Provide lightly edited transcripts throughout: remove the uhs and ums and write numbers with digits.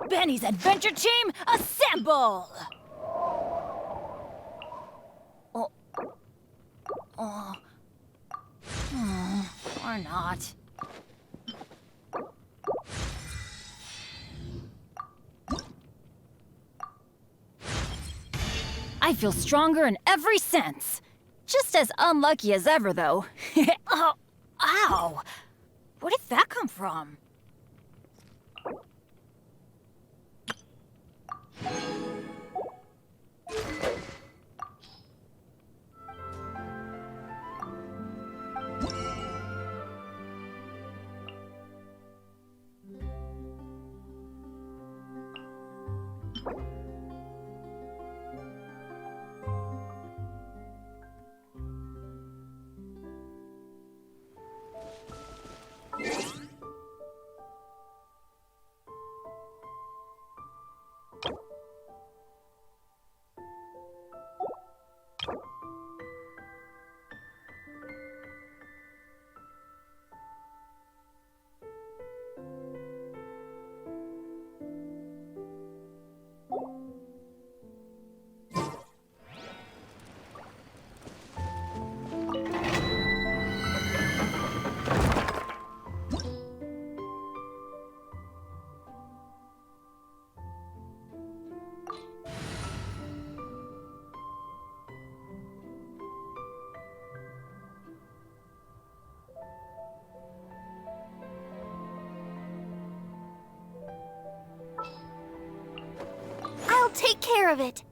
Benny's adventure team, assemble! Or not. I feel stronger in every sense. Just as unlucky as ever, though. Oh, ow! Where did that come from? I'll take care of it.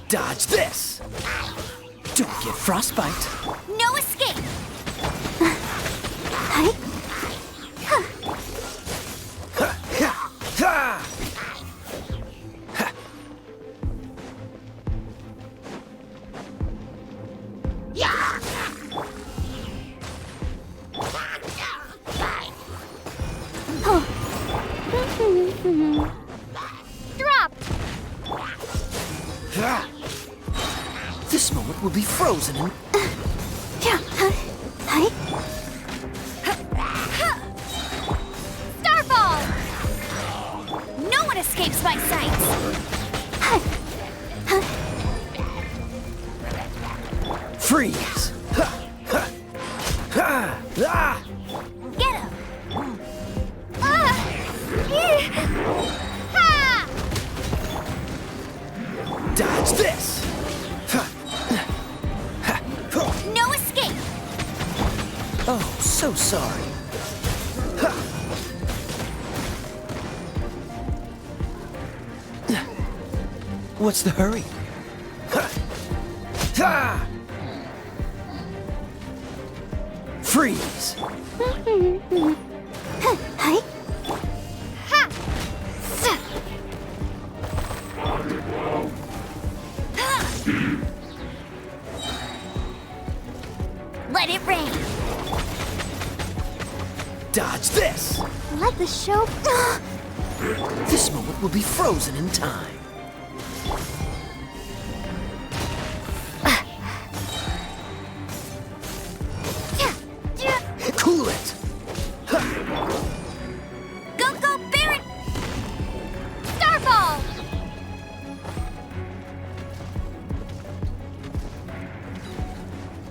Dodge this! Don't get frostbite. No escape! Hi. Drop! This moment will be frozen in... Yeah. Hi. Starfall! No one escapes my sights! Freeze! Get him! Ha! Dodge this! No escape! Oh, so sorry. What's the hurry? Freeze! Hi. Ha! Let it rain. Dodge this! Let the show. This moment will be frozen in time. Cool it! Go, Baron! Starfall!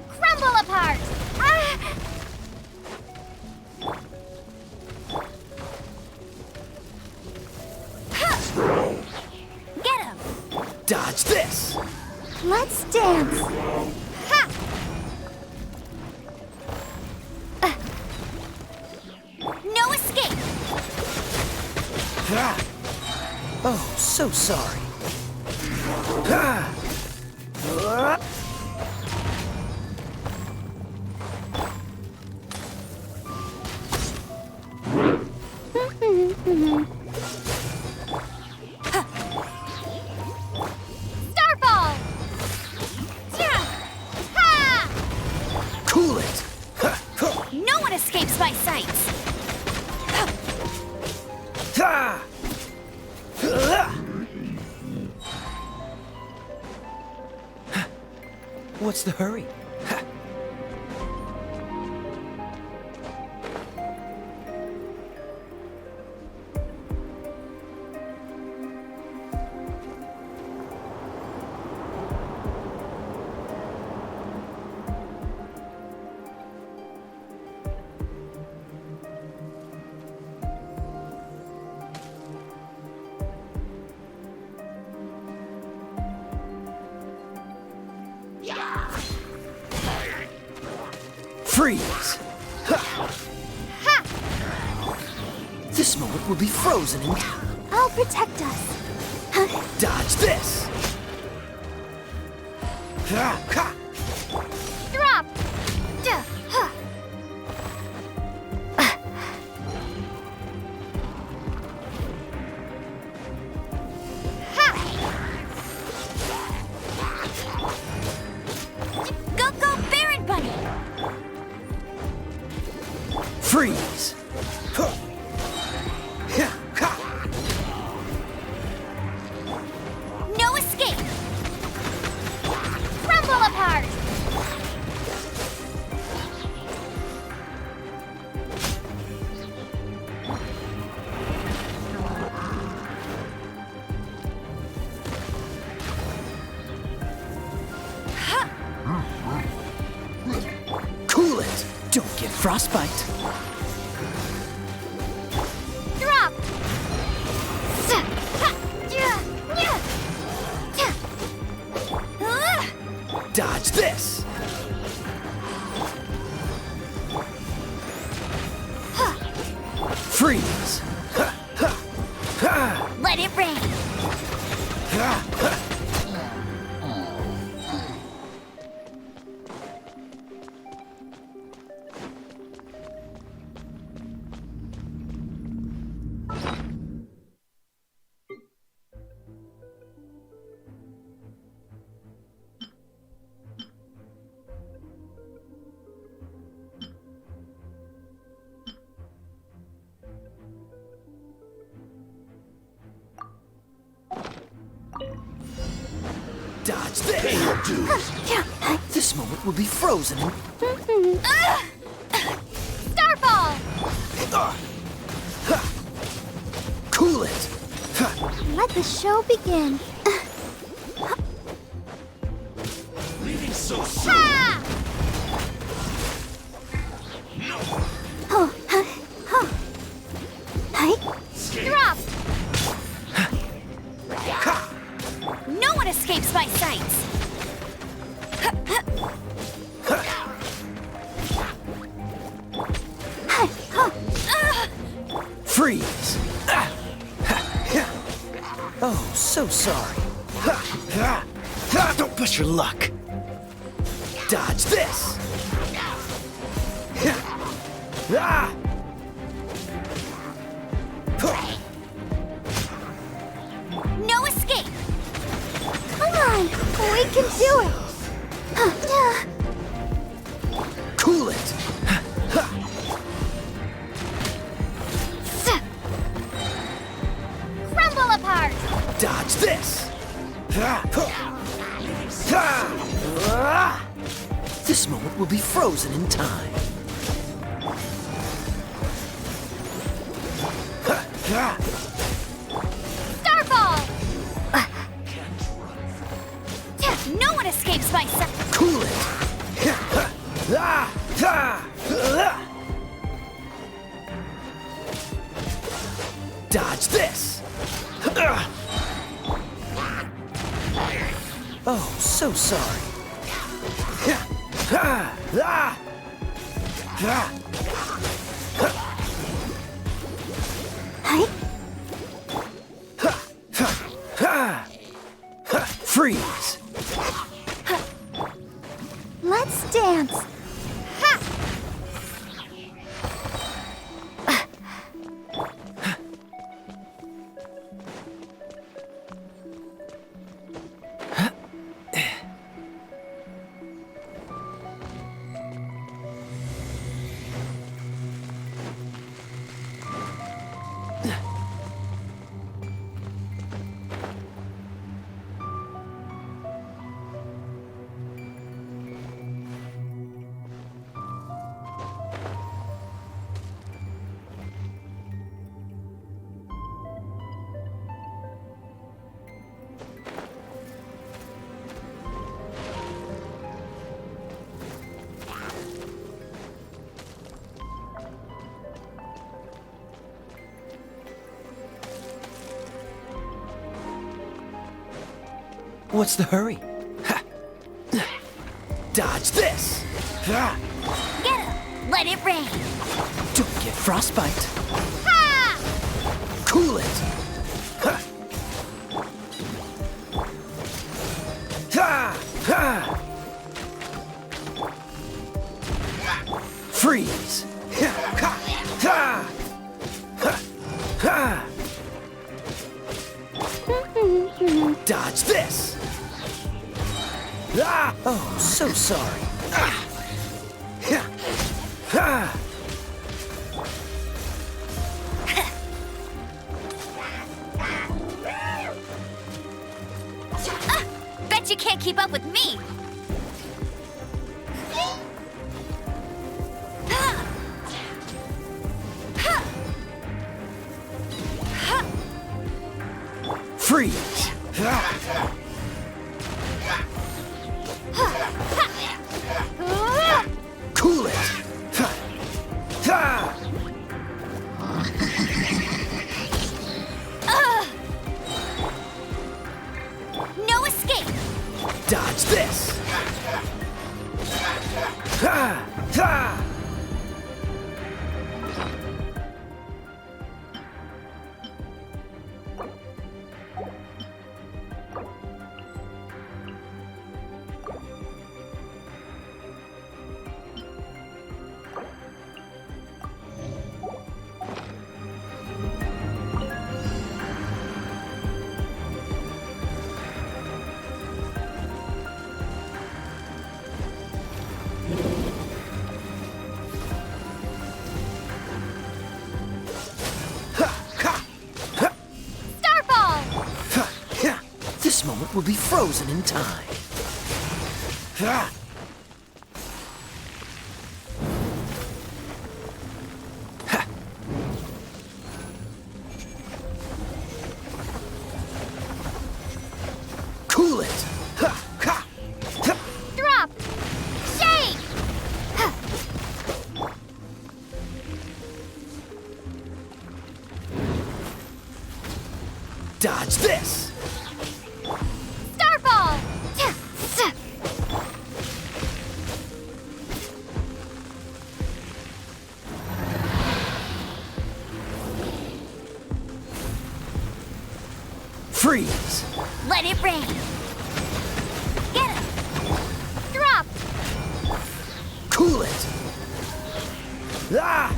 Crumble apart! Get him! Dodge this! Let's dance! Ha! No escape! Oh, so sorry. Starfall! Yeah! Ha! Cool it! No one one escapes my sights. What's the hurry? Freeze! Ha! This moment will be frozen in time. I'll protect us. Dodge this! Drop! Go, go, Baron Bunny! Freeze! No escape! Crumble apart! Cool it! Don't get frostbite. Drop! Dodge this! Freeze! Let it rain! Dodge this! This moment will be frozen in... Starfall! Cool it! Let the show begin. Leaving so soon. Ha! Drop! No one escapes my sights. Freeze! Oh, so sorry. Don't push your luck. Dodge this! No escape. Come on, we can do it. Cool it! Crumble apart. Dodge this! This moment will be frozen in time. Starfall. No one escapes my sight. Cool it! Dodge this! Oh, so sorry. Freeze! Let's dance. Ha! What's the hurry? Ha. Dodge this! Ha. Get him! Let it rain! Don't get frostbite. Ha! Cool it! Ha. Ha. Ha. Freeze! Ha. Ha. Ha. Ha. Ha. Dodge this! Ah! Oh, so sorry. Ah! Ha! Ha! Bet you can't keep up with me! Freeze! Cool it! No escape! Dodge this! Ha! Ha! This moment will be frozen in time. Ha! Ha! Cool it! Ha! Ha! Ha! Drop! Shake! Dodge this! Starball! Freeze! Let it rain! Get him! Drop! Cool it! Ah!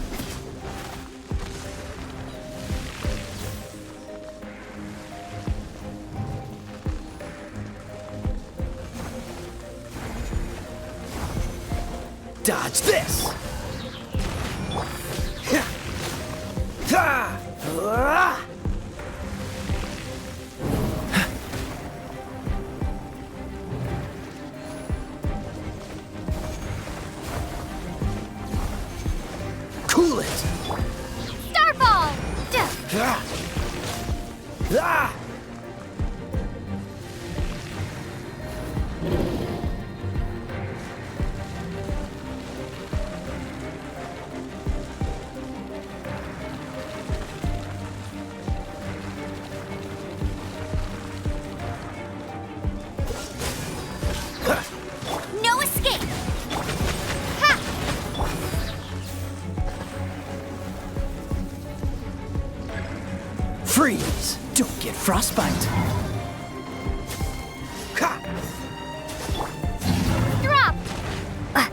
Dodge this! Ha! Ha! Ah! Cool it! Starball! Ah! Ah! No escape! Ha! Freeze! Don't get frostbite. Ha! Drop! Ha!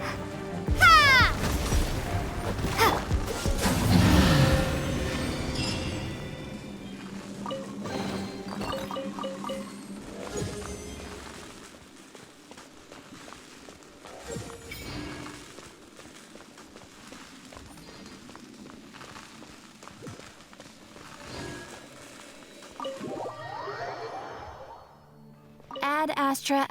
Ad Astra.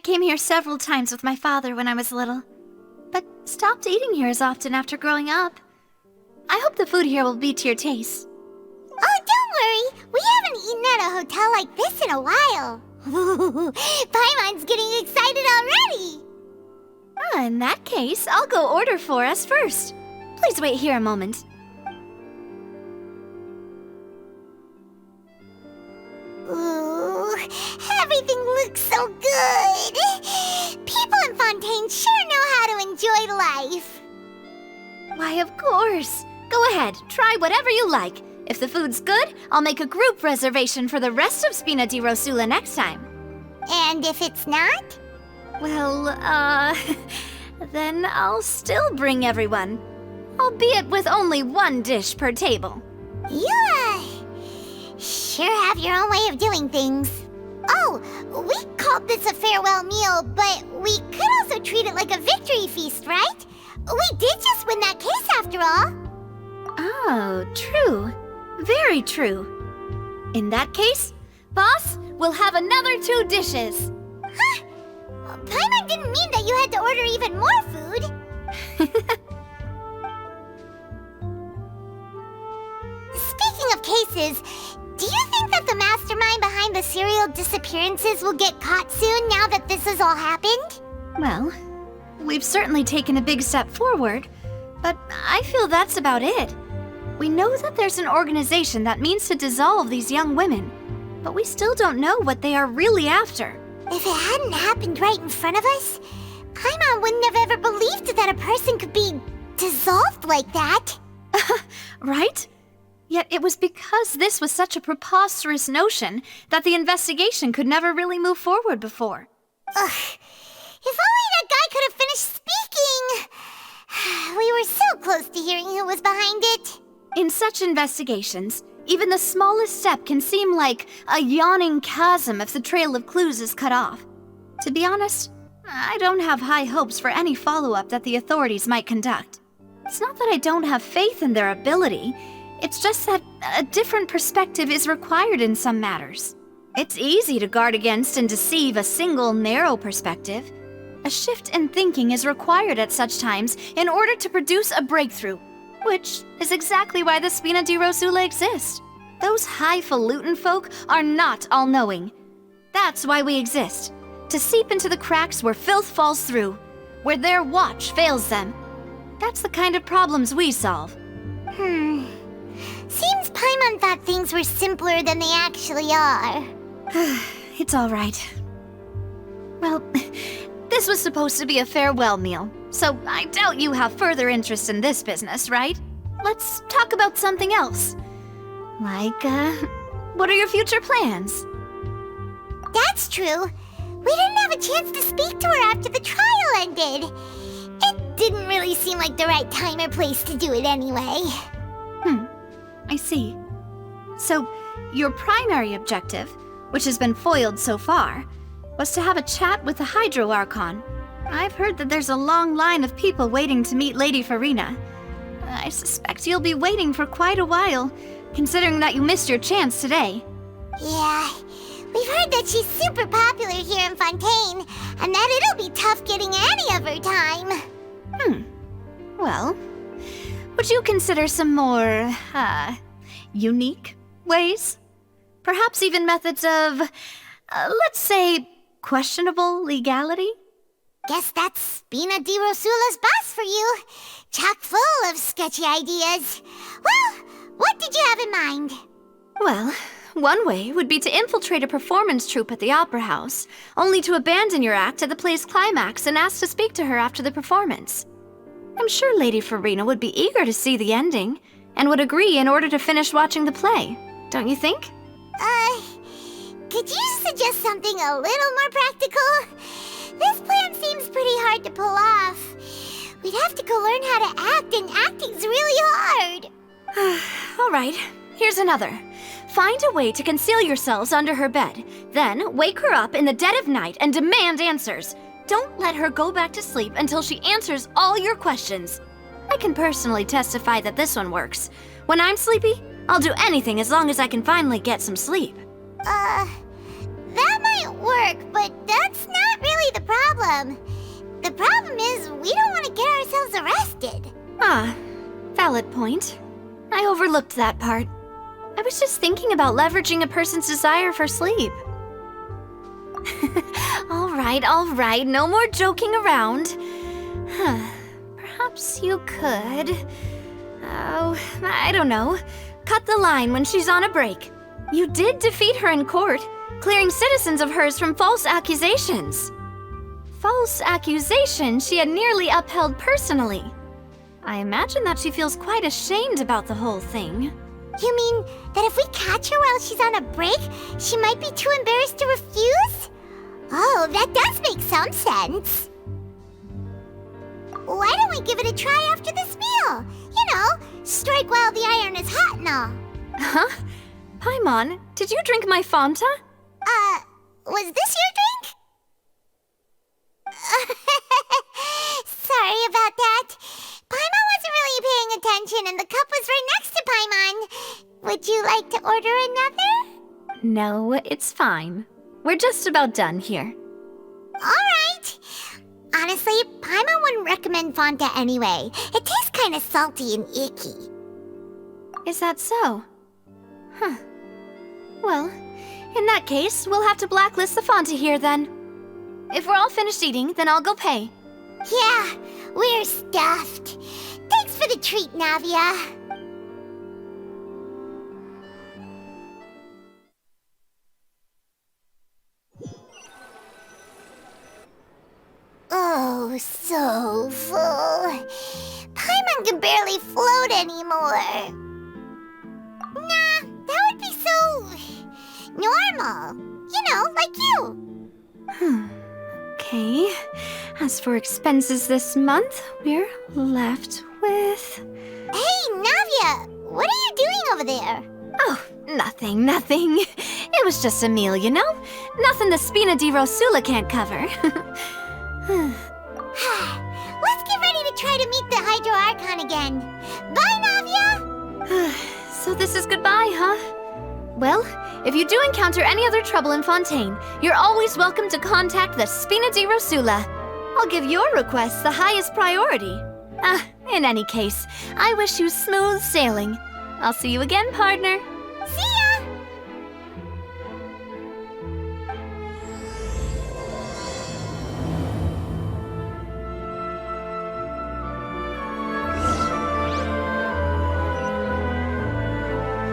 came here several times with my father when I was little, but stopped eating here as often after growing up. I hope the food here will be to your taste. Oh, don't worry. We haven't eaten at a hotel like this in a while. Paimon's getting excited already. In that case, I'll go order for us first. Please wait here a moment. Ooh, everything looks so good. People in Fontaine sure know how to enjoy life. Why, of course. Go ahead, try whatever you like. If the food's good, I'll make a group reservation for the rest of Spina di Rosula next time. And if it's not? Well, then I'll still bring everyone. Albeit with only one dish per table. You, sure have your own way of doing things. Oh, we called this a farewell meal, but we could also treat it like a victory feast, right? We did just win that case after all. Oh, true. Very true. In that case, boss, we'll have another 2 dishes. Huh? Paimon didn't mean that you had to order even more food. Speaking of cases, do you think that the mastermind behind the serial disappearances will get caught soon now that this has all happened? Well, we've certainly taken a big step forward, but I feel that's about it. We know that there's an organization that means to dissolve these young women, but we still don't know what they are really after. If it hadn't happened right in front of us, Paimon wouldn't have ever believed that a person could be dissolved like that. Right? Yet it was because this was such a preposterous notion that the investigation could never really move forward before. Ugh. If only that guy could have finished speaking! We were so close to hearing who was behind it. In such investigations, even the smallest step can seem like a yawning chasm if the trail of clues is cut off. To be honest, I don't have high hopes for any follow-up that the authorities might conduct. It's not that I don't have faith in their ability, it's just that a different perspective is required in some matters. It's easy to guard against and deceive a single narrow perspective. A shift in thinking is required at such times in order to produce a breakthrough, which is exactly why the Spina di Rosula exists. Those highfalutin folk are not all-knowing. That's why we exist, to seep into the cracks where filth falls through, where their watch fails them. That's the kind of problems we solve. Seems Paimon thought things were simpler than they actually are. It's all right. Well, this was supposed to be a farewell meal, so I doubt you have further interest in this business, right? Let's talk about something else. Like, what are your future plans? That's true. We didn't have a chance to speak to her after the trial ended. It didn't really seem like the right time or place to do it anyway. I see. So, your primary objective, which has been foiled so far, was to have a chat with the Hydro Archon. I've heard that there's a long line of people waiting to meet Lady Farina. I suspect you'll be waiting for quite a while, considering that you missed your chance today. Yeah, we've heard that she's super popular here in Fontaine, and that it'll be tough getting any of her time. Well, would you consider some more, unique ways? Perhaps even methods of, let's say, questionable legality? Guess that's Spina di Rosula's boss for you. Chock full of sketchy ideas. Well, what did you have in mind? Well, one way would be to infiltrate a performance troupe at the Opera House, only to abandon your act at the play's climax and ask to speak to her after the performance. I'm sure Lady Farina would be eager to see the ending, and would agree in order to finish watching the play, don't you think? Could you suggest something a little more practical? This plan seems pretty hard to pull off. We'd have to go learn how to act, and acting's really hard. All right, here's another. Find a way to conceal yourselves under her bed. Then wake her up in the dead of night and demand answers. Don't let her go back to sleep until she answers all your questions. I can personally testify that this one works. When I'm sleepy, I'll do anything as long as I can finally get some sleep. That might work, but that's not really the problem. The problem is we don't want to get ourselves arrested. Ah, valid point. I overlooked that part. I was just thinking about leveraging a person's desire for sleep. All right, no more joking around. Perhaps you could... Oh, I don't know. Cut the line when she's on a break. You did defeat her in court, clearing citizens of hers from false accusations. False accusations she had nearly upheld personally. I imagine that she feels quite ashamed about the whole thing. You mean that if we catch her while she's on a break, she might be too embarrassed to refuse? Oh, that does make some sense. Why don't we give it a try after this meal? You know, strike while the iron is hot and all. Huh? Paimon, did you drink my Fanta? Was this your drink? Sorry about that. Paimon wasn't really paying attention and the cup was right next to Paimon. Would you like to order another? No, it's fine. We're just about done here. Alright. Honestly, Paimon wouldn't recommend Fanta anyway. It tastes kind of salty and icky. Is that so? Huh. Well, in that case, we'll have to blacklist the Fanta here then. If we're all finished eating, then I'll go pay. Yeah, we're stuffed. Thanks for the treat, Navia. Oh, so full. Paimon can barely float anymore. Nah, that would be so... normal. You know, like you. Okay. As for expenses this month, we're left with... Hey, Navia! What are you doing over there? Oh, nothing. It was just a meal, you know? Nothing the Spina di Rosula can't cover. Let's get ready to try to meet the Hydro Archon again. Bye, Navia! So this is goodbye, huh? Well, if you do encounter any other trouble in Fontaine, you're always welcome to contact the Spina di Rosula. I'll give your request the highest priority. In any case, I wish you smooth sailing. I'll see you again, partner. See ya!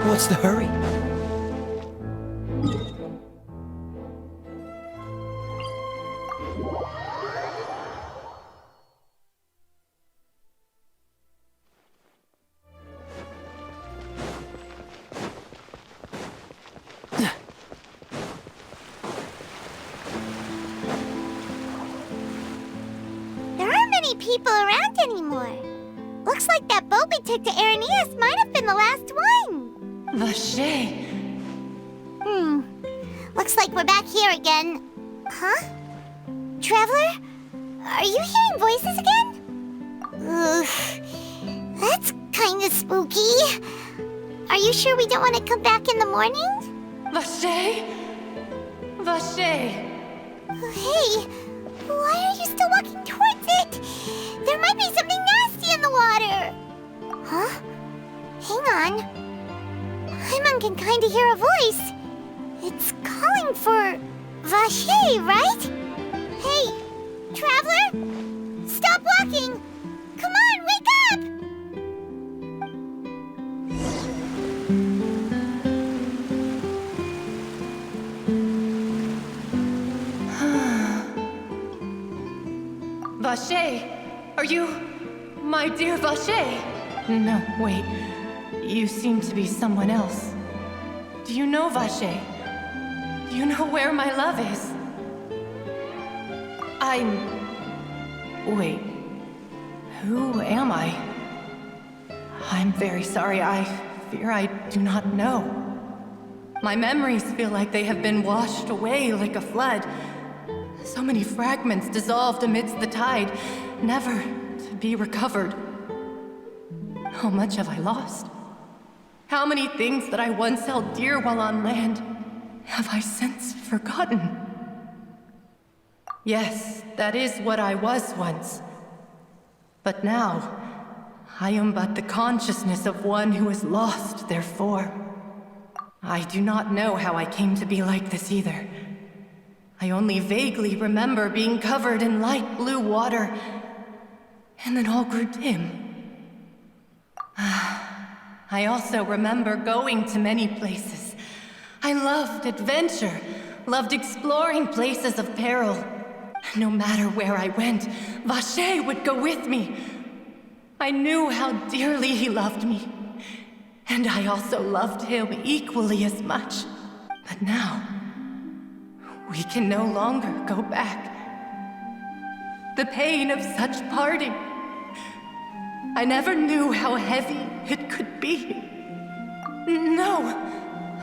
What's the hurry? There aren't many people around anymore. Looks like that boat we took to Araneas might have been the last one. Vache. Looks like we're back here again. Huh? Traveler? Are you hearing voices again? Ugh. That's kinda spooky. Are you sure we don't want to come back in the morning? Vache? Vache. Hey, why are you still walking towards it? There might be something nasty in the water. Huh? Hang on. Paimon can kinda hear a voice. It's calling for Vache, right? Hey, Traveler? Stop walking! Come on, wake up! Vache, are you my dear Vache? No, wait. You seem to be someone else. Do you know Vache? Do you know where my love is? Wait. Who am I? I'm very sorry. I fear I do not know. My memories feel like they have been washed away like a flood. So many fragments dissolved amidst the tide, never to be recovered. How much have I lost? How many things that I once held dear while on land have I since forgotten? Yes, that is what I was once. But now, I am but the consciousness of one who has lost their form. I do not know how I came to be like this either. I only vaguely remember being covered in light blue water, and then all grew dim. I also remember going to many places. I loved adventure, loved exploring places of peril. No matter where I went, Vacher would go with me. I knew how dearly he loved me, and I also loved him equally as much. But now, we can no longer go back. The pain of such parting, I never knew how heavy it could be. No,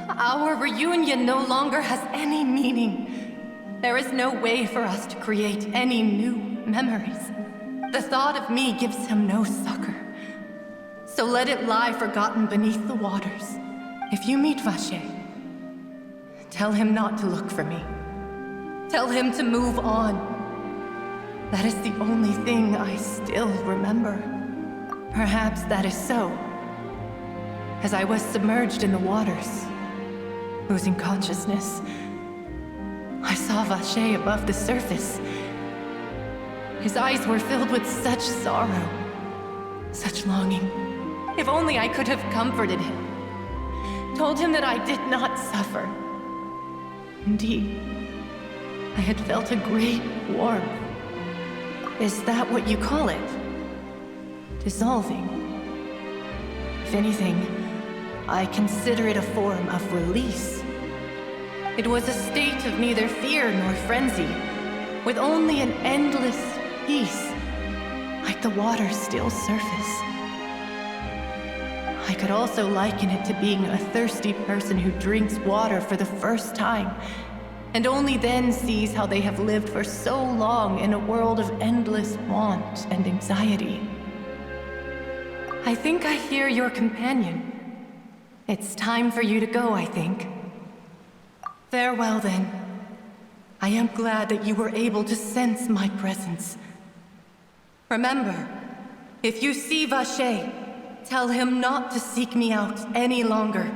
our reunion no longer has any meaning. There is no way for us to create any new memories. The thought of me gives him no succor. So let it lie forgotten beneath the waters. If you meet Vacher, tell him not to look for me. Tell him to move on. That is the only thing I still remember. Perhaps that is so. As I was submerged in the waters, losing consciousness, I saw Vacher above the surface. His eyes were filled with such sorrow, such longing. If only I could have comforted him, told him that I did not suffer. Indeed, I had felt a great warmth. Is that what you call it? Dissolving? If anything, I consider it a form of release. It was a state of neither fear nor frenzy, with only an endless peace, like the water's still surface. I could also liken it to being a thirsty person who drinks water for the first time, and only then sees how they have lived for so long in a world of endless want and anxiety. I think I hear your companion. It's time for you to go, I think. Farewell, then. I am glad that you were able to sense my presence. Remember, if you see Vacher, tell him not to seek me out any longer.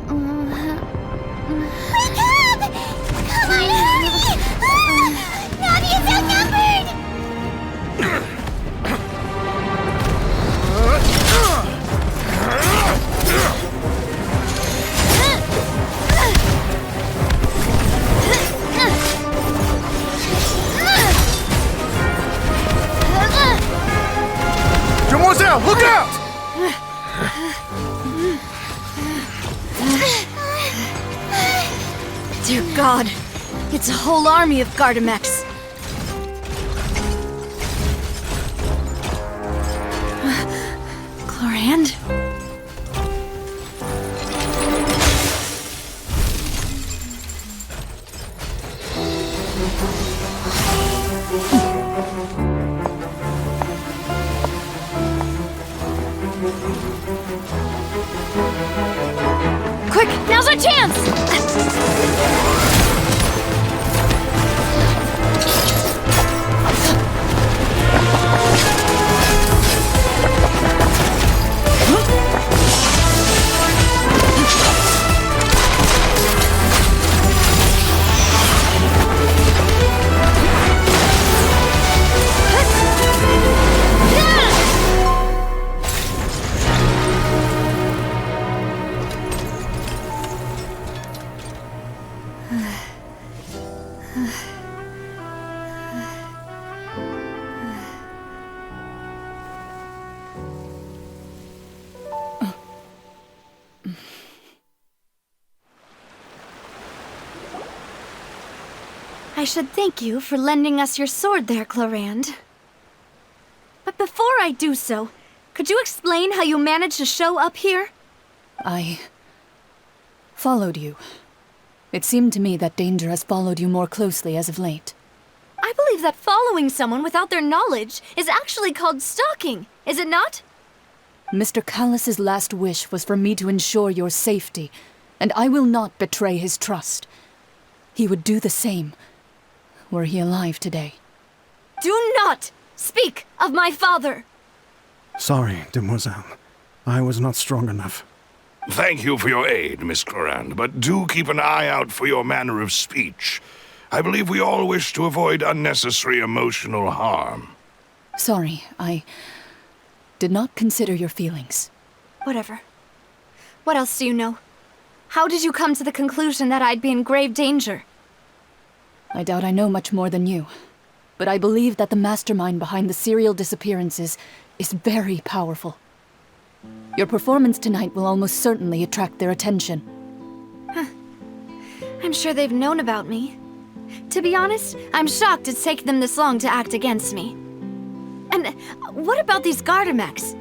Wake up! Come on, hurry! Navi is outnumbered! Demoiselle, look out! Dear God, it's a whole army of Gardamex. Chlorand? Quick, now's our chance! I should thank you for lending us your sword there, Chlorand. But before I do so, could you explain how you managed to show up here? I followed you. It seemed to me that danger has followed you more closely as of late. I believe that following someone without their knowledge is actually called stalking, is it not? Mr. Callus's last wish was for me to ensure your safety, and I will not betray his trust. He would do the same, were he alive today. Do not speak of my father! Sorry, demoiselle. I was not strong enough. Thank you for your aid, Miss Clorand, but do keep an eye out for your manner of speech. I believe we all wish to avoid unnecessary emotional harm. Sorry, I did not consider your feelings. Whatever. What else do you know? How did you come to the conclusion that I'd be in grave danger? I doubt I know much more than you, but I believe that the mastermind behind the serial disappearances is very powerful. Your performance tonight will almost certainly attract their attention. I'm sure they've known about me. To be honest, I'm shocked it's taken them this long to act against me. And what about these Gardamex?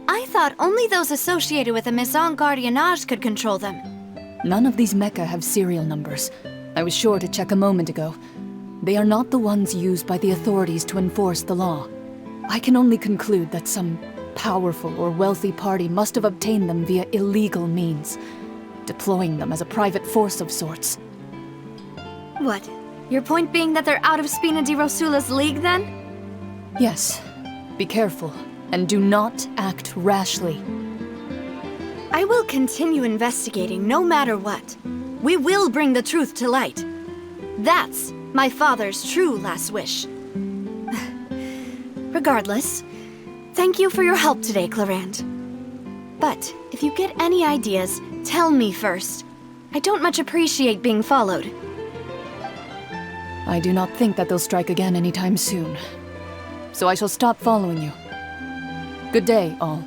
I thought only those associated with the Maison Gardiennage could control them. None of these mecha have serial numbers. I was sure to check a moment ago. They are not the ones used by the authorities to enforce the law. I can only conclude that some powerful or wealthy party must have obtained them via illegal means, deploying them as a private force of sorts. What? Your point being that they're out of Spina di Rosula's league, then? Yes. Be careful, and do not act rashly. I will continue investigating no matter what. We will bring the truth to light. That's my father's true last wish. Regardless, thank you for your help today, Clorand. But if you get any ideas, tell me first. I don't much appreciate being followed. I do not think that they'll strike again anytime soon. So I shall stop following you. Good day, all.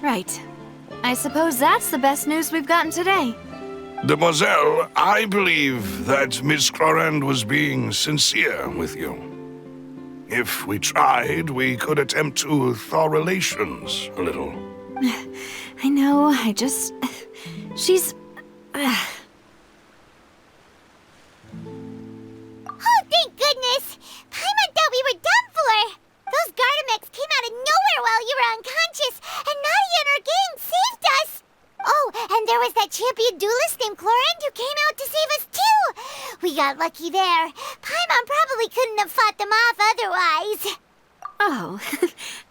Right. I suppose that's the best news we've gotten today. Demoiselle, I believe that Miss Clorand was being sincere with you. If we tried, we could attempt to thaw relations a little. I know, she's... Oh, thank goodness! Paimon thought we were done for! Those Gardamex came out of nowhere while you were unconscious, and Nadia and her gang saved us! Oh, and there was that champion duelist named Clorand who came out to save us too! We got lucky there. Paimon probably couldn't have fought them off otherwise. Oh,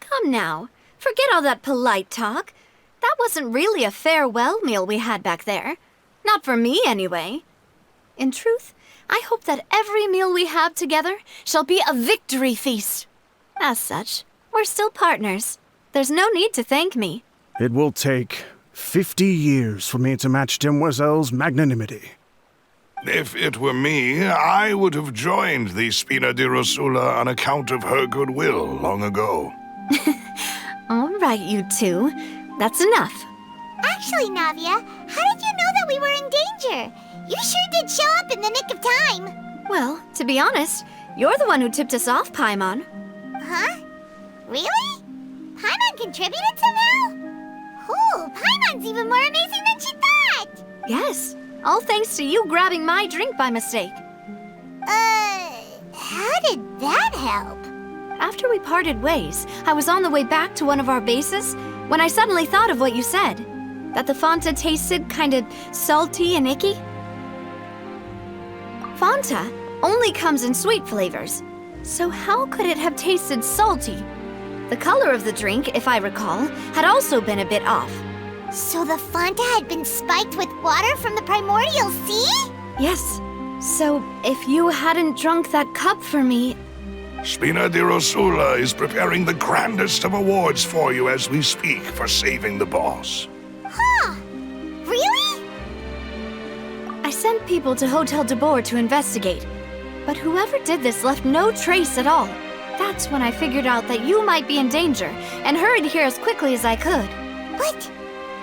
come now. Forget all that polite talk. That wasn't really a farewell meal we had back there. Not for me, anyway. In truth, I hope that every meal we have together shall be a victory feast. As such, we're still partners. There's no need to thank me. It will take 50 years for me to match Demoiselle's magnanimity. If it were me, I would have joined the Spina di Rosula on account of her goodwill long ago. All right, you two. That's enough. Actually, Navia, how did you know that we were in danger? You sure did show up in the nick of time. Well, to be honest, you're the one who tipped us off, Paimon. Huh? Really? Paimon contributed somehow? Ooh, Paimon's even more amazing than she thought! Yes, all thanks to you grabbing my drink by mistake. How did that help? After we parted ways, I was on the way back to one of our bases when I suddenly thought of what you said. That the Fanta tasted kinda salty and icky. Fanta only comes in sweet flavors, so how could it have tasted salty? The color of the drink, if I recall, had also been a bit off. So the Fanta had been spiked with water from the primordial sea? Yes, so if you hadn't drunk that cup for me... Spina di Rosula is preparing the grandest of awards for you as we speak for saving the boss. Huh? Really? I sent people to Hotel de Boer to investigate, but whoever did this left no trace at all. That's when I figured out that you might be in danger and hurried here as quickly as I could. But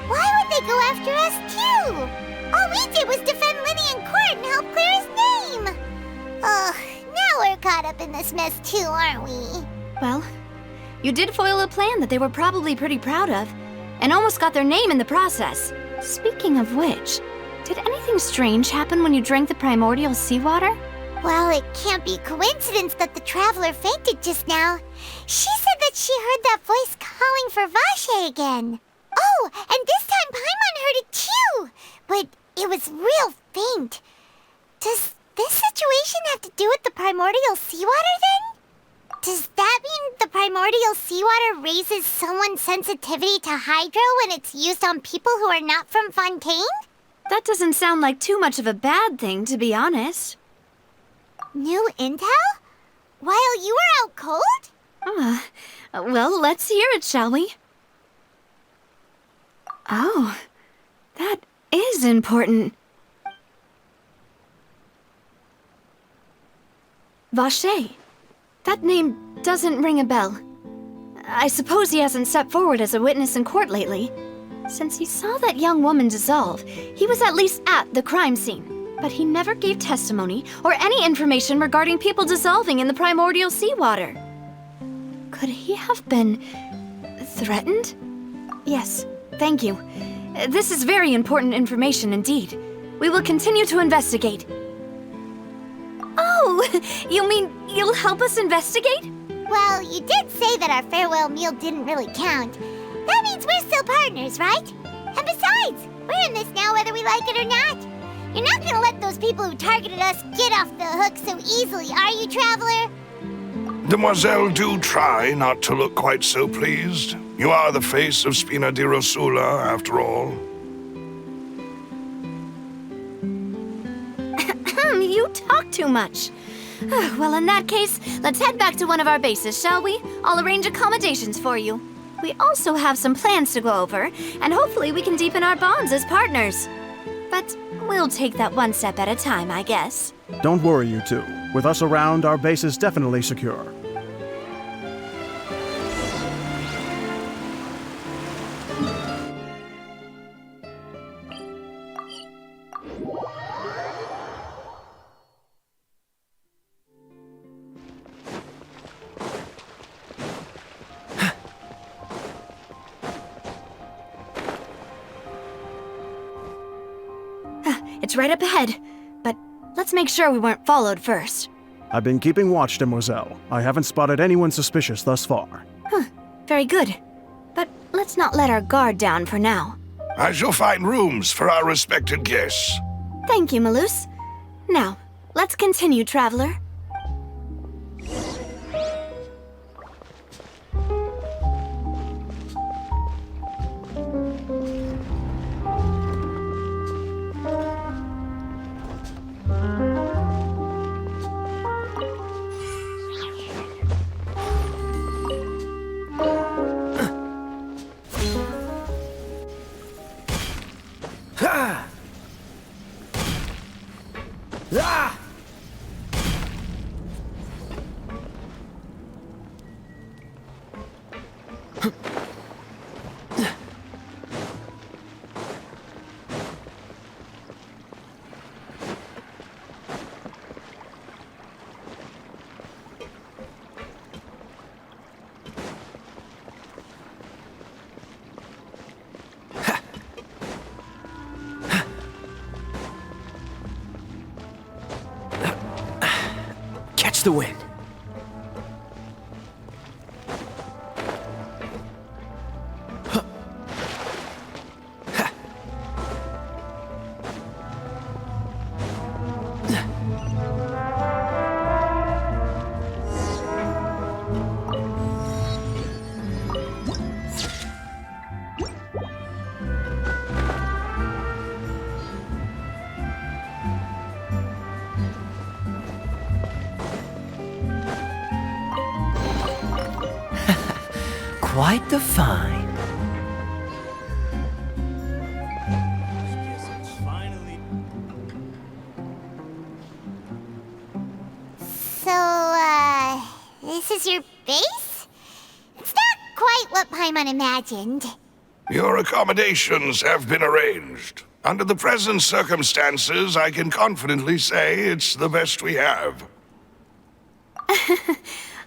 why would they go after us too? All we did was defend Linny in court and help clear his name. Ugh, now we're caught up in this mess too, aren't we? Well, you did foil a plan that they were probably pretty proud of, and almost got their name in the process. Speaking of which, did anything strange happen when you drank the primordial seawater? Well, it can't be coincidence that the traveler fainted just now. She said that she heard that voice calling for Vache again. Oh, and this time Paimon heard it too, but it was real faint. Does this situation have to do with the primordial seawater then? Does that mean the primordial seawater raises someone's sensitivity to hydro when it's used on people who are not from Fontaine? That doesn't sound like too much of a bad thing, to be honest. New intel? While you were out cold? Well, let's hear it, shall we? Oh, that is important. Vache. That name doesn't ring a bell. I suppose he hasn't stepped forward as a witness in court lately. Since he saw that young woman dissolve, he was at least at the crime scene. But he never gave testimony or any information regarding people dissolving in the primordial seawater. Could he have been threatened? Yes, thank you. This is very important information indeed. We will continue to investigate. Oh, you mean you'll help us investigate? Well, you did say that our farewell meal didn't really count. That means we're still partners, right? And besides, we're in this now whether we like it or not. You're not gonna let those people who targeted us get off the hook so easily, are you, Traveler? Demoiselle, do try not to look quite so pleased. You are the face of Spina di Rosula, after all. You talk too much. Well, in that case, let's head back to one of our bases, shall we? I'll arrange accommodations for you. We also have some plans to go over, and hopefully we can deepen our bonds as partners. But we'll take that one step at a time, I guess. Don't worry, you two. With us around, our base is definitely secure. It's right up ahead, but let's make sure we weren't followed first. I've been keeping watch, Demoiselle. I haven't spotted anyone suspicious thus far. Very good. But let's not let our guard down for now. I shall find rooms for our respected guests. Thank you, Malus. Now, let's continue, Traveler. Catch the wind. Quite the find. So, this is your base? It's not quite what Paimon imagined. Your accommodations have been arranged. Under the present circumstances, I can confidently say it's the best we have.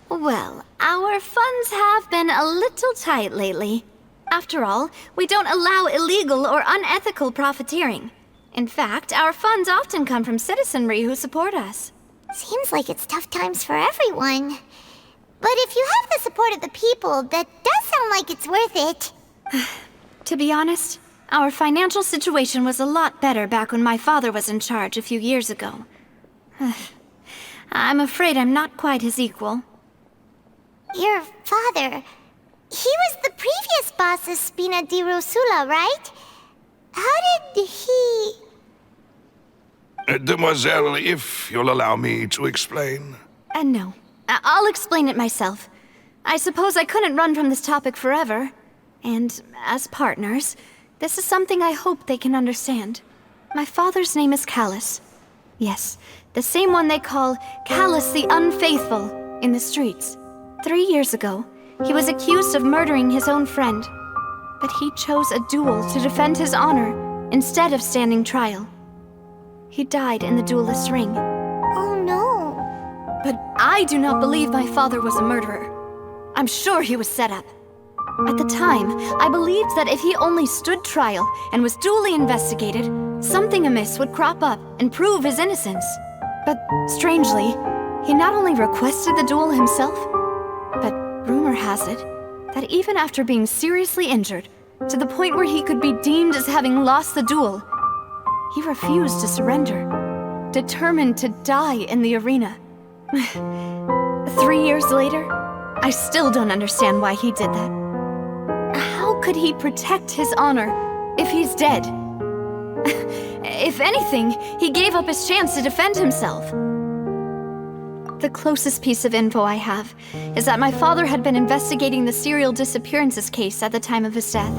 Well, our funds have been a little tight lately. After all, we don't allow illegal or unethical profiteering. In fact, our funds often come from citizenry who support us. Seems like it's tough times for everyone. But if you have the support of the people, that does sound like it's worth it. To be honest, our financial situation was a lot better back when my father was in charge a few years ago. I'm afraid I'm not quite his equal. Your father... He was the previous boss of Spina di Rosula, right? How did he... Demoiselle, if you'll allow me to explain. No. I'll explain it myself. I suppose I couldn't run from this topic forever. And as partners, this is something I hope they can understand. My father's name is Callus. Yes, the same one they call Callus the Unfaithful in the streets. 3 years ago, he was accused of murdering his own friend. But he chose a duel to defend his honor instead of standing trial. He died in the duelist's ring. Oh no. But I do not believe my father was a murderer. I'm sure he was set up. At the time, I believed that if he only stood trial and was duly investigated, something amiss would crop up and prove his innocence. But strangely, he not only requested the duel himself, but rumor has it that even after being seriously injured, to the point where he could be deemed as having lost the duel, he refused to surrender, determined to die in the arena. 3 years later, I still don't understand why he did that. How could he protect his honor if he's dead? If anything, he gave up his chance to defend himself. The closest piece of info I have is that my father had been investigating the serial disappearances case at the time of his death.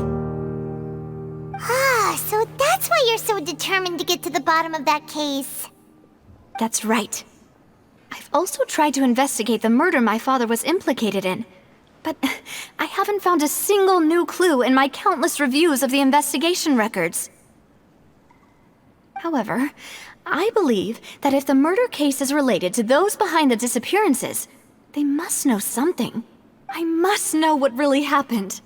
Ah, so that's why you're so determined to get to the bottom of that case. That's right. I've also tried to investigate the murder my father was implicated in, but I haven't found a single new clue in my countless reviews of the investigation records. However, I believe that if the murder case is related to those behind the disappearances, they must know something. I must know what really happened.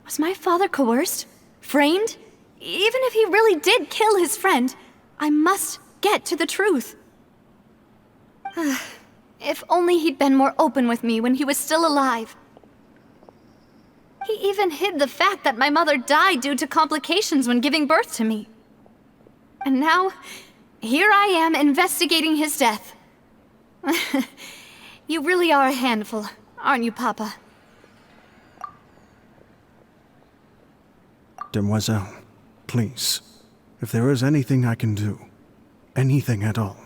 Was my father coerced? Framed? Even if he really did kill his friend, I must get to the truth. If only he'd been more open with me when he was still alive. He even hid the fact that my mother died due to complications when giving birth to me. And now, here I am investigating his death. You really are a handful, aren't you, Papa? Demoiselle, please, if there is anything I can do, anything at all.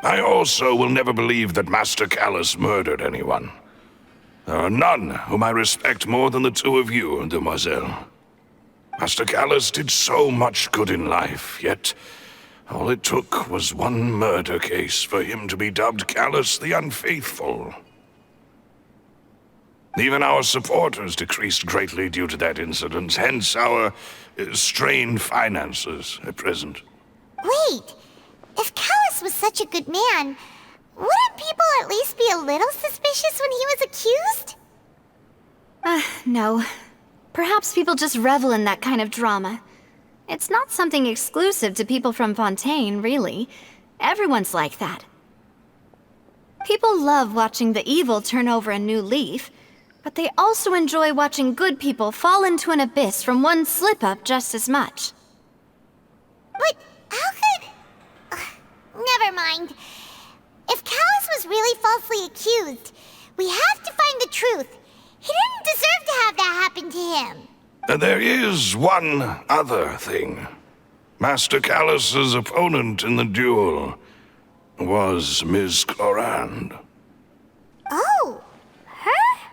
I also will never believe that Master Callus murdered anyone. There are none whom I respect more than the two of you, Demoiselle. Master Callus did so much good in life, yet all it took was one murder case for him to be dubbed Callus the Unfaithful. Even our supporters decreased greatly due to that incident, hence our strained finances at present. Wait, if Callus was such a good man, wouldn't people at least be a little suspicious when he was accused? No. Perhaps people just revel in that kind of drama. It's not something exclusive to people from Fontaine, really. Everyone's like that. People love watching the evil turn over a new leaf, but they also enjoy watching good people fall into an abyss from one slip-up just as much. But how could... never mind. If Callus was really falsely accused, we have to find the truth. He didn't deserve to have that happen to him. There is one other thing. Master Callus's opponent in the duel was Ms. Clorand. Oh, her?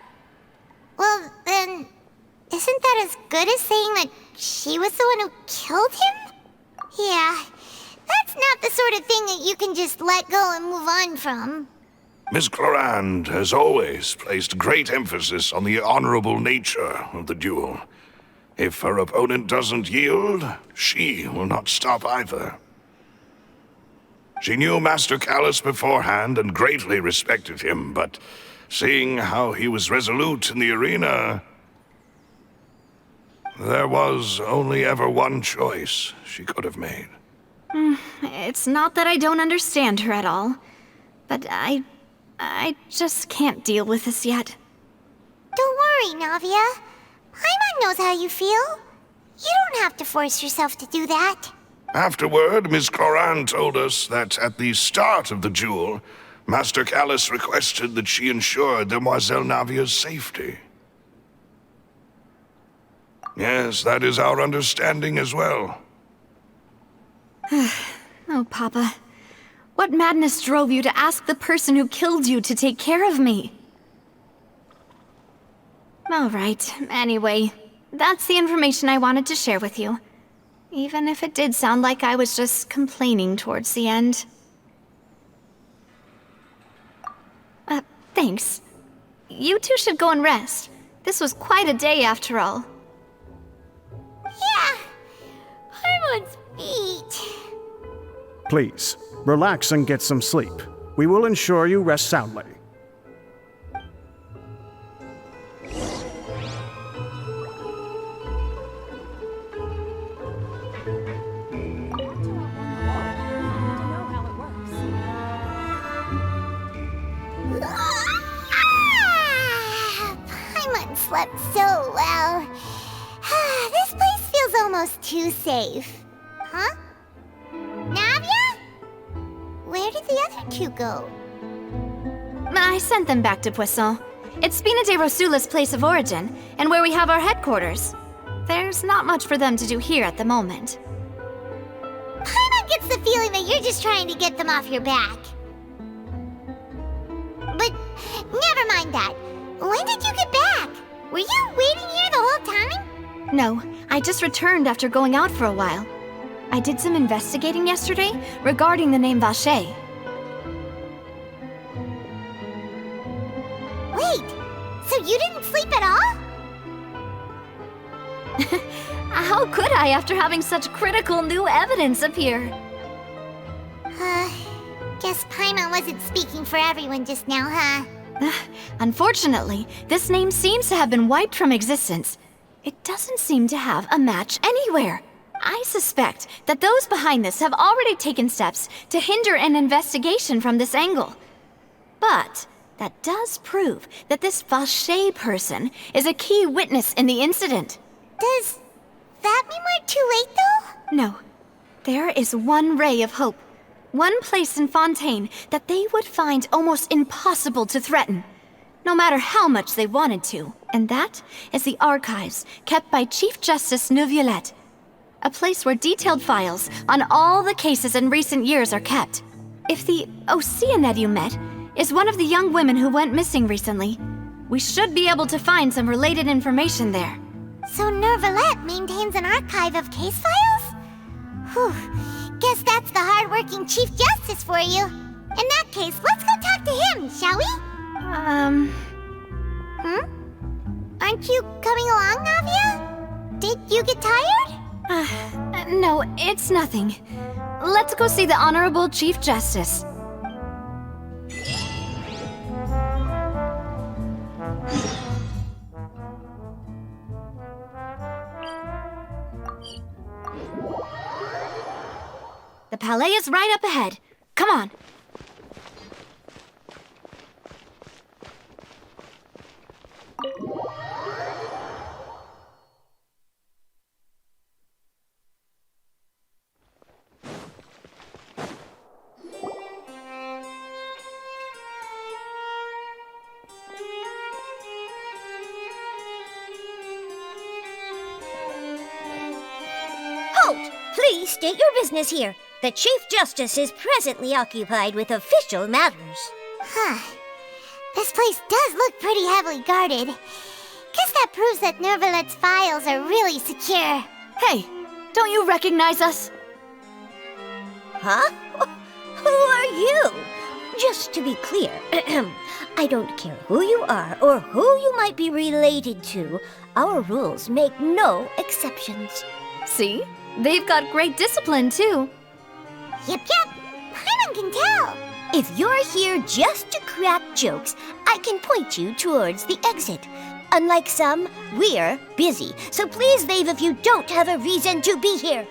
Well, then, isn't that as good as saying that she was the one who killed him? Yeah, that's not the sort of thing that you can just let go and move on from. Ms. Clorand has always placed great emphasis on the honorable nature of the duel. If her opponent doesn't yield, she will not stop either. She knew Master Callus beforehand and greatly respected him, but seeing how he was resolute in the arena, there was only ever one choice she could have made. It's not that I don't understand her at all, but I just can't deal with this yet. Don't worry, Navia. Paimon knows how you feel. You don't have to force yourself to do that. Afterward, Miss Cloran told us that at the start of the duel, Master Callus requested that she ensure Demoiselle Navia's safety. Yes, that is our understanding as well. Oh, Papa. What madness drove you to ask the person who killed you to take care of me? All right, anyway, that's the information I wanted to share with you. Even if it did sound like I was just complaining towards the end. Thanks. You two should go and rest. This was quite a day after all. Yeah, Paimon's feet. Please, relax and get some sleep. We will ensure you rest soundly. Paimon slept so well. This place feels almost too safe. Huh? Navia? Where did the other two go? I sent them back to Poisson. It's Spina de Rosula's place of origin, and where we have our headquarters. There's not much for them to do here at the moment. Paimon gets the feeling that you're just trying to get them off your back. But never mind that. When did you get back? Were you waiting here the whole time? No, I just returned after going out for a while. I did some investigating yesterday regarding the name Vache. Wait, so you didn't sleep at all? How could I after having such critical new evidence appear? Guess Paimon wasn't speaking for everyone just now, huh? Unfortunately, this name seems to have been wiped from existence. It doesn't seem to have a match anywhere. I suspect that those behind this have already taken steps to hinder an investigation from this angle. But that does prove that this Vache person is a key witness in the incident. Does that mean we're too late, though? No. There is one ray of hope. One place in Fontaine that they would find almost impossible to threaten, no matter how much they wanted to. And that is the archives kept by Chief Justice Neuvillette. A place where detailed files on all the cases in recent years are kept. If the Oceanid you met is one of the young women who went missing recently, we should be able to find some related information there. So Neuvillette maintains an archive of case files? Whew. Guess that's the hard-working Chief Justice for you. In that case, let's go talk to him, shall we? Aren't you coming along, Navia? Did you get tired? No, it's nothing. Let's go see the Honorable Chief Justice. The Palais is right up ahead. Come on. Halt! Please state your business here. The Chief Justice is presently occupied with official matters. This place does look pretty heavily guarded. Guess that proves that Neuvillette's files are really secure. Hey, don't you recognize us? Huh? Who are you? Just to be clear, I don't care who you are or who you might be related to. Our rules make no exceptions. See? They've got great discipline, too. Yep. Paimon can tell. If you're here just to crack jokes, I can point you towards the exit. Unlike some, we're busy, so please leave if you don't have a reason to be here.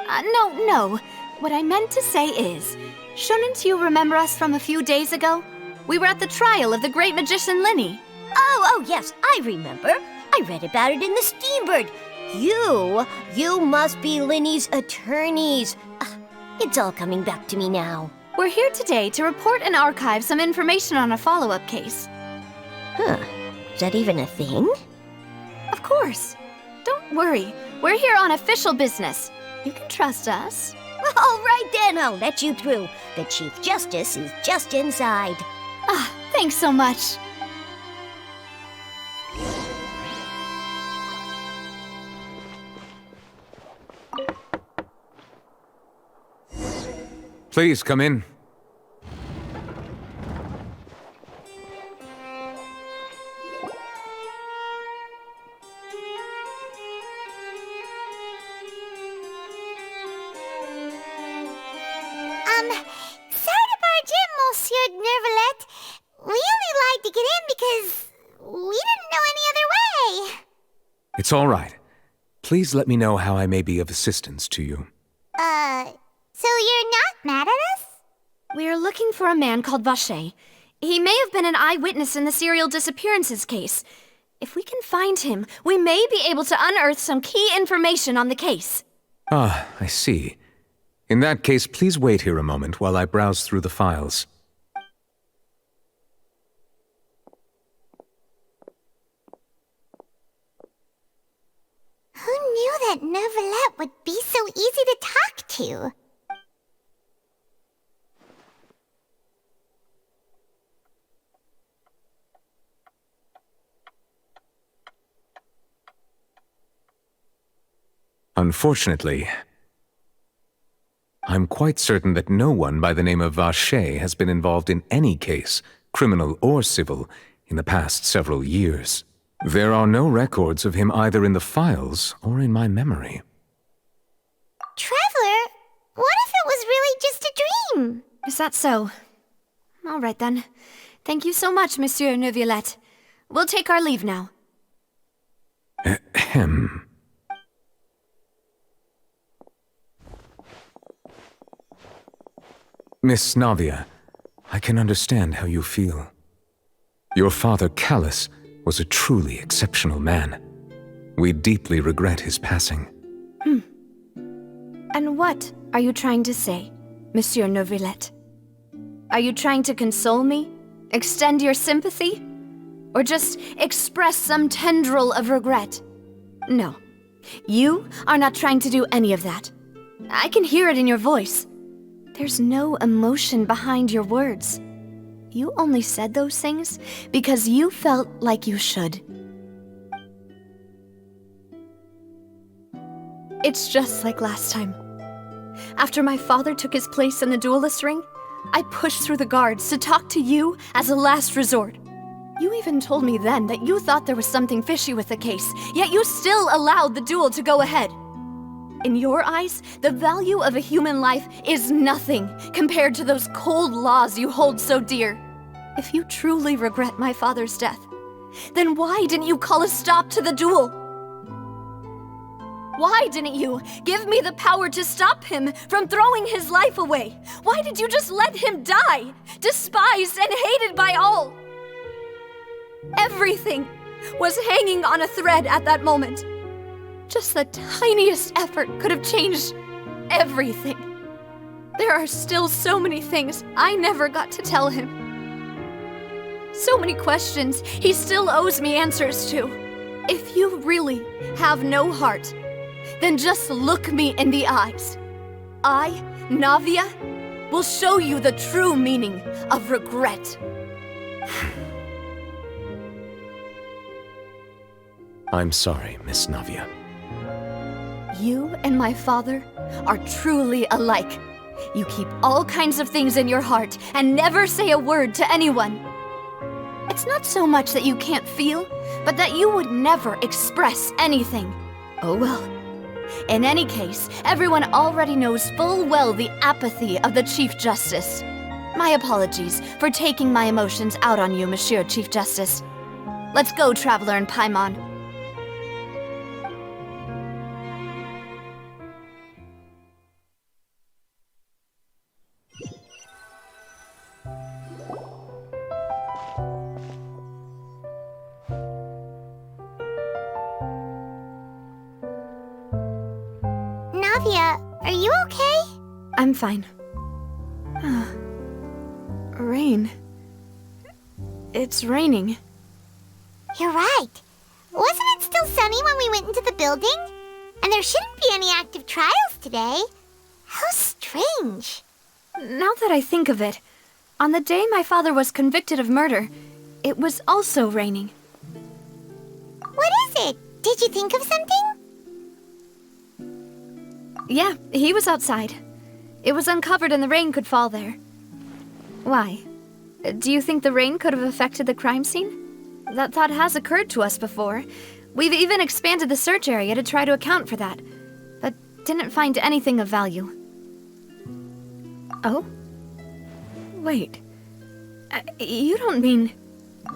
No. What I meant to say is, shouldn't you remember us from a few days ago? We were at the trial of the great magician Linny. Oh, yes, I remember. I read about it in the Steambird. You must be Linny's attorneys. It's all coming back to me now. We're here today to report and archive some information on a follow-up case. Huh. Is that even a thing? Of course. Don't worry. We're here on official business. You can trust us. All right then, I'll let you through. The Chief Justice is just inside. Thanks so much. Please come in. Sorry to barge in, Monsieur Nervalet. We only lied to get in because we didn't know any other way. It's all right. Please let me know how I may be of assistance to you. So you're not mad at us? We're looking for a man called Vacher. He may have been an eyewitness in the serial disappearances case. If we can find him, we may be able to unearth some key information on the case. Ah, I see. In that case, please wait here a moment while I browse through the files. Who knew that Nervalet would be so easy to talk to? Unfortunately, I'm quite certain that no one by the name of Vacher has been involved in any case, criminal or civil, in the past several years. There are no records of him either in the files or in my memory. Traveler, what if it was really just a dream? Is that so? All right then. Thank you so much, Monsieur Neuvillette. We'll take our leave now. Ahem. Miss Navia, I can understand how you feel. Your father, Callus, was a truly exceptional man. We deeply regret his passing. And what are you trying to say, Monsieur Neuvillette? Are you trying to console me? Extend your sympathy? Or just express some tendril of regret? No. You are not trying to do any of that. I can hear it in your voice. There's no emotion behind your words. You only said those things because you felt like you should. It's just like last time. After my father took his place in the duelist ring, I pushed through the guards to talk to you as a last resort. You even told me then that you thought there was something fishy with the case, yet you still allowed the duel to go ahead. In your eyes, the value of a human life is nothing compared to those cold laws you hold so dear. If you truly regret my father's death, then why didn't you call a stop to the duel? Why didn't you give me the power to stop him from throwing his life away? Why did you just let him die, despised and hated by all? Everything was hanging on a thread at that moment. Just the tiniest effort could have changed everything. There are still so many things I never got to tell him. So many questions he still owes me answers to. If you really have no heart, then just look me in the eyes. I, Navia, will show you the true meaning of regret. I'm sorry, Miss Navia. You and my father are truly alike. You keep all kinds of things in your heart and never say a word to anyone. It's not so much that you can't feel, but that you would never express anything. Oh well. In any case, everyone already knows full well the apathy of the Chief Justice. My apologies for taking my emotions out on you, Monsieur Chief Justice. Let's go, Traveler and Paimon. Sylvia, are you okay? I'm fine. Rain. It's raining. You're right. Wasn't it still sunny when we went into the building? And there shouldn't be any active trials today. How strange. Now that I think of it, on the day my father was convicted of murder, it was also raining. What is it? Did you think of something? Yeah, he was outside. It was uncovered and the rain could fall there. Why? Do you think the rain could have affected the crime scene? That thought has occurred to us before. We've even expanded the search area to try to account for that, but didn't find anything of value. Oh? Wait. You don't mean...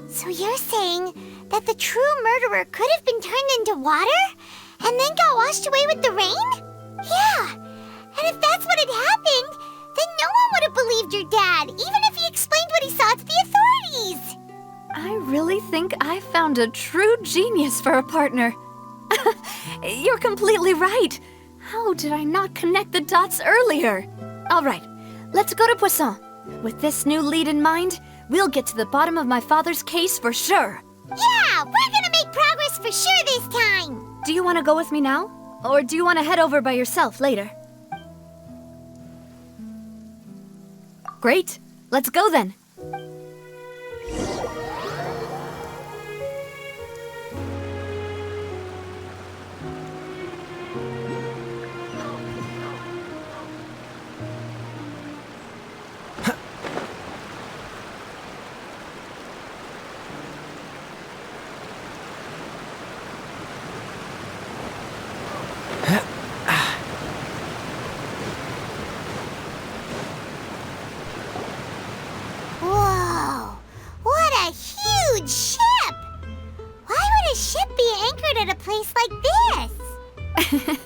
So you're saying that the true murderer could have been turned into water and then got washed away with the rain? Yeah. And if that's what had happened, then no one would have believed your dad, even if he explained what he saw to the authorities. I really think I found a true genius for a partner. You're completely right. How did I not connect the dots earlier? All right, let's go to Poisson. With this new lead in mind, we'll get to the bottom of my father's case for sure. Yeah, we're gonna make progress for sure this time. Do you want to go with me now? Or do you want to head over by yourself later? Great, let's go then. Whoa, what a huge ship! Why would a ship be anchored at a place like this?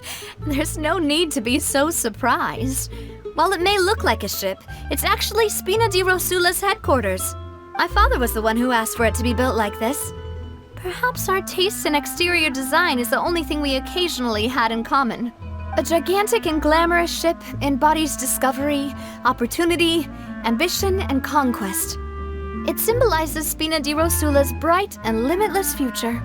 There's no need to be so surprised. While it may look like a ship, it's actually Spina di Rosula's headquarters. My father was the one who asked for it to be built like this. Perhaps our tastes in exterior design is the only thing we occasionally had in common. A gigantic and glamorous ship embodies discovery, opportunity, ambition, and conquest. It symbolizes Spina di Rosula's bright and limitless future.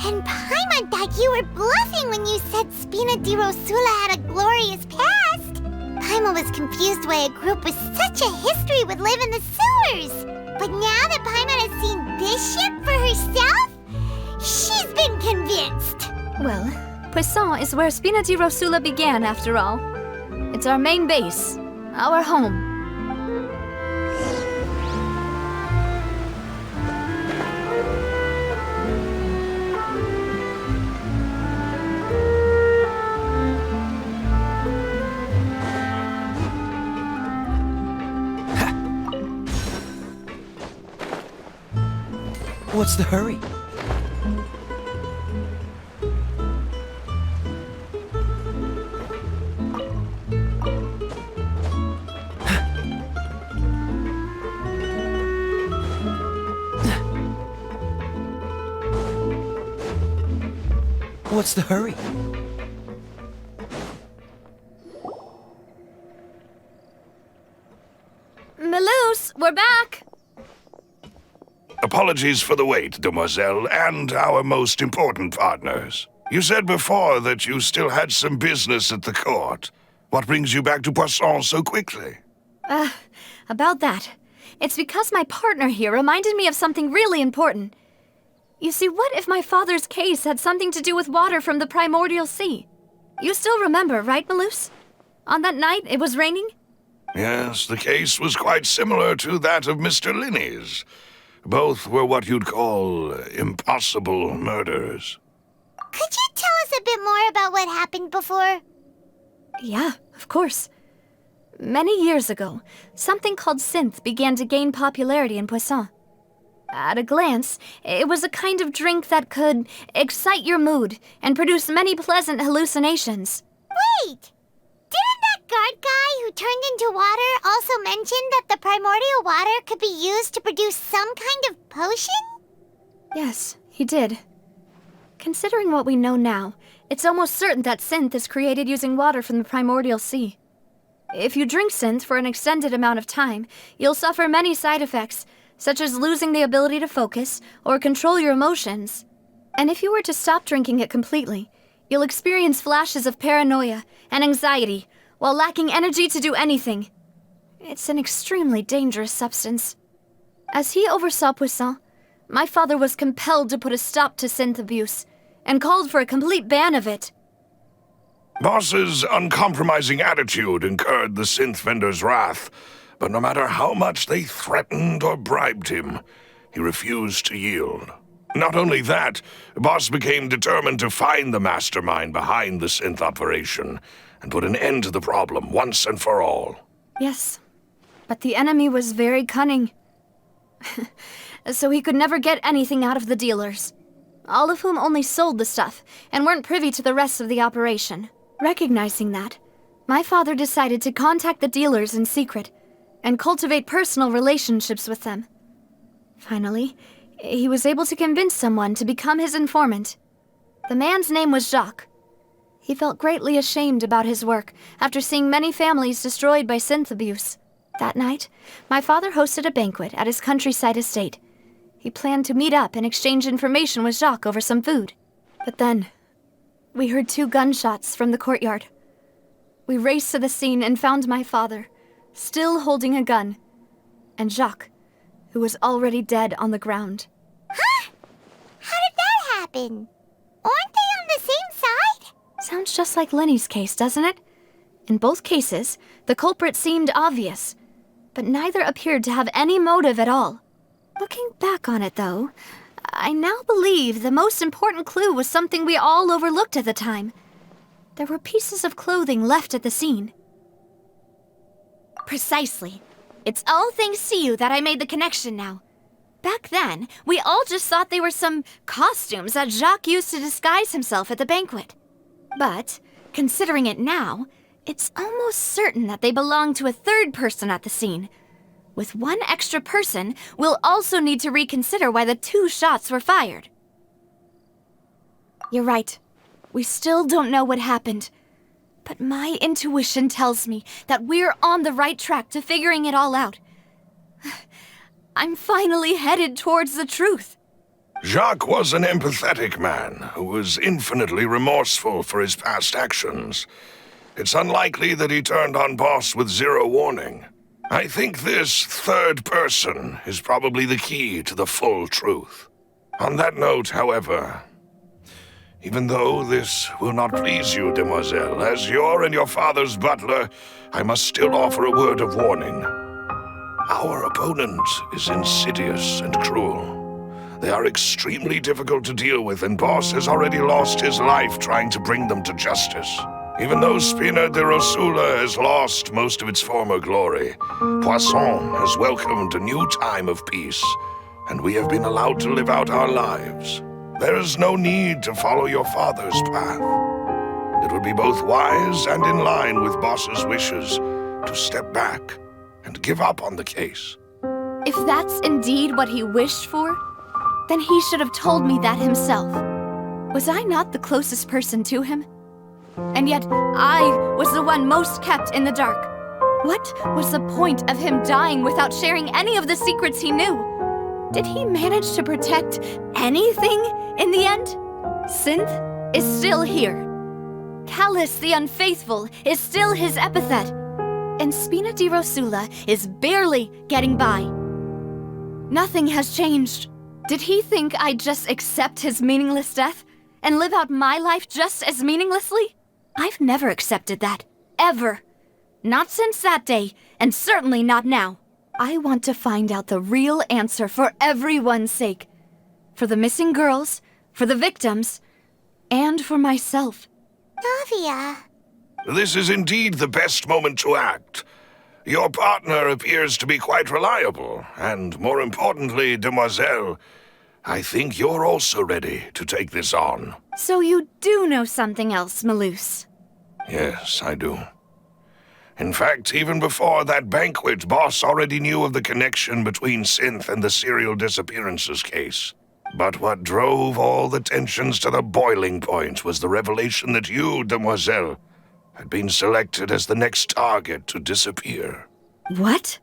And Paimon thought you were bluffing when you said Spina di Rosula had a glorious past. Paimon was confused why a group with such a history would live in the sewers. But now that Paimon has seen this ship for herself, she's been convinced. Well, Poisson is where Spina di Rosula began, after all. It's our main base, our home. What's the hurry? What's the hurry? Melus, we're back! Apologies for the wait, demoiselle, and our most important partners. You said before that you still had some business at the court. What brings you back to Poisson so quickly? About that. It's because my partner here reminded me of something really important. You see, what if my father's case had something to do with water from the primordial sea? You still remember, right, Melus? On that night, it was raining? Yes, the case was quite similar to that of Mr. Linney's. Both were what you'd call impossible murders. Could you tell us a bit more about what happened before? Yeah, of course. Many years ago, something called synth began to gain popularity in Poisson. At a glance, it was a kind of drink that could excite your mood and produce many pleasant hallucinations. Wait! Didn't that guard guy who turned into water also mention that the primordial water could be used to produce some kind of potion? Yes, he did. Considering what we know now, It's almost certain that synth is created using water from the primordial sea. If you drink synth for an extended amount of time, you'll suffer many side effects, such as losing the ability to focus or control your emotions. And if you were to stop drinking it completely, you'll experience flashes of paranoia and anxiety while lacking energy to do anything. It's an extremely dangerous substance. As he oversaw Poisson, my father was compelled to put a stop to synth abuse and called for a complete ban of it. Boss's uncompromising attitude incurred the synth vendor's wrath, but no matter how much they threatened or bribed him, he refused to yield. Not only that, Boss became determined to find the mastermind behind the synth operation and put an end to the problem once and for all. Yes, but the enemy was very cunning. So he could never get anything out of the dealers, all of whom only sold the stuff and weren't privy to the rest of the operation. Recognizing that, my father decided to contact the dealers in secret and cultivate personal relationships with them. Finally, he was able to convince someone to become his informant. The man's name was Jacques. He felt greatly ashamed about his work after seeing many families destroyed by synth abuse. That night, my father hosted a banquet at his countryside estate. He planned to meet up and exchange information with Jacques over some food. But then, we heard 2 gunshots from the courtyard. We raced to the scene and found my father, still holding a gun, and Jacques, who was already dead on the ground. Huh? How did that happen? Aren't they on the same side? Sounds just like Lenny's case, doesn't it? In both cases, the culprit seemed obvious, but neither appeared to have any motive at all. Looking back on it, though, I now believe the most important clue was something we all overlooked at the time. There were pieces of clothing left at the scene. Precisely. It's all thanks to you that I made the connection now. Back then, we all just thought they were some costumes that Jacques used to disguise himself at the banquet. But, considering it now, it's almost certain that they belong to a third person at the scene. With one extra person, we'll also need to reconsider why the 2 shots were fired. You're right. We still don't know what happened. But my intuition tells me that we're on the right track to figuring it all out. I'm finally headed towards the truth. Jacques was an empathetic man who was infinitely remorseful for his past actions. It's unlikely that he turned on Boss with 0 warning. I think this third person is probably the key to the full truth. On that note, however, even though this will not please you, demoiselle, as your and your father's butler, I must still offer a word of warning. Our opponent is insidious and cruel. They are extremely difficult to deal with, and Boss has already lost his life trying to bring them to justice. Even though Spina de Rosula has lost most of its former glory, Poisson has welcomed a new time of peace, and we have been allowed to live out our lives. There is no need to follow your father's path. It would be both wise and in line with Boss's wishes to step back and give up on the case. If that's indeed what he wished for, then he should have told me that himself. Was I not the closest person to him? And yet, I was the one most kept in the dark. What was the point of him dying without sharing any of the secrets he knew? Did he manage to protect anything in the end? Synth is still here. Callus the Unfaithful is still his epithet. And Spina di Rosula is barely getting by. Nothing has changed. Did he think I'd just accept his meaningless death and live out my life just as meaninglessly? I've never accepted that. Ever. Not since that day, and certainly not now. I want to find out the real answer for everyone's sake. For the missing girls, for the victims, and for myself. Navia. This is indeed the best moment to act. Your partner appears to be quite reliable, and more importantly, demoiselle, I think you're also ready to take this on. So you do know something else, Malus? Yes, I do. In fact, even before that banquet, Boss already knew of the connection between Synth and the serial disappearances case. But what drove all the tensions to the boiling point was the revelation that you, Demoiselle, had been selected as the next target to disappear. What?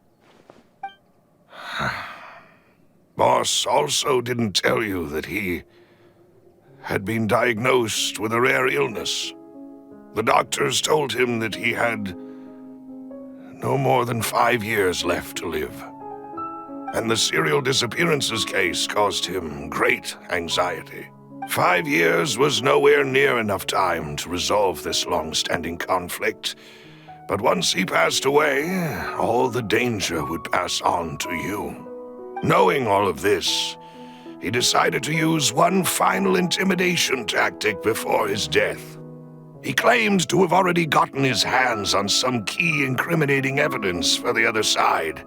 Boss also didn't tell you that he had been diagnosed with a rare illness. The doctors told him that he had no more than 5 years left to live. And the serial disappearances case caused him great anxiety. 5 years was nowhere near enough time to resolve this long-standing conflict. But once he passed away, all the danger would pass on to you. Knowing all of this, he decided to use one final intimidation tactic before his death. He claimed to have already gotten his hands on some key incriminating evidence for the other side,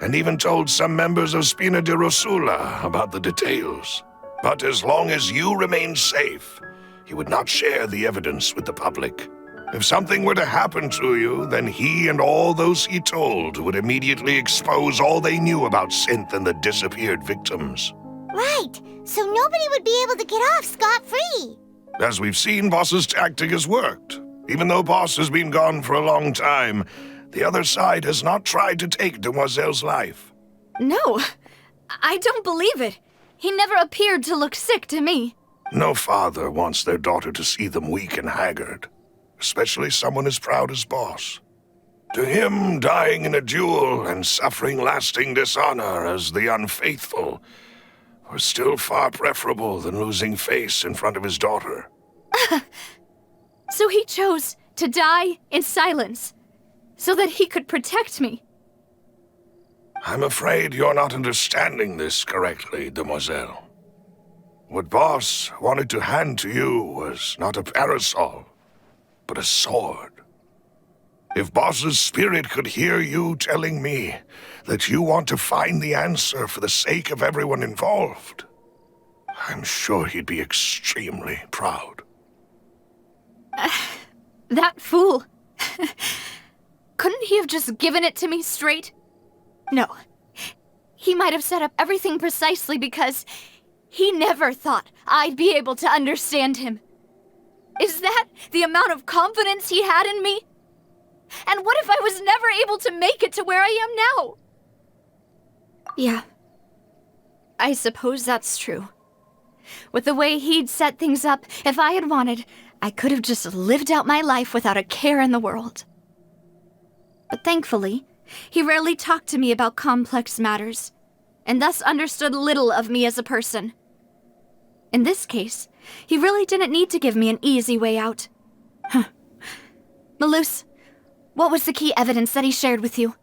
and even told some members of Spina di Rosula about the details. But as long as you remained safe, he would not share the evidence with the public. If something were to happen to you, then he and all those he told would immediately expose all they knew about Synth and the disappeared victims. Right, so nobody would be able to get off scot-free. As we've seen, Boss's tactic has worked. Even though Boss has been gone for a long time, the other side has not tried to take Demoiselle's life. No, I don't believe it. He never appeared to look sick to me. No father wants their daughter to see them weak and haggard, especially someone as proud as Boss. To him, dying in a duel and suffering lasting dishonor as the unfaithful were still far preferable than losing face in front of his daughter. So he chose to die in silence, so that he could protect me. I'm afraid you're not understanding this correctly, Demoiselle. What Boss wanted to hand to you was not a parasol, but a sword. If Boss's spirit could hear you telling me that you want to find the answer for the sake of everyone involved, I'm sure he'd be extremely proud. That fool. Couldn't he have just given it to me straight? No. He might have set up everything precisely because he never thought I'd be able to understand him. Is that the amount of confidence he had in me? And what if I was never able to make it to where I am now? Yeah. I suppose that's true. With the way he'd set things up, if I had wanted, I could have just lived out my life without a care in the world. But thankfully, he rarely talked to me about complex matters, and thus understood little of me as a person. In this case, he really didn't need to give me an easy way out. Malus, what was the key evidence that he shared with you?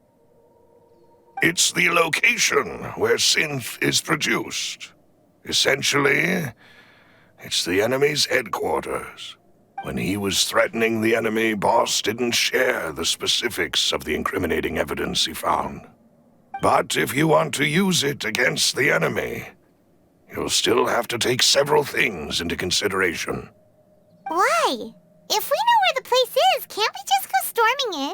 It's the location where Synth is produced. Essentially, it's the enemy's headquarters. When he was threatening the enemy, Boss didn't share the specifics of the incriminating evidence he found. But if you want to use it against the enemy, you'll still have to take several things into consideration. Why? If we know where the place is, can't we just go storming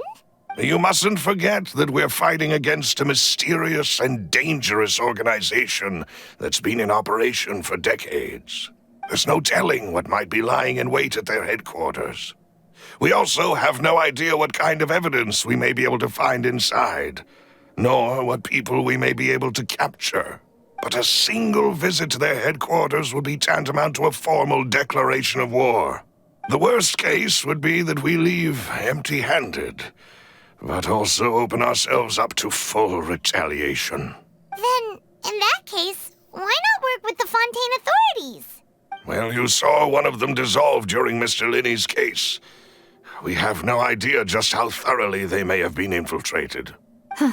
in? You mustn't forget that we're fighting against a mysterious and dangerous organization that's been in operation for decades. There's no telling what might be lying in wait at their headquarters. We also have no idea what kind of evidence we may be able to find inside, nor what people we may be able to capture. But a single visit to their headquarters would be tantamount to a formal declaration of war. The worst case would be that we leave empty-handed, but also open ourselves up to full retaliation. Then, in that case, why not work with the Fontaine authorities? Well, you saw one of them dissolve during Mr. Linney's case. We have no idea just how thoroughly they may have been infiltrated. Huh.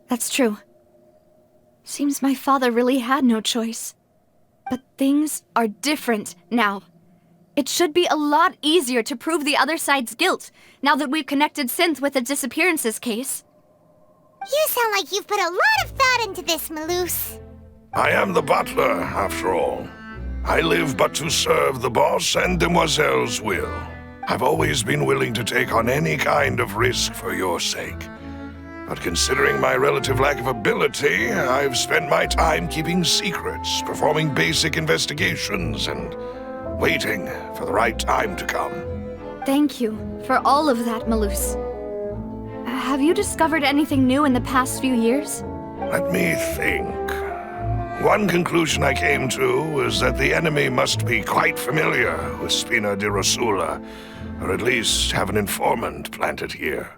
That's true. Seems my father really had no choice. But things are different now. It should be a lot easier to prove the other side's guilt, now that we've connected Synth with the disappearances case. You sound like you've put a lot of thought into this, Malus. I am the butler, after all. I live but to serve the boss and Demoiselle's will. I've always been willing to take on any kind of risk for your sake. But considering my relative lack of ability, I've spent my time keeping secrets, performing basic investigations, and waiting for the right time to come. Thank you for all of that, Malus. Have you discovered anything new in the past few years? Let me think. One conclusion I came to was that the enemy must be quite familiar with Spina di Rosula, or at least have an informant planted here.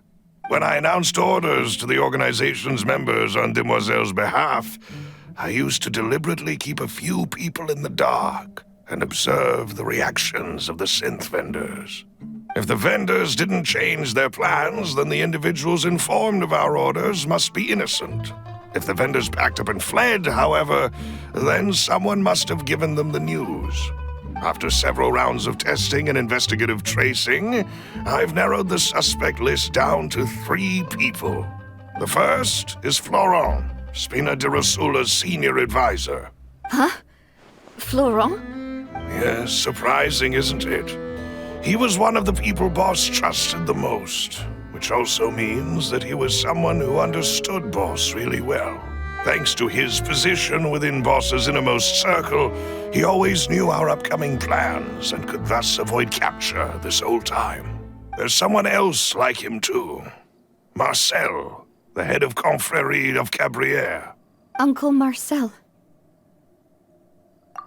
When I announced orders to the organization's members on Demoiselle's behalf, I used to deliberately keep a few people in the dark and observe the reactions of the synth vendors. If the vendors didn't change their plans, then the individuals informed of our orders must be innocent. If the vendors packed up and fled, however, then someone must have given them the news. After several rounds of testing and investigative tracing, I've narrowed the suspect list down to 3 people. The first is Florent, Spina di Rosula's senior advisor. Huh? Florent? Yes, surprising, isn't it? He was one of the people Boss trusted the most, which also means that he was someone who understood Boss really well. Thanks to his position within Boss's innermost circle, he always knew our upcoming plans and could thus avoid capture this whole time. There's someone else like him too. Marcel, the head of Confrérie of Cabrières. Uncle Marcel.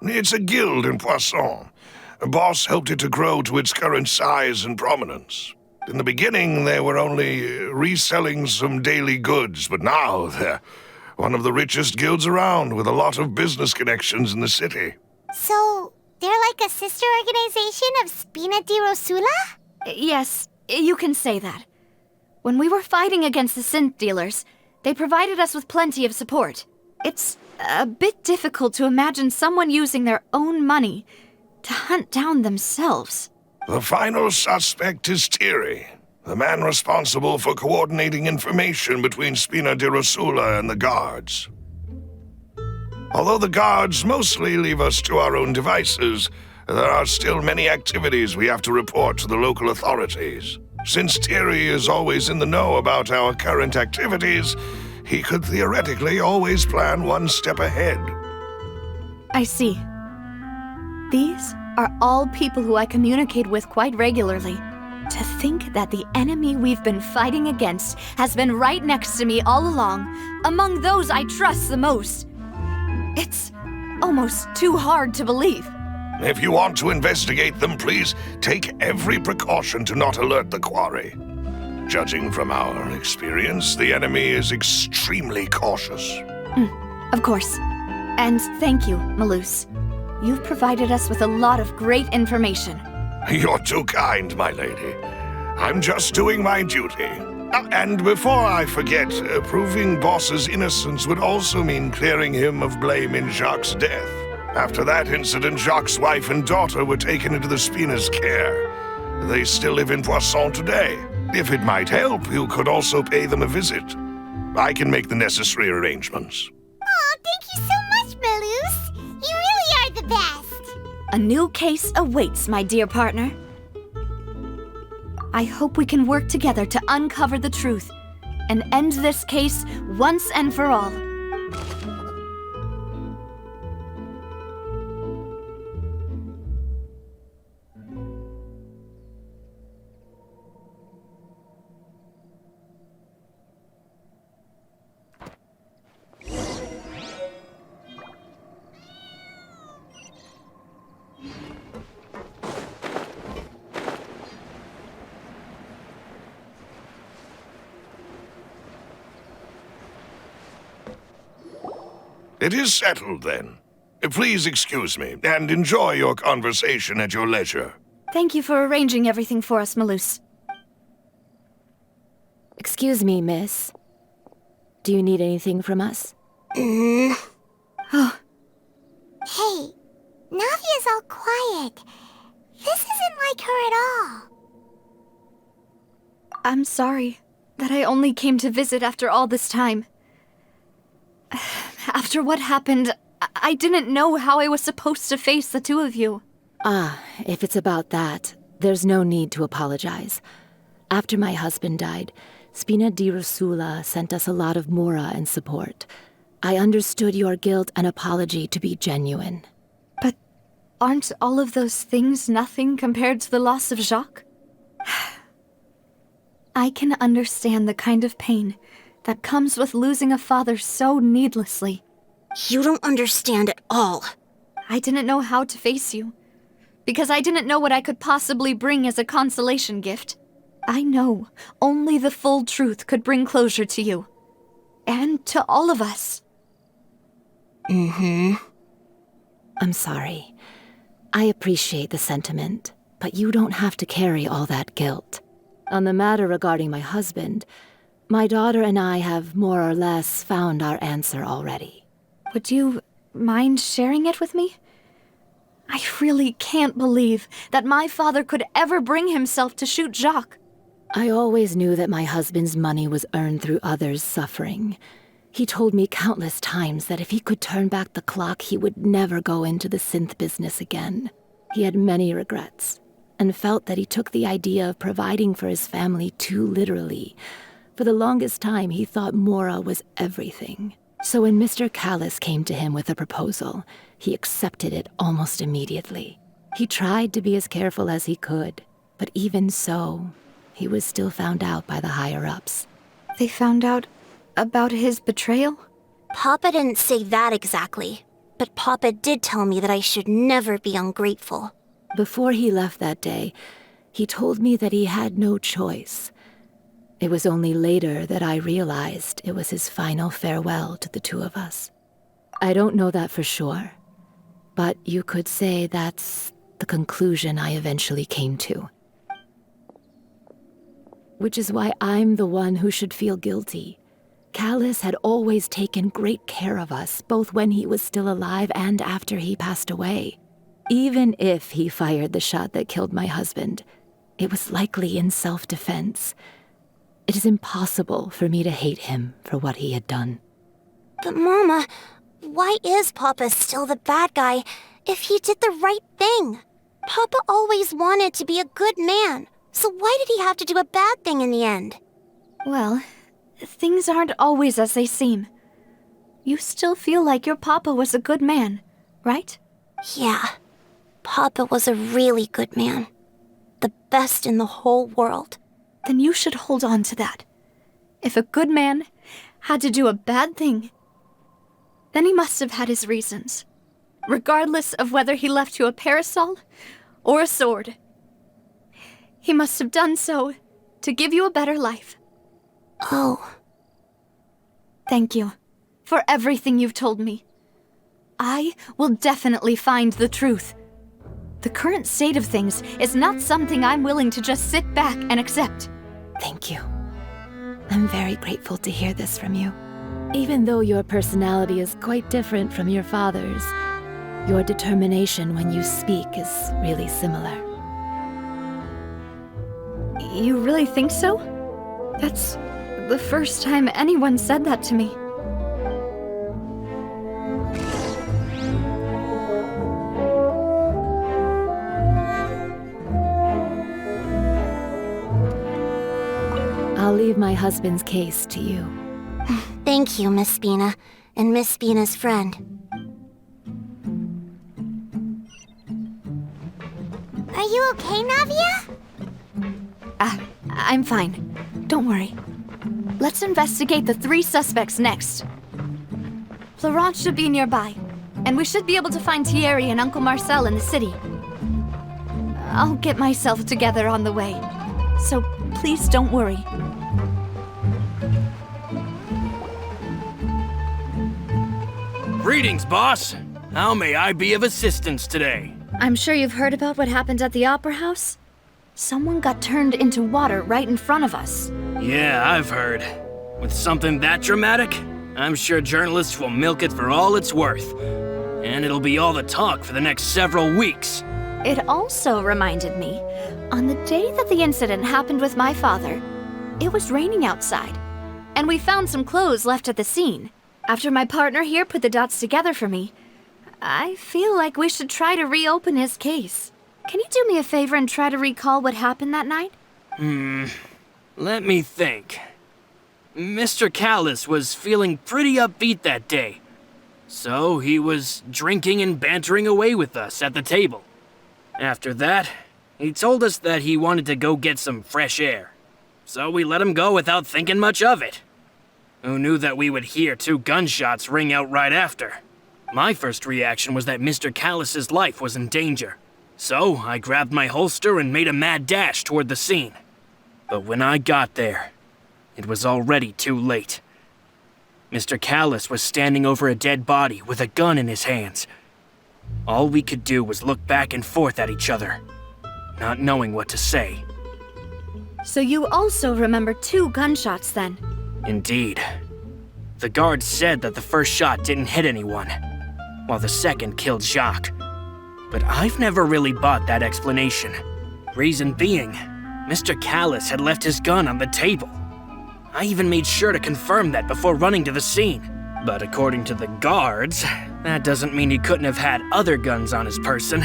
It's a guild in Poisson. Boss helped it to grow to its current size and prominence. In the beginning, they were only reselling some daily goods, but now they're one of the richest guilds around, with a lot of business connections in the city. So, they're like a sister organization of Spina di Rosula? Yes, you can say that. When we were fighting against the synth dealers, they provided us with plenty of support. It's a bit difficult to imagine someone using their own money to hunt down themselves. The final suspect is Thierry, the man responsible for coordinating information between Spina di Rosula and the guards. Although the guards mostly leave us to our own devices, there are still many activities we have to report to the local authorities. Since Thierry is always in the know about our current activities, he could theoretically always plan one step ahead. I see. These are all people who I communicate with quite regularly. To think that the enemy we've been fighting against has been right next to me all along, among those I trust the most. It's almost too hard to believe. If you want to investigate them, please take every precaution to not alert the quarry. Judging from our experience, the enemy is extremely cautious. Of course. And thank you, Malus. You've provided us with a lot of great information. You're too kind, my lady. I'm just doing my duty. And before I forget, proving Boss's innocence would also mean clearing him of blame in Jacques' death. After that incident, Jacques' wife and daughter were taken into the Spina's care. They still live in Poisson today. If it might help, you could also pay them a visit. I can make the necessary arrangements. Oh, thank you so much, Malus. You really are the best. A new case awaits, my dear partner. I hope we can work together to uncover the truth and end this case once and for all. It is settled, then. Please excuse me, and enjoy your conversation at your leisure. Thank you for arranging everything for us, Malus. Excuse me, miss. Do you need anything from us? Oh, Hey, Navia's all quiet. This isn't like her at all. I'm sorry that I only came to visit after all this time. After what happened, I didn't know how I was supposed to face the two of you. Ah, if it's about that, there's no need to apologize. After my husband died, Spina di Rusula sent us a lot of mora and support. I understood your guilt and apology to be genuine. But aren't all of those things nothing compared to the loss of Jacques? I can understand the kind of pain that comes with losing a father so needlessly. You don't understand at all. I didn't know how to face you, because I didn't know what I could possibly bring as a consolation gift. I know only the full truth could bring closure to you. And to all of us. I'm sorry. I appreciate the sentiment, but you don't have to carry all that guilt. On the matter regarding my husband, my daughter and I have more or less found our answer already. Would you mind sharing it with me? I really can't believe that my father could ever bring himself to shoot Jacques. I always knew that my husband's money was earned through others' suffering. He told me countless times that if he could turn back the clock, he would never go into the synth business again. He had many regrets, and felt that he took the idea of providing for his family too literally. For the longest time, he thought Mora was everything. So when Mr. Callis came to him with a proposal, he accepted it almost immediately. He tried to be as careful as he could, but even so, he was still found out by the higher-ups. They found out about his betrayal? Papa didn't say that exactly, but Papa did tell me that I should never be ungrateful. Before he left that day, he told me that he had no choice. It was only later that I realized it was his final farewell to the two of us. I don't know that for sure, but you could say that's the conclusion I eventually came to. Which is why I'm the one who should feel guilty. Callis had always taken great care of us, both when he was still alive and after he passed away. Even if he fired the shot that killed my husband, it was likely in self-defense. It is impossible for me to hate him for what he had done. But Mama, why is Papa still the bad guy if he did the right thing? Papa always wanted to be a good man, so why did he have to do a bad thing in the end? Well, things aren't always as they seem. You still feel like your papa was a good man, right? Yeah, Papa was a really good man. The best in the whole world. Then you should hold on to that. If a good man had to do a bad thing, then he must have had his reasons, regardless of whether he left you a parasol or a sword. He must have done so to give you a better life. Oh. Thank you for everything you've told me. I will definitely find the truth. The current state of things is not something I'm willing to just sit back and accept. Thank you. I'm very grateful to hear this from you. Even though your personality is quite different from your father's, your determination when you speak is really similar. You really think so? That's the first time anyone said that to me. I'll leave my husband's case to you. Thank you, Miss Spina, and Miss Spina's friend. Are you okay, Navia? I'm fine. Don't worry. Let's investigate the 3 suspects next. Florent should be nearby, and we should be able to find Thierry and Uncle Marcel in the city. I'll get myself together on the way, so please don't worry. Greetings, boss. How may I be of assistance today? I'm sure you've heard about what happened at the Opera House. Someone got turned into water right in front of us. Yeah, I've heard. With something that dramatic, I'm sure journalists will milk it for all it's worth. And it'll be all the talk for the next several weeks. It also reminded me, on the day that the incident happened with my father, it was raining outside, and we found some clothes left at the scene. After my partner here put the dots together for me, I feel like we should try to reopen his case. Can you do me a favor and try to recall what happened that night? Let me think. Mr. Callus was feeling pretty upbeat that day. So he was drinking and bantering away with us at the table. After that, he told us that he wanted to go get some fresh air. So we let him go without thinking much of it. Who knew that we would hear 2 gunshots ring out right after? My first reaction was that Mr. Callus's life was in danger. So I grabbed my holster and made a mad dash toward the scene. But when I got there, it was already too late. Mr. Callus was standing over a dead body with a gun in his hands. All we could do was look back and forth at each other, not knowing what to say. So you also remember 2 gunshots then? Indeed. The guard said that the first shot didn't hit anyone, while the second killed Jacques. But I've never really bought that explanation. Reason being, Mr. Callus had left his gun on the table. I even made sure to confirm that before running to the scene. But according to the guards, that doesn't mean he couldn't have had other guns on his person.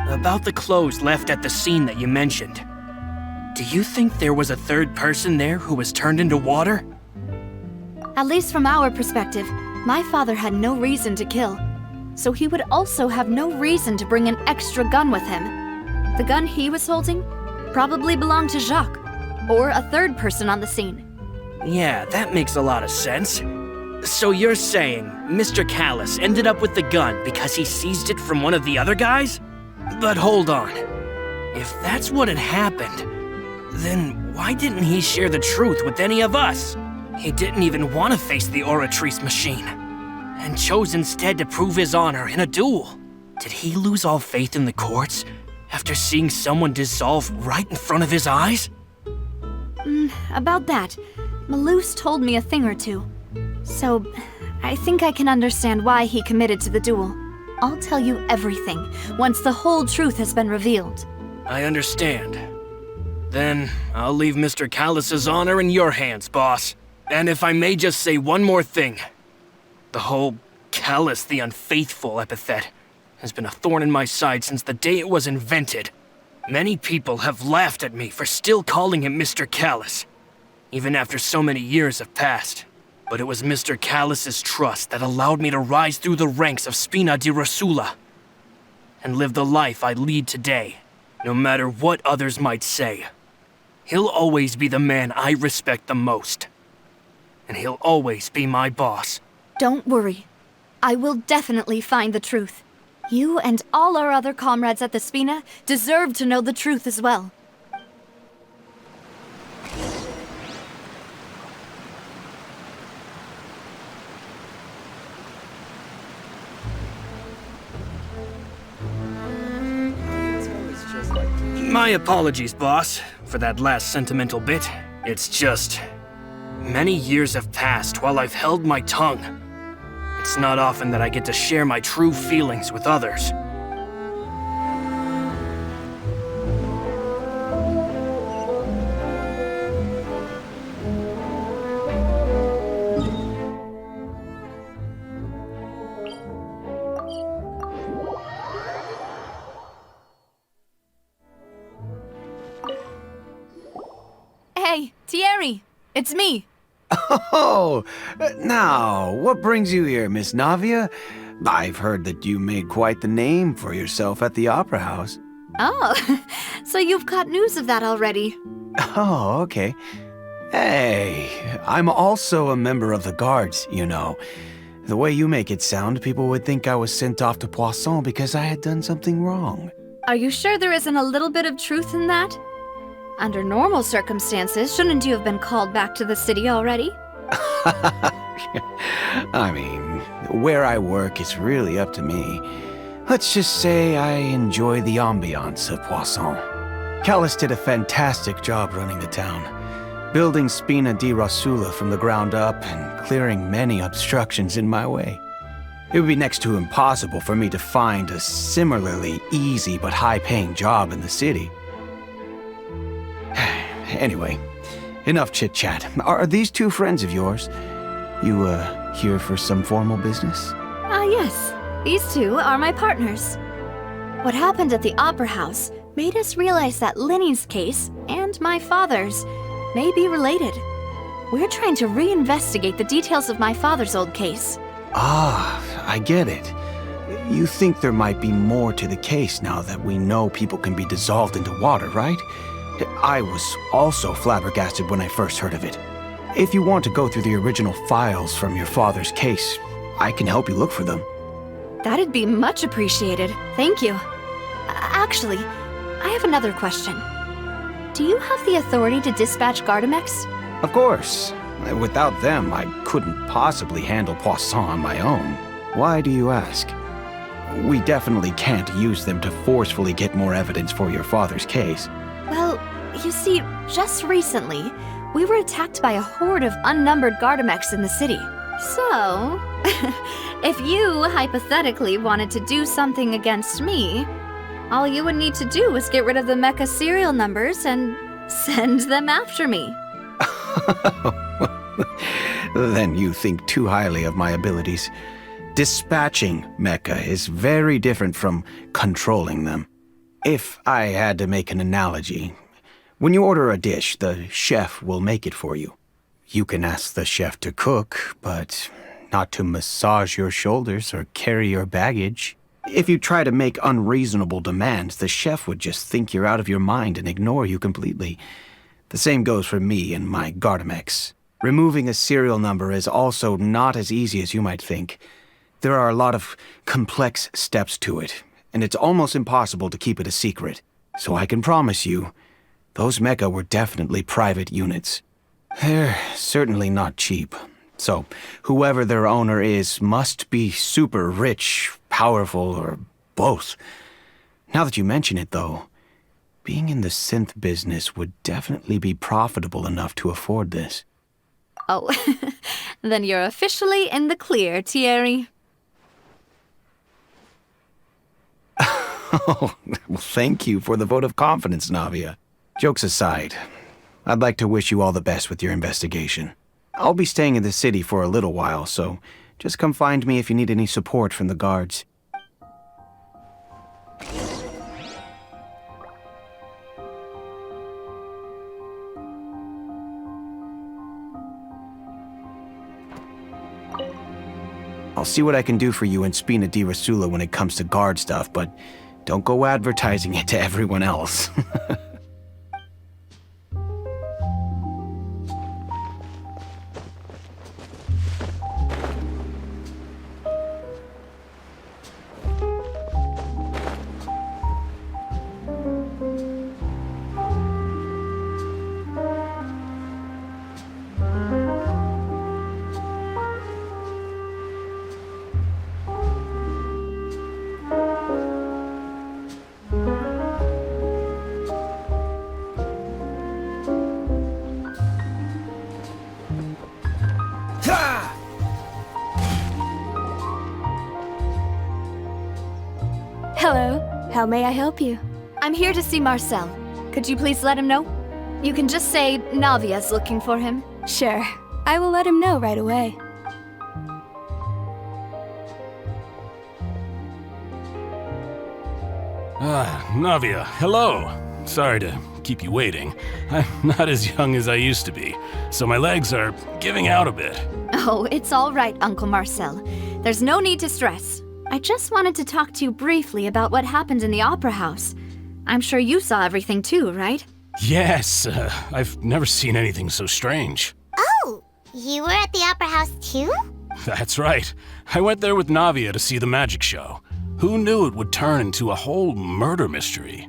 About the clothes left at the scene that you mentioned, do you think there was a third person there who was turned into water? At least from our perspective, my father had no reason to kill. So he would also have no reason to bring an extra gun with him. The gun he was holding probably belonged to Jacques, or a third person on the scene. Yeah, that makes a lot of sense. So you're saying Mr. Callus ended up with the gun because he seized it from one of the other guys? But hold on. If that's what had happened, then why didn't he share the truth with any of us? He didn't even want to face the Oratrice machine, and chose instead to prove his honor in a duel. Did he lose all faith in the courts after seeing someone dissolve right in front of his eyes? About that, Malus told me a thing or two. So, I think I can understand why he committed to the duel. I'll tell you everything once the whole truth has been revealed. I understand. Then I'll leave Mr. Callus's honor in your hands, boss. And if I may just say one more thing. The whole Callus the Unfaithful epithet has been a thorn in my side since the day it was invented. Many people have laughed at me for still calling him Mr. Callus, even after so many years have passed. But it was Mr. Callus's trust that allowed me to rise through the ranks of Spina di Rosula and live the life I lead today, no matter what others might say. He'll always be the man I respect the most, and he'll always be my boss. Don't worry. I will definitely find the truth. You and all our other comrades at the Spina deserve to know the truth as well. My apologies, boss, for that last sentimental bit. It's just... many years have passed while I've held my tongue. It's not often that I get to share my true feelings with others. Hey, Thierry! It's me! Oh, now, what brings you here, Miss Navia? I've heard that you made quite the name for yourself at the Opera House. Oh, so you've caught news of that already. Oh, okay. Hey, I'm also a member of the Guards, you know. The way you make it sound, people would think I was sent off to Poisson because I had done something wrong. Are you sure there isn't a little bit of truth in that? Under normal circumstances, shouldn't you have been called back to the city already? I mean, where I work is really up to me. Let's just say I enjoy the ambiance of Poisson. Callus did a fantastic job running the town, building Spina di Rosula from the ground up and clearing many obstructions in my way. It would be next to impossible for me to find a similarly easy but high-paying job in the city. Anyway, enough chit-chat. Are these 2 friends of yours? You, here for some formal business? Yes. These 2 are my partners. What happened at the Opera House made us realize that Linny's case and my father's may be related. We're trying to reinvestigate the details of my father's old case. Ah, I get it. You think there might be more to the case now that we know people can be dissolved into water, right? I was also flabbergasted when I first heard of it. If you want to go through the original files from your father's case, I can help you look for them. That'd be much appreciated. Thank you. Actually, I have another question. Do you have the authority to dispatch Gardamex? Of course. Without them, I couldn't possibly handle Poisson on my own. Why do you ask? We definitely can't use them to forcefully get more evidence for your father's case. Well, you see, just recently, we were attacked by a horde of unnumbered Gardamex in the city. So, if you hypothetically wanted to do something against me, all you would need to do is get rid of the mecha serial numbers and send them after me. Then you think too highly of my abilities. Dispatching mecha is very different from controlling them. If I had to make an analogy, when you order a dish, the chef will make it for you. You can ask the chef to cook, but not to massage your shoulders or carry your baggage. If you try to make unreasonable demands, the chef would just think you're out of your mind and ignore you completely. The same goes for me and my Gardamex. Removing a serial number is also not as easy as you might think. There are a lot of complex steps to it, and it's almost impossible to keep it a secret. So I can promise you, those mecha were definitely private units. They're certainly not cheap. So whoever their owner is must be super rich, powerful, or both. Now that you mention it, though, being in the synth business would definitely be profitable enough to afford this. Oh, then you're officially in the clear, Thierry. Oh, well, thank you for the vote of confidence, Navia. Jokes aside, I'd like to wish you all the best with your investigation. I'll be staying in the city for a little while, so just come find me if you need any support from the guards. I'll see what I can do for you in Spina di Rasula when it comes to guard stuff, but don't go advertising it to everyone else. Hello. How may I help you? I'm here to see Marcel. Could you please let him know? You can just say Navia's looking for him. Sure. I will let him know right away. Navia, hello. Sorry to keep you waiting. I'm not as young as I used to be, so my legs are giving out a bit. Oh, it's all right, Uncle Marcel. There's no need to stress. I just wanted to talk to you briefly about what happened in the Opera House. I'm sure you saw everything too, right? Yes, I've never seen anything so strange. Oh, you were at the Opera House too? That's right. I went there with Navia to see the magic show. Who knew it would turn into a whole murder mystery?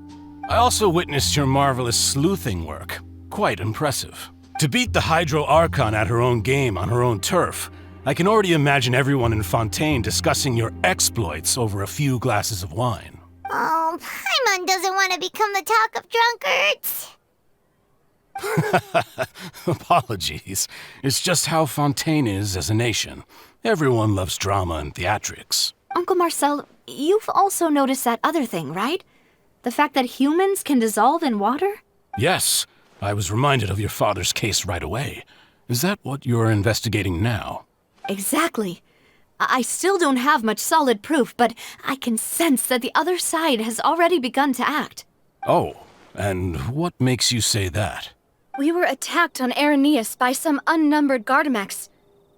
I also witnessed your marvelous sleuthing work. Quite impressive. To beat the Hydro Archon at her own game on her own turf, I can already imagine everyone in Fontaine discussing your exploits over a few glasses of wine. Oh, Paimon doesn't want to become the talk of drunkards. Apologies. It's just how Fontaine is as a nation. Everyone loves drama and theatrics. Uncle Marcel, you've also noticed that other thing, right? The fact that humans can dissolve in water? Yes, I was reminded of your father's case right away. Is that what you're investigating now? Exactly. I still don't have much solid proof, but I can sense that the other side has already begun to act. Oh, and what makes you say that? We were attacked on Araneus by some unnumbered Gardamex.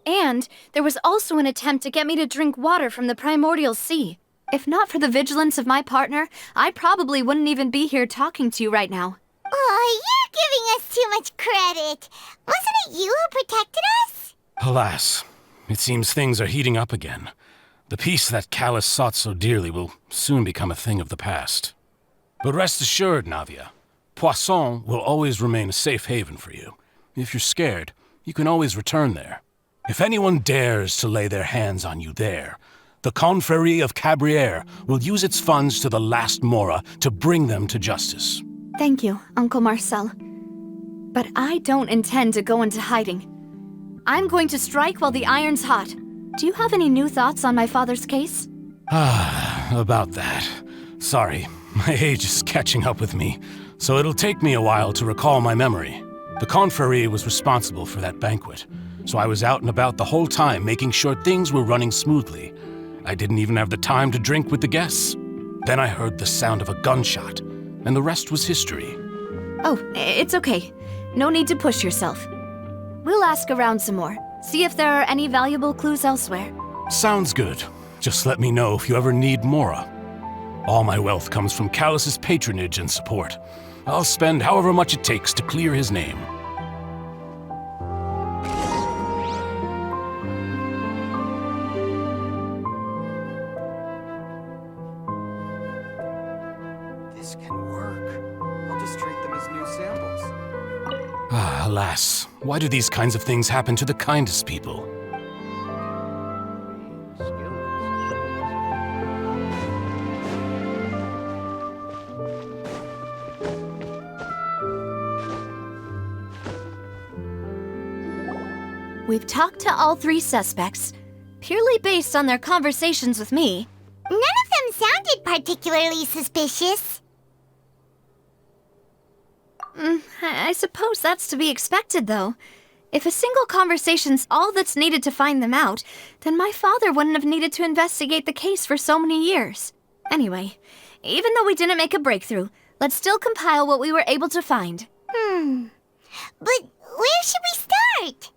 And there was also an attempt to get me to drink water from the primordial sea. If not for the vigilance of my partner, I probably wouldn't even be here talking to you right now. Oh, you're giving us too much credit. Wasn't it you who protected us? Alas, it seems things are heating up again. The peace that Callus sought so dearly will soon become a thing of the past. But rest assured, Navia, Poisson will always remain a safe haven for you. If you're scared, you can always return there. If anyone dares to lay their hands on you there, the Confrérie of Cabrières will use its funds to the last Mora to bring them to justice. Thank you, Uncle Marcel. But I don't intend to go into hiding. I'm going to strike while the iron's hot. Do you have any new thoughts on my father's case? About that. Sorry, my age is catching up with me, so it'll take me a while to recall my memory. The Confrérie was responsible for that banquet, so I was out and about the whole time making sure things were running smoothly. I didn't even have the time to drink with the guests. Then I heard the sound of a gunshot, and the rest was history. Oh, it's okay. No need to push yourself. We'll ask around some more, see if there are any valuable clues elsewhere. Sounds good. Just let me know if you ever need Mora. All my wealth comes from Callus's patronage and support. I'll spend however much it takes to clear his name. This can work. I'll just treat them as new samples. Alas, why do these kinds of things happen to the kindest people? We've talked to all 3 suspects, purely based on their conversations with me. None of them sounded particularly suspicious. I suppose that's to be expected, though. If a single conversation's all that's needed to find them out, then my father wouldn't have needed to investigate the case for so many years. Anyway, even though we didn't make a breakthrough, let's still compile what we were able to find. But where should we start?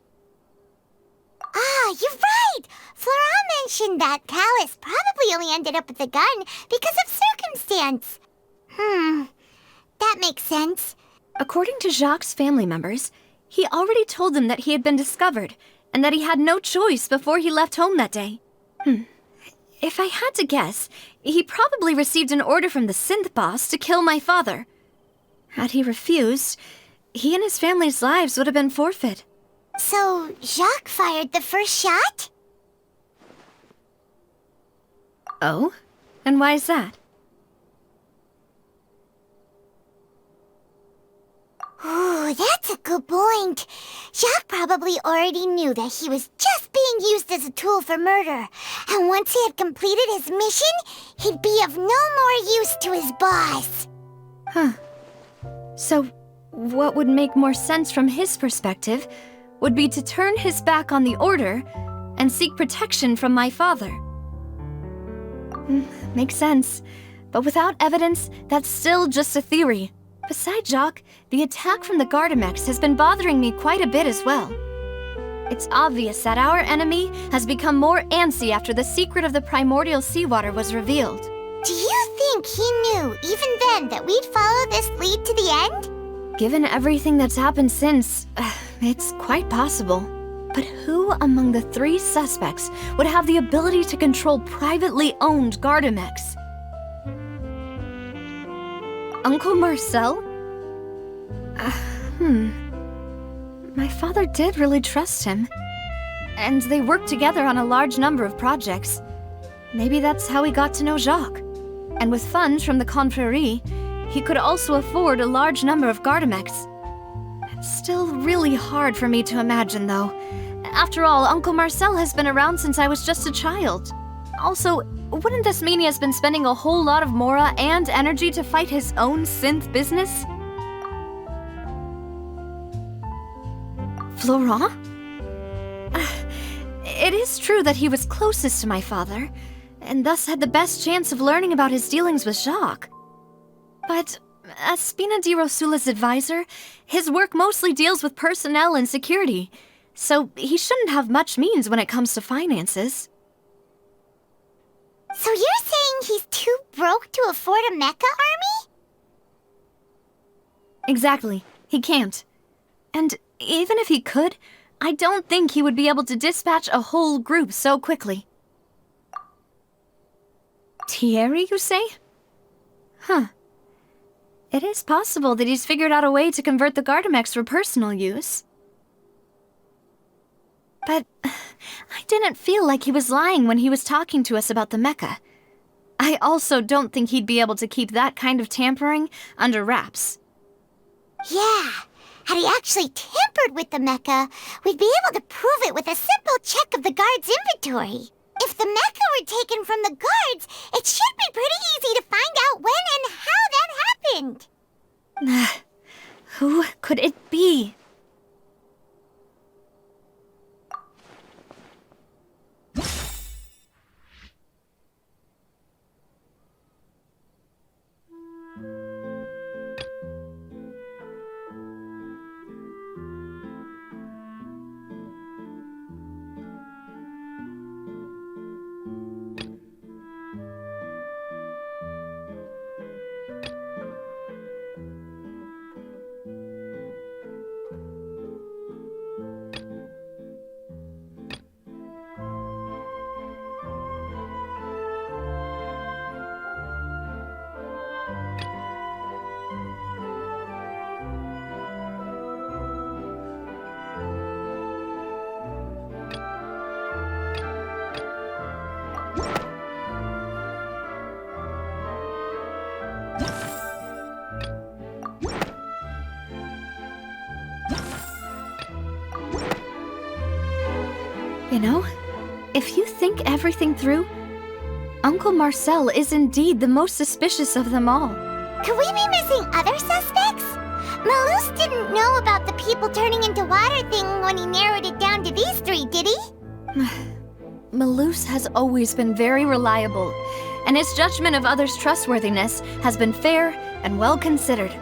Ah, you're right! Florent mentioned that Callus probably only ended up with the gun because of circumstance. That makes sense. According to Jacques' family members, he already told them that he had been discovered, and that he had no choice before he left home that day. If I had to guess, he probably received an order from the synth boss to kill my father. Had he refused, he and his family's lives would have been forfeit. So, Jacques fired the first shot? Oh? And why is that? Ooh, that's a good point. Jacques probably already knew that he was just being used as a tool for murder. And once he had completed his mission, he'd be of no more use to his boss. So, what would make more sense from his perspective would be to turn his back on the Order and seek protection from my father. Makes sense. But without evidence, that's still just a theory. Besides Jacques, the attack from the Gardamex has been bothering me quite a bit as well. It's obvious that our enemy has become more antsy after the secret of the primordial seawater was revealed. Do you think he knew, even then, that we'd follow this lead to the end? Given everything that's happened since, it's quite possible. But who among the 3 suspects would have the ability to control privately owned Gardamex? Uncle Marcel? My father did really trust him. And they worked together on a large number of projects. Maybe that's how he got to know Jacques. And with funds from the Confrérie, he could also afford a large number of Gardamex. It's still really hard for me to imagine, though. After all, Uncle Marcel has been around since I was just a child. Also, wouldn't this mean he has been spending a whole lot of Mora and energy to fight his own synth business? Florent? It is true that he was closest to my father, and thus had the best chance of learning about his dealings with Jacques. But as Spina di Rosula's advisor, his work mostly deals with personnel and security, so he shouldn't have much means when it comes to finances. So you're saying he's too broke to afford a mecha army? Exactly. He can't. And even if he could, I don't think he would be able to dispatch a whole group so quickly. Thierry, you say? Huh. It is possible that he's figured out a way to convert the Gardamex for personal use. But I didn't feel like he was lying when he was talking to us about the mecha. I also don't think he'd be able to keep that kind of tampering under wraps. Yeah, had he actually tampered with the mecha, we'd be able to prove it with a simple check of the guard's inventory. If the mecha were taken from the guards, it should be pretty easy to find out when and how that happened. Who could it be? You know, if you think everything through, Uncle Marcel is indeed the most suspicious of them all. Could we be missing other suspects? Malus didn't know about the people turning into water thing when he narrowed it down to these three, did he? Malus has always been very reliable, and his judgment of others' trustworthiness has been fair and well considered.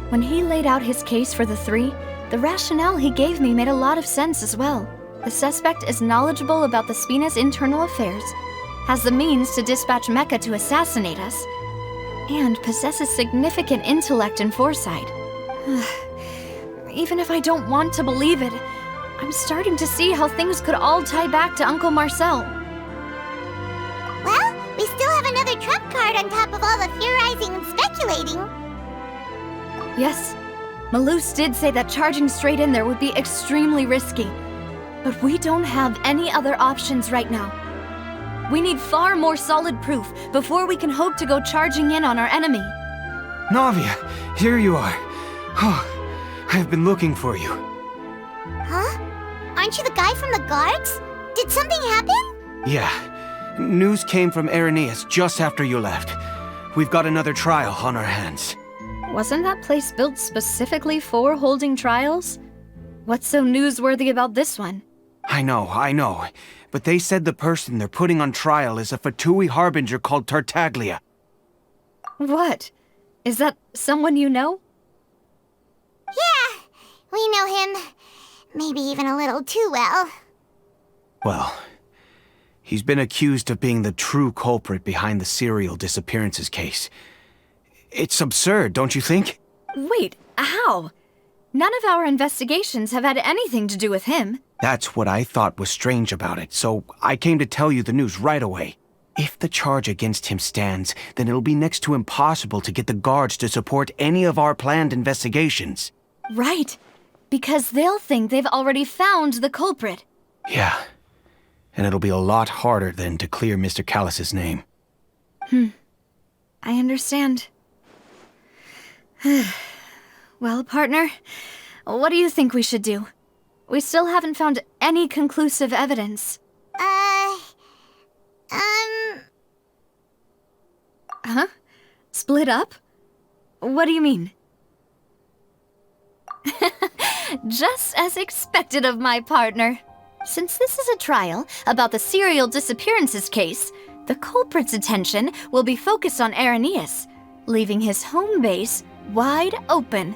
When he laid out his case for the three, the rationale he gave me made a lot of sense as well. The suspect is knowledgeable about the Spina's internal affairs, has the means to dispatch Mecha to assassinate us, and possesses significant intellect and foresight. Even if I don't want to believe it, I'm starting to see how things could all tie back to Uncle Marcel. Well, we still have another trump card on top of all the theorizing and speculating. Yes, Malus did say that charging straight in there would be extremely risky. But we don't have any other options right now. We need far more solid proof before we can hope to go charging in on our enemy. Navia, here you are. Oh, I've been looking for you. Huh? Aren't you the guy from the guards? Did something happen? Yeah. News came from Irenaeus just after you left. We've got another trial on our hands. Wasn't that place built specifically for holding trials? What's so newsworthy about this one? I know. But they said the person they're putting on trial is a Fatui harbinger called Tartaglia. What? Is that someone you know? Yeah, we know him. Maybe even a little too well. Well, he's been accused of being the true culprit behind the serial disappearances case. It's absurd, don't you think? Wait, how? None of our investigations have had anything to do with him. That's what I thought was strange about it, so I came to tell you the news right away. If the charge against him stands, then it'll be next to impossible to get the guards to support any of our planned investigations. Right, because they'll think they've already found the culprit. Yeah, and it'll be a lot harder then to clear Mr. Callus's name. I understand. Well, partner, what do you think we should do? We still haven't found any conclusive evidence. Huh? Split up? What do you mean? Just as expected of my partner. Since this is a trial about the serial disappearances case, the culprit's attention will be focused on Irenaeus, leaving his home base wide open.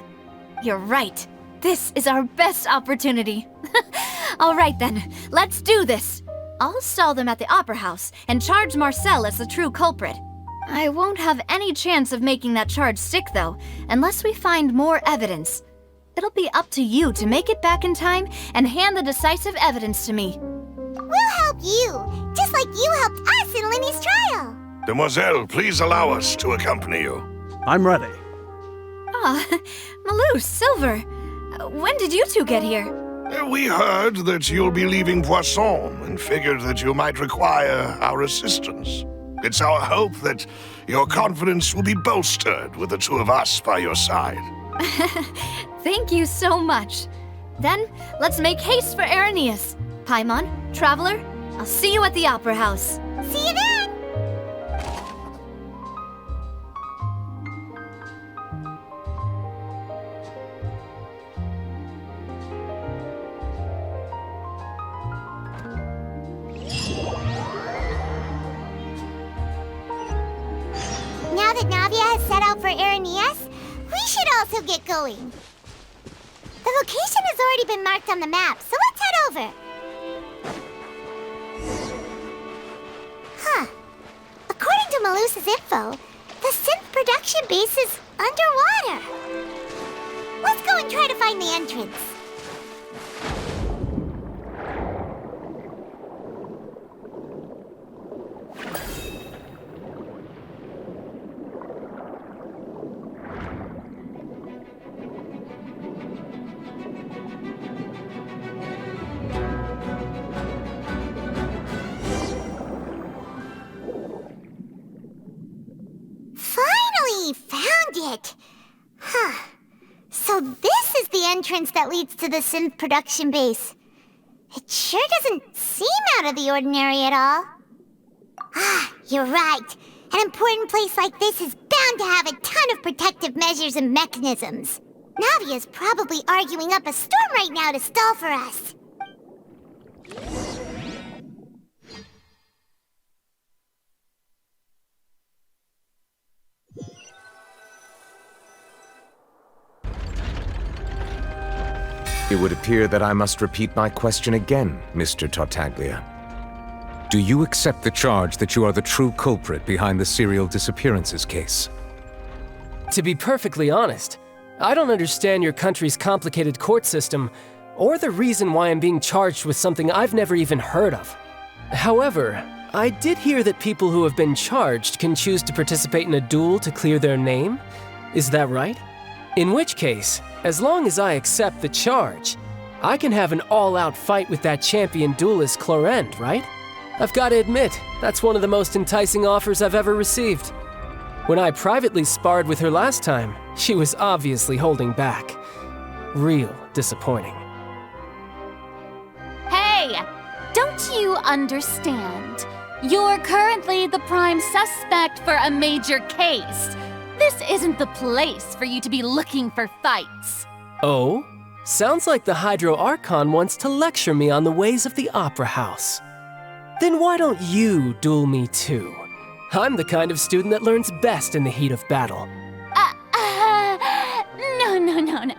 You're right. This is our best opportunity. All right then, let's do this. I'll stall them at the Opera House and charge Marcel as the true culprit. I won't have any chance of making that charge stick, though, unless we find more evidence. It'll be up to you to make it back in time and hand the decisive evidence to me. We'll help you, just like you helped us in Linny's trial. Demoiselle, please allow us to accompany you. I'm ready. Ah, Malou, Silver, when did you two get here? We heard that you'll be leaving Poisson and figured that you might require our assistance. It's our hope that your confidence will be bolstered with the two of us by your side. Thank you so much. Then, let's make haste for Irenaeus. Paimon, Traveler, I'll see you at the Opera House. See you then! Now that Navia has set out for Irenaeus, we should also get going. The location has already been marked on the map, so let's head over. Huh. According to Malus's info, the synth production base is underwater. Let's go and try to find the entrance. Found it! Huh. So this is the entrance that leads to the synth production base. It sure doesn't seem out of the ordinary at all. Ah, you're right. An important place like this is bound to have a ton of protective measures and mechanisms. Navia's probably arguing up a storm right now to stall for us. It would appear that I must repeat my question again, Mr. Tartaglia. Do you accept the charge that you are the true culprit behind the serial disappearances case? To be perfectly honest, I don't understand your country's complicated court system, or the reason why I'm being charged with something I've never even heard of. However, I did hear that people who have been charged can choose to participate in a duel to clear their name. Is that right? In which case, as long as I accept the charge, I can have an all-out fight with that champion duelist Clorend, right? I've got to admit, that's one of the most enticing offers I've ever received. When I privately sparred with her last time, she was obviously holding back. Real disappointing. Hey! Don't you understand? You're currently the prime suspect for a major case. This isn't the place for you to be looking for fights. Oh? Sounds like the Hydro Archon wants to lecture me on the ways of the Opera House. Then why don't you duel me too? I'm the kind of student that learns best in the heat of battle. No.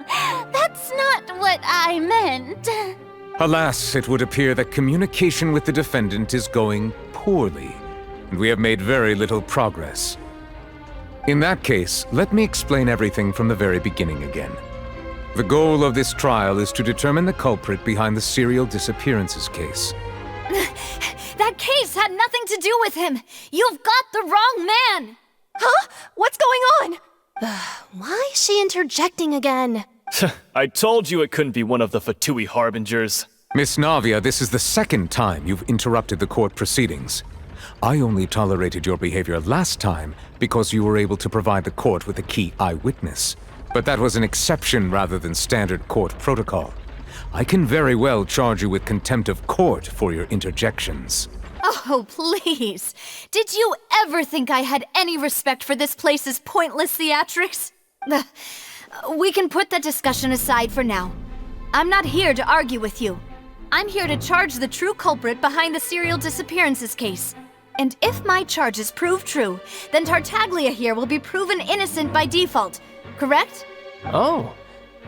That's not what I meant. Alas, it would appear that communication with the defendant is going poorly, and we have made very little progress. In that case, let me explain everything from the very beginning again. The goal of this trial is to determine the culprit behind the serial disappearances case. That case had nothing to do with him! You've got the wrong man! Huh? What's going on? Why is she interjecting again? I told you it couldn't be one of the Fatui Harbingers. Miss Navia, this is the second time you've interrupted the court proceedings. I only tolerated your behavior last time because you were able to provide the court with a key eyewitness. But that was an exception rather than standard court protocol. I can very well charge you with contempt of court for your interjections. Oh, please. Did you ever think I had any respect for this place's pointless theatrics? We can put that discussion aside for now. I'm not here to argue with you. I'm here to charge the true culprit behind the serial disappearances case. And if my charges prove true, then Tartaglia here will be proven innocent by default, correct? Oh,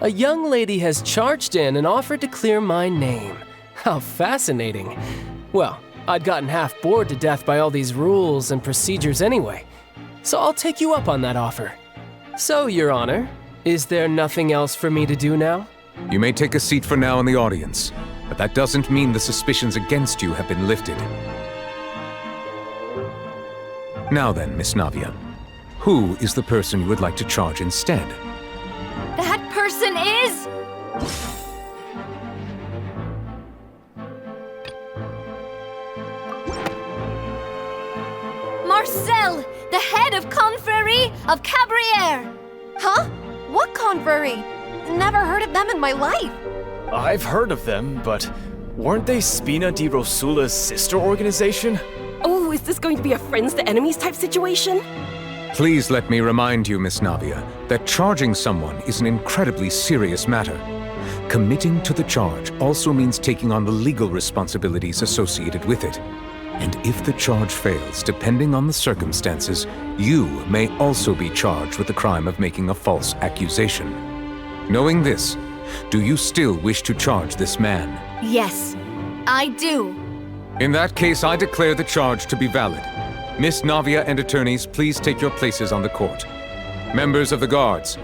a young lady has charged in and offered to clear my name. How fascinating. Well, I'd gotten half bored to death by all these rules and procedures anyway, so I'll take you up on that offer. So, Your Honor, is there nothing else for me to do now? You may take a seat for now in the audience, but that doesn't mean the suspicions against you have been lifted. Now then, Miss Navia, who is the person you would like to charge instead? That person is... Marcel, the head of Confrérie of Cabrières! Huh? What confrérie? Never heard of them in my life. I've heard of them, but weren't they Spina di Rosula's sister organization? Oh, is this going to be a friends to enemies type situation? Please let me remind you, Miss Navia, that charging someone is an incredibly serious matter. Committing to the charge also means taking on the legal responsibilities associated with it. And if the charge fails, depending on the circumstances, you may also be charged with the crime of making a false accusation. Knowing this, do you still wish to charge this man? Yes, I do. In that case, I declare the charge to be valid. Miss Navia and attorneys, please take your places on the court. Members of the guards,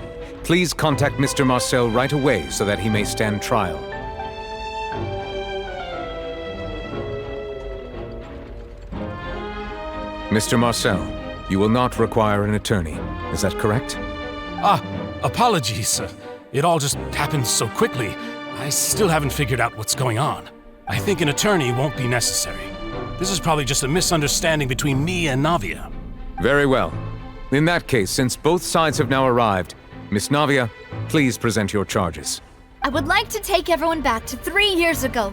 please contact Mr. Marcel right away so that he may stand trial. Mr. Marcel, you will not require an attorney. Is that correct? Apologies. It all just happened so quickly. I still haven't figured out what's going on. I think an attorney won't be necessary. This is probably just a misunderstanding between me and Navia. Very well. In that case, since both sides have now arrived, Miss Navia, please present your charges. I would like to take everyone back to 3 years ago,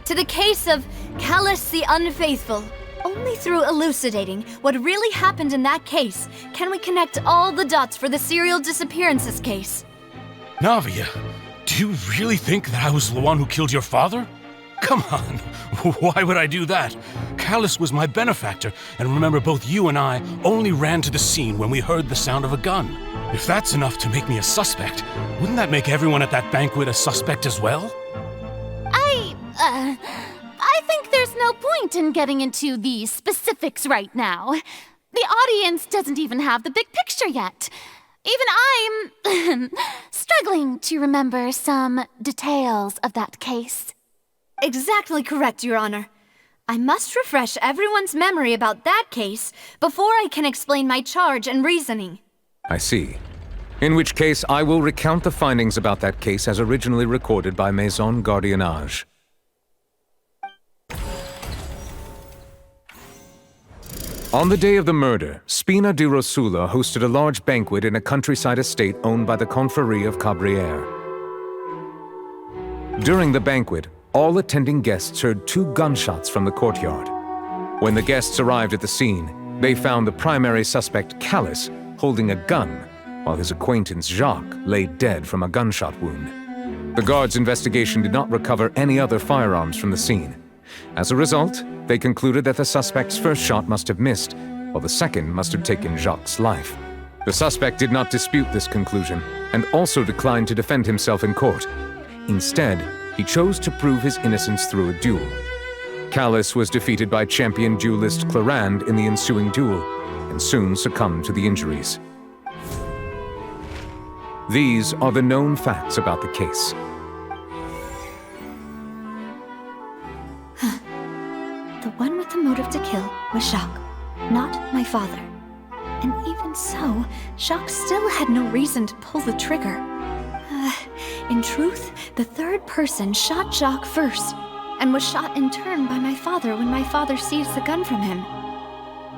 to the case of Callus the Unfaithful. Only through elucidating what really happened in that case can we connect all the dots for the serial disappearances case. Navia, do you really think that I was the one who killed your father? Come on, why would I do that? Callus was my benefactor, and remember both you and I only ran to the scene when we heard the sound of a gun. If that's enough to make me a suspect, wouldn't that make everyone at that banquet a suspect as well? I think there's no point in getting into the specifics right now. The audience doesn't even have the big picture yet. Even I'm struggling to remember some details of that case. Exactly correct, Your Honor. I must refresh everyone's memory about that case before I can explain my charge and reasoning. I see. In which case, I will recount the findings about that case as originally recorded by Maison Gardiennage. On the day of the murder, Spina di Rosula hosted a large banquet in a countryside estate owned by the Confrérie of Cabrières. During the banquet, all attending guests heard 2 gunshots from the courtyard. When the guests arrived at the scene, they found the primary suspect, Callus, holding a gun, while his acquaintance, Jacques, lay dead from a gunshot wound. The guards' investigation did not recover any other firearms from the scene. As a result, they concluded that the suspect's first shot must have missed, while the second must have taken Jacques' life. The suspect did not dispute this conclusion, and also declined to defend himself in court. Instead, he chose to prove his innocence through a duel. Callus was defeated by champion duelist Clarand in the ensuing duel, and soon succumbed to the injuries. These are the known facts about the case. The one with the motive to kill was Jacques, not my father. And even so, Jacques still had no reason to pull the trigger. In truth, the third person shot Jacques first, and was shot in turn by my father when my father seized the gun from him.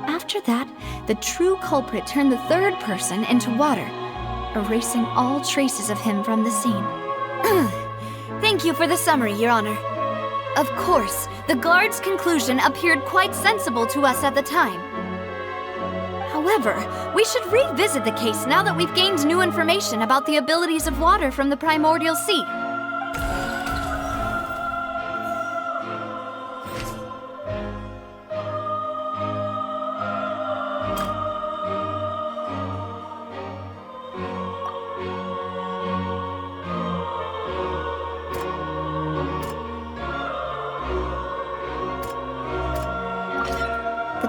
After that, the true culprit turned the third person into water, erasing all traces of him from the scene. Thank you for the summary, Your Honor. Of course, the guard's conclusion appeared quite sensible to us at the time. However, we should revisit the case now that we've gained new information about the abilities of water from the primordial sea.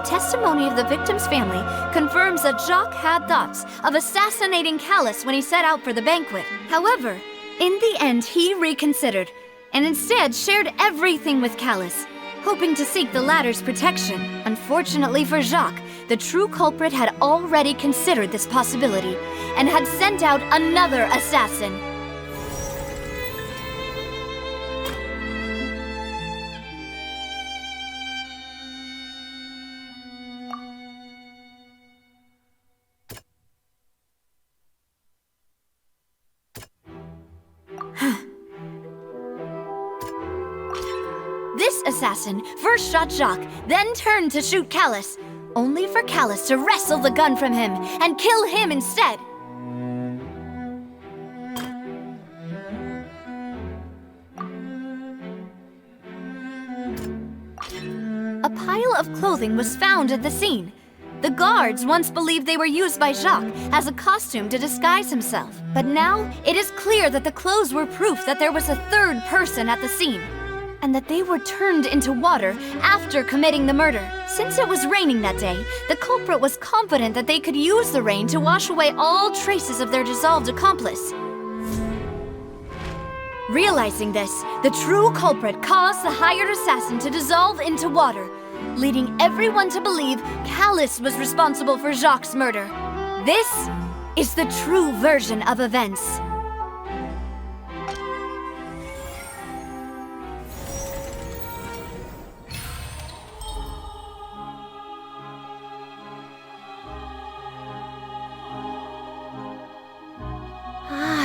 testimony of the victim's family confirms that Jacques had thoughts of assassinating Callus when he set out for the banquet. However, in the end, he reconsidered, and instead shared everything with Callus, hoping to seek the latter's protection. Unfortunately for Jacques, the true culprit had already considered this possibility, and had sent out another assassin. This assassin first shot Jacques, then turned to shoot Callus, only for Callus to wrestle the gun from him and kill him instead. A pile of clothing was found at the scene. The guards once believed they were used by Jacques as a costume to disguise himself. But now, it is clear that the clothes were proof that there was a third person at the scene, and that they were turned into water after committing the murder. Since it was raining that day, the culprit was confident that they could use the rain to wash away all traces of their dissolved accomplice. Realizing this, the true culprit caused the hired assassin to dissolve into water, leading everyone to believe Callus was responsible for Jacques' murder. This is the true version of events.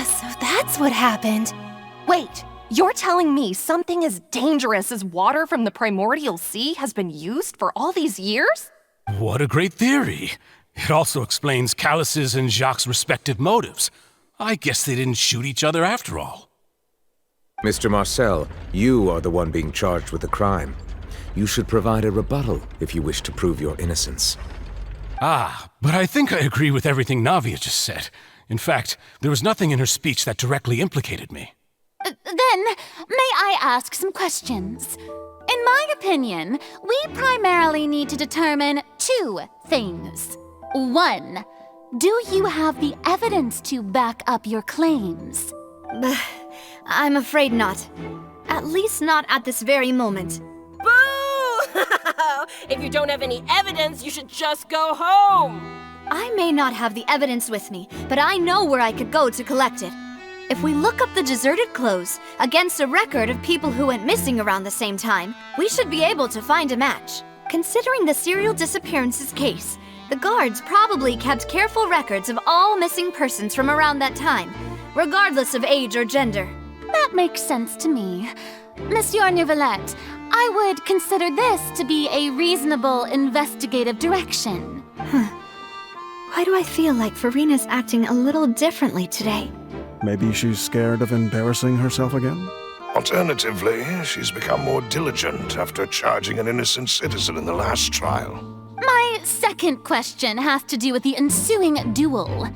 So that's what happened. Wait, you're telling me something as dangerous as water from the primordial sea has been used for all these years? What a great theory. It also explains Callus's and Jacques' respective motives. I guess they didn't shoot each other after all. Mr. Marcel, you are the one being charged with the crime. You should provide a rebuttal if you wish to prove your innocence. Ah, but I think I agree with everything Navia just said. In fact, there was nothing in her speech that directly implicated me. Then, may I ask some questions? In my opinion, we primarily need to determine two things. One, do you have the evidence to back up your claims? I'm afraid not. At least not at this very moment. Boo! If you don't have any evidence, you should just go home! I may not have the evidence with me, but I know where I could go to collect it. If we look up the deserted clothes against a record of people who went missing around the same time, we should be able to find a match. Considering the serial disappearances case, the guards probably kept careful records of all missing persons from around that time, regardless of age or gender. That makes sense to me. Monsieur Neuvillette, I would consider this to be a reasonable investigative direction. Why do I feel like Farina's acting a little differently today? Maybe she's scared of embarrassing herself again? Alternatively, she's become more diligent after charging an innocent citizen in the last trial. My second question has to do with the ensuing duel.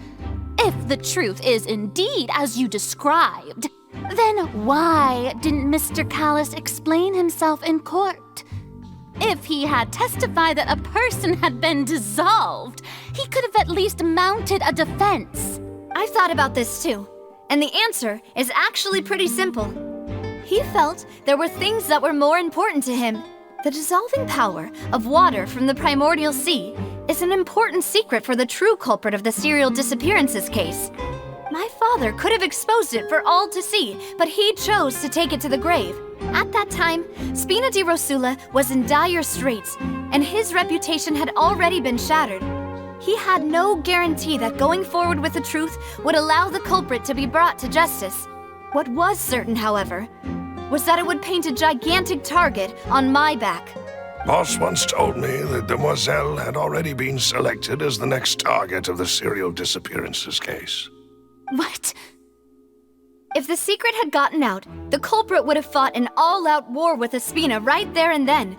If the truth is indeed as you described, then why didn't Mr. Callus explain himself in court? If he had testified that a person had been dissolved, he could have at least mounted a defense. I've thought about this too, and the answer is actually pretty simple. He felt there were things that were more important to him. The dissolving power of water from the primordial sea is an important secret for the true culprit of the serial disappearances case. My father could have exposed it for all to see, but he chose to take it to the grave. At that time, Spina di Rosula was in dire straits, and his reputation had already been shattered. He had no guarantee that going forward with the truth would allow the culprit to be brought to justice. What was certain, however, was that it would paint a gigantic target on my back. Boss once told me that Demoiselle had already been selected as the next target of the serial disappearances case. What? If the secret had gotten out, the culprit would have fought an all-out war with Espina right there and then.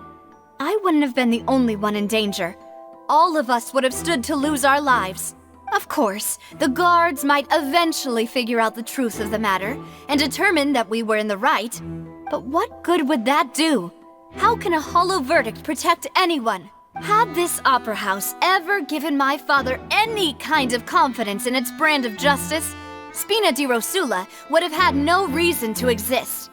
I wouldn't have been the only one in danger. All of us would have stood to lose our lives. Of course, the guards might eventually figure out the truth of the matter and determine that we were in the right. But what good would that do? How can a hollow verdict protect anyone? Had this opera house ever given my father any kind of confidence in its brand of justice, Spina di Rosula would have had no reason to exist.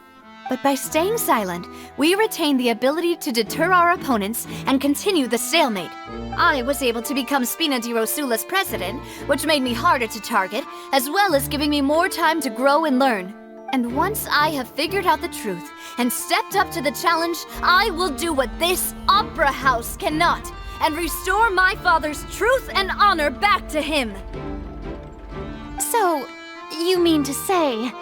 But by staying silent, we retained the ability to deter our opponents and continue the stalemate. I was able to become Spina di Rosula's president, which made me harder to target, as well as giving me more time to grow and learn. And once I have figured out the truth and stepped up to the challenge, I will do what this opera house cannot, and restore my father's truth and honor back to him. So, you mean to say,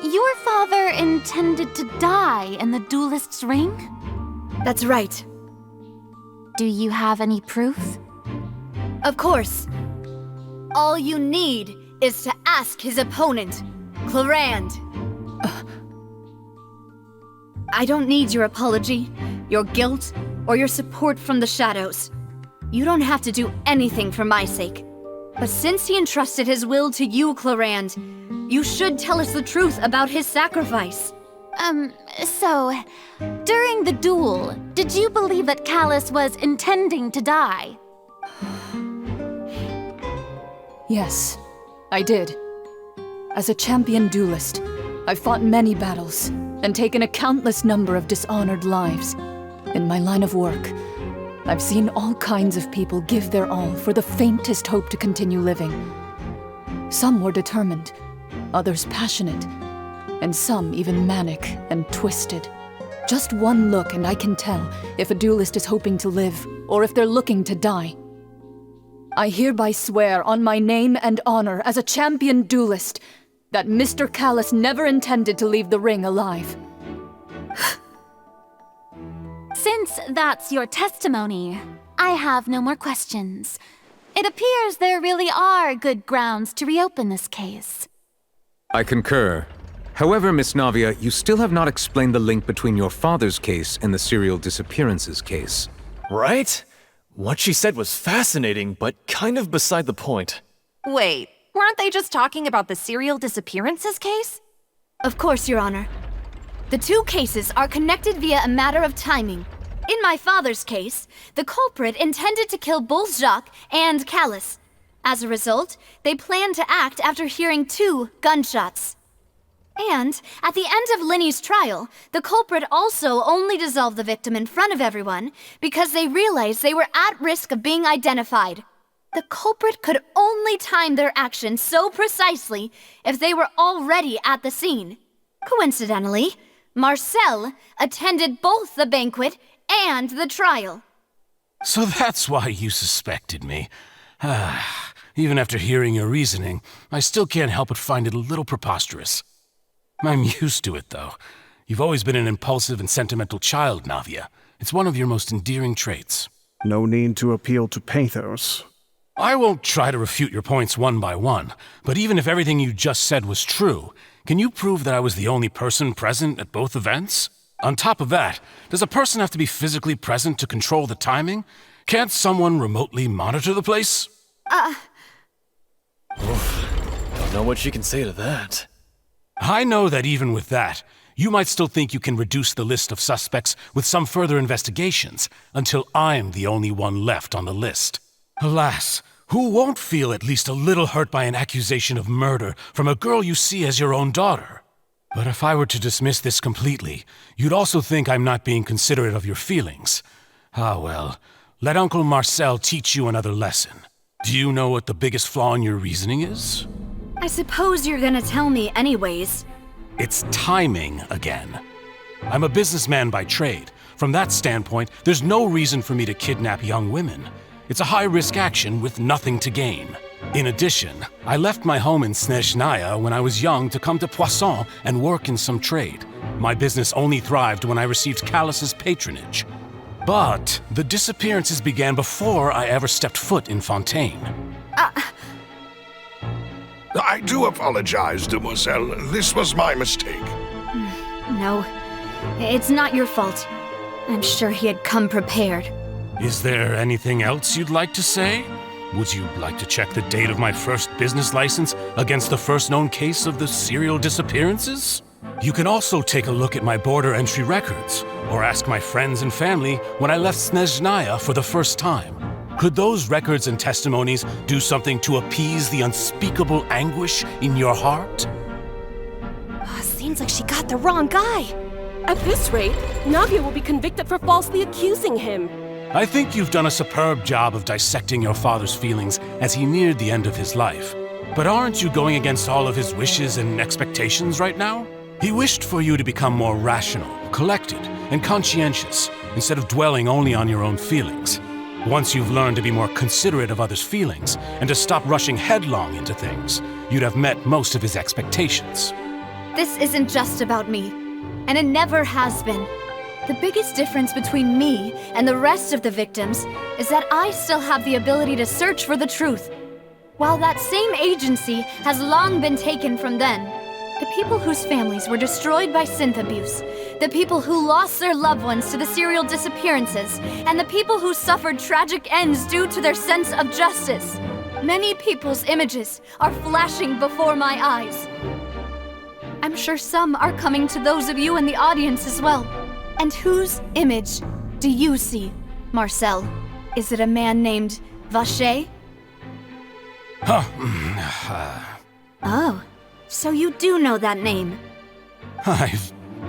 your father intended to die in the duelist's ring? That's right. Do you have any proof? Of course. All you need is to ask his opponent, Clorand. I don't need your apology, your guilt, or your support from the shadows. You don't have to do anything for my sake. But since he entrusted his will to you, Clorand, you should tell us the truth about his sacrifice. So, during the duel, did you believe that Callus was intending to die? Yes, I did. As a champion duelist, I've fought many battles and taken a countless number of dishonored lives. In my line of work, I've seen all kinds of people give their all for the faintest hope to continue living. Some were determined, others passionate, and some even manic and twisted. Just one look and I can tell if a duelist is hoping to live or if they're looking to die. I hereby swear on my name and honor as a champion duelist that Mr. Callus never intended to leave the ring alive. Since that's your testimony, I have no more questions. It appears there really are good grounds to reopen this case. I concur. However, Miss Navia, you still have not explained the link between your father's case and the serial disappearances case. Right? What she said was fascinating, but kind of beside the point. Wait, weren't they just talking about the serial disappearances case? Of course, Your Honor. The two cases are connected via a matter of timing. In my father's case, the culprit intended to kill both Jacques and Callus. As a result, they planned to act after hearing 2 gunshots. And, at the end of Linny's trial, the culprit also only dissolved the victim in front of everyone because they realized they were at risk of being identified. The culprit could only time their actions so precisely if they were already at the scene. Coincidentally, Marcel attended both the banquet and the trial. So that's why you suspected me. Even after hearing your reasoning, I still can't help but find it a little preposterous. I'm used to it, though. You've always been an impulsive and sentimental child, Navia. It's one of your most endearing traits. No need to appeal to pathos. I won't try to refute your points one by one, but even if everything you just said was true, can you prove that I was the only person present at both events? On top of that, does a person have to be physically present to control the timing? Can't someone remotely monitor the place? Don't know what she can say to that. I know that even with that, you might still think you can reduce the list of suspects with some further investigations until I'm the only one left on the list. Alas, who won't feel at least a little hurt by an accusation of murder from a girl you see as your own daughter? But if I were to dismiss this completely, you'd also think I'm not being considerate of your feelings. Ah well, let Uncle Marcel teach you another lesson. Do you know what the biggest flaw in your reasoning is? I suppose you're gonna tell me anyways. It's timing again. I'm a businessman by trade. From that standpoint, there's no reason for me to kidnap young women. It's a high-risk action with nothing to gain. In addition, I left my home in Snezhnaya when I was young to come to Poisson and work in some trade. My business only thrived when I received Callus's patronage. But the disappearances began before I ever stepped foot in Fontaine. I do apologize, demoiselle. This was my mistake. No, it's not your fault. I'm sure he had come prepared. Is there anything else you'd like to say? Would you like to check the date of my first business license against the first known case of the serial disappearances? You can also take a look at my border entry records, or ask my friends and family when I left Snezhnaya for the first time. Could those records and testimonies do something to appease the unspeakable anguish in your heart? Seems like she got the wrong guy. At this rate, Navia will be convicted for falsely accusing him. I think you've done a superb job of dissecting your father's feelings as he neared the end of his life. But aren't you going against all of his wishes and expectations right now? He wished for you to become more rational, collected, and conscientious, instead of dwelling only on your own feelings. Once you've learned to be more considerate of others' feelings, and to stop rushing headlong into things, you'd have met most of his expectations. This isn't just about me, and it never has been. The biggest difference between me and the rest of the victims is that I still have the ability to search for the truth, while that same agency has long been taken from them. The people whose families were destroyed by synth abuse, the people who lost their loved ones to the serial disappearances, and the people who suffered tragic ends due to their sense of justice. Many people's images are flashing before my eyes. I'm sure some are coming to those of you in the audience as well. And whose image do you see, Marcel? Is it a man named Vacher? Oh, so you do know that name. I'm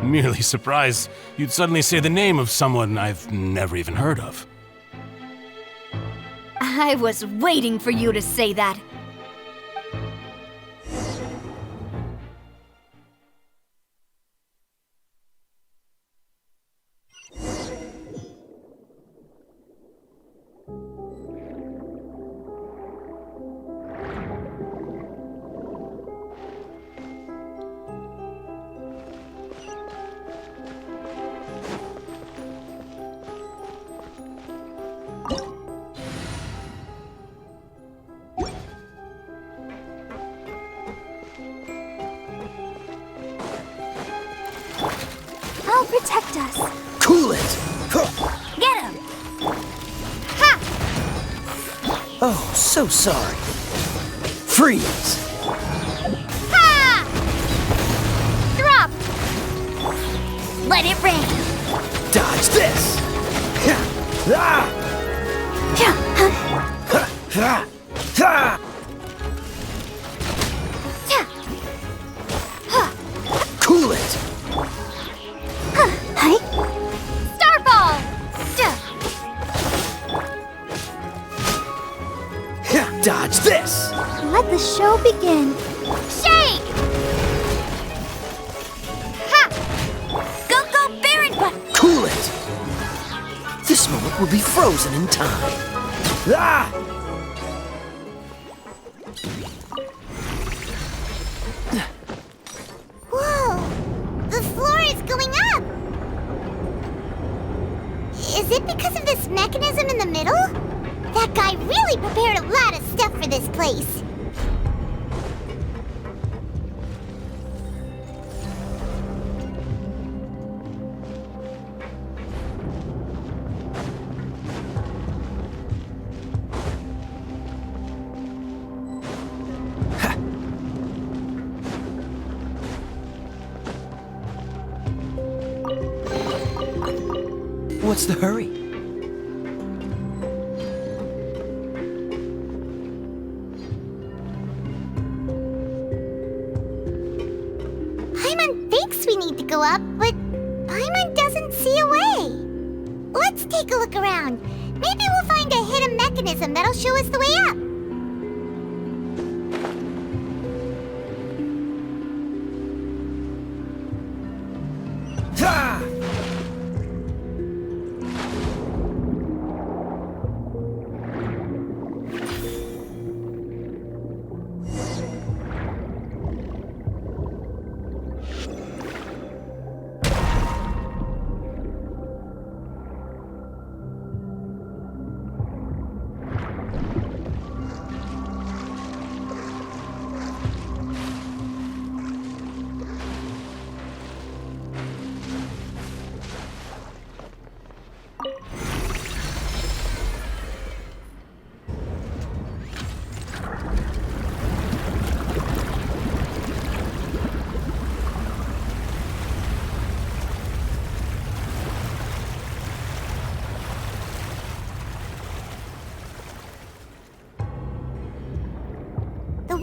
merely surprised you'd suddenly say the name of someone I've never even heard of. I was waiting for you to say that. I'll protect us. Cool it! Get him! Ha! Oh, so sorry. Freeze! Ha! Drop! Let it rain. Dodge this! Ah! Cool it! Starfall! Dodge this! Let the show begin. Shake! Ha! Go, Baron Butt! Cool it! This moment will be frozen in time. Ah! Whoa! The floor is going up! Is it because of this mechanism in the middle? That guy really prepared a lot of stuff for this place. What's the hurry? Paimon thinks we need to go up, but Paimon doesn't see a way. Let's take a look around. Maybe we'll find a hidden mechanism that'll show us the way up.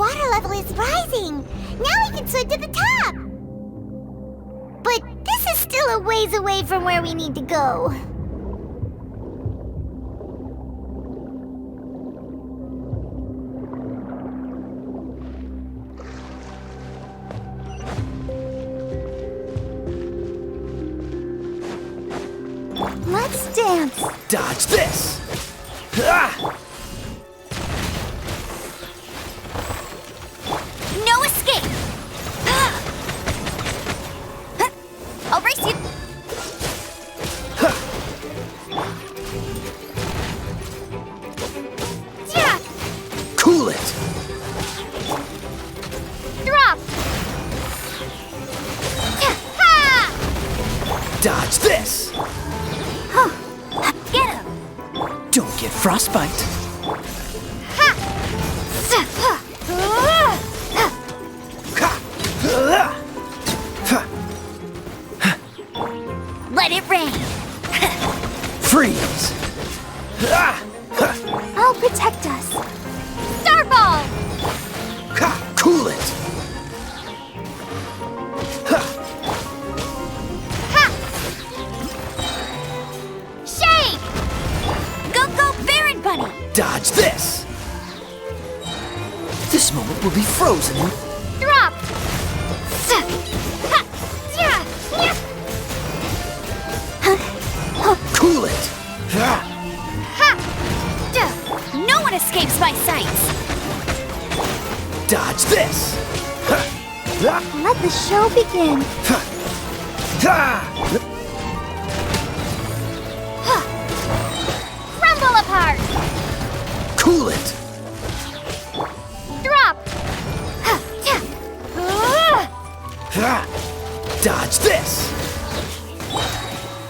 water level is rising. Now we can swim to the top. But this is still a ways away from where we need to go. Let's dance. Dodge this! Ah! No escape. I'll race you. Yeah. Cool it! Drop. Ha! Dodge this! Get him. Don't get frostbite. Let it rain. Freeze! I'll protect us. Starball. Cool it! Shake. Go, Baron Bunny. Dodge this! This moment will be frozen in... Drop. Cool it! No one escapes my sights. Dodge this! Let the show begin. Crumble apart. Cool it! Drop. Dodge this!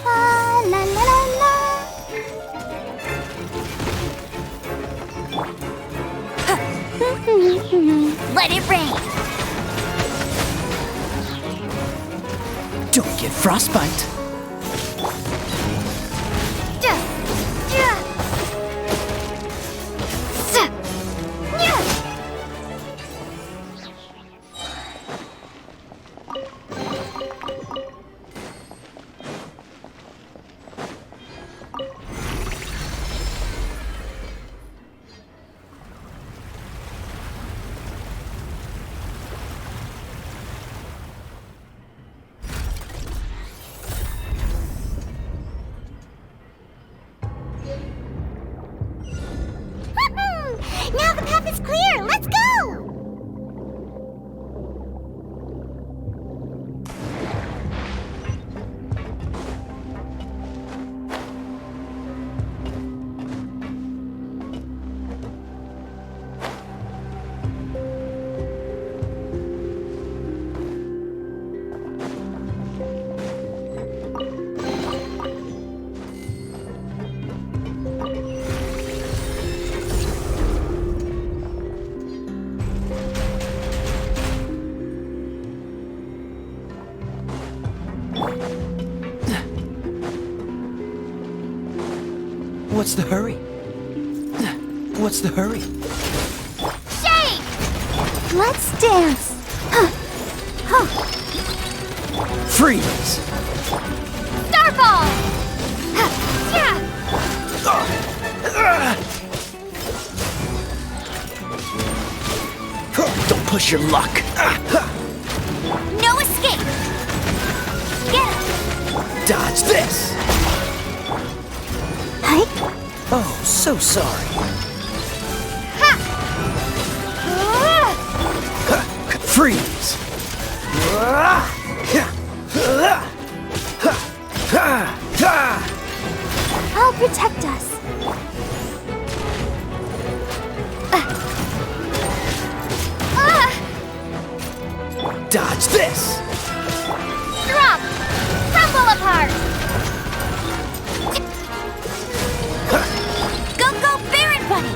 La la la la. Let it rain. Don't get frostbite. Now the path is clear. Let's go. What's the hurry? What's the hurry? Shake! Let's dance. Freeze! Starball! Don't push your luck. No escape! Get him! Dodge this! Oh, so sorry. Freeze! I'll protect us. Dodge this! Drop! Crumble apart! Go, Baron Bunny!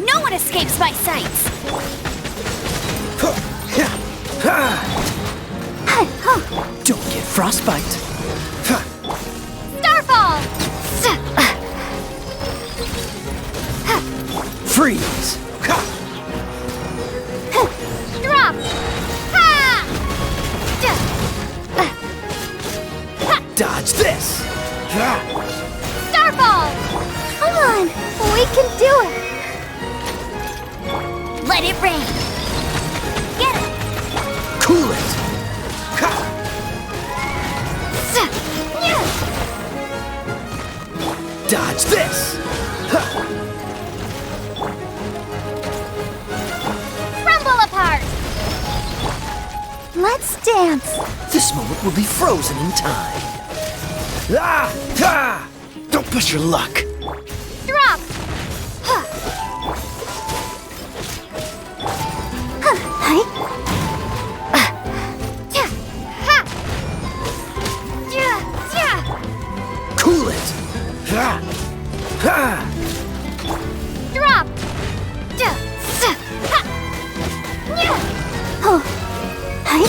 No one escapes my sights! Don't get frostbite. Starfall! Freeze! Drop! Dodge this! Starball! Come on, we can do it! Let it rain! Get it! Cool it! Dodge this! Crumble apart! Let's dance! This moment will be frozen in time. Ah! Ah! Don't push your luck. Drop! Cool it! Ah! Ah! Drop! Oh. Hi.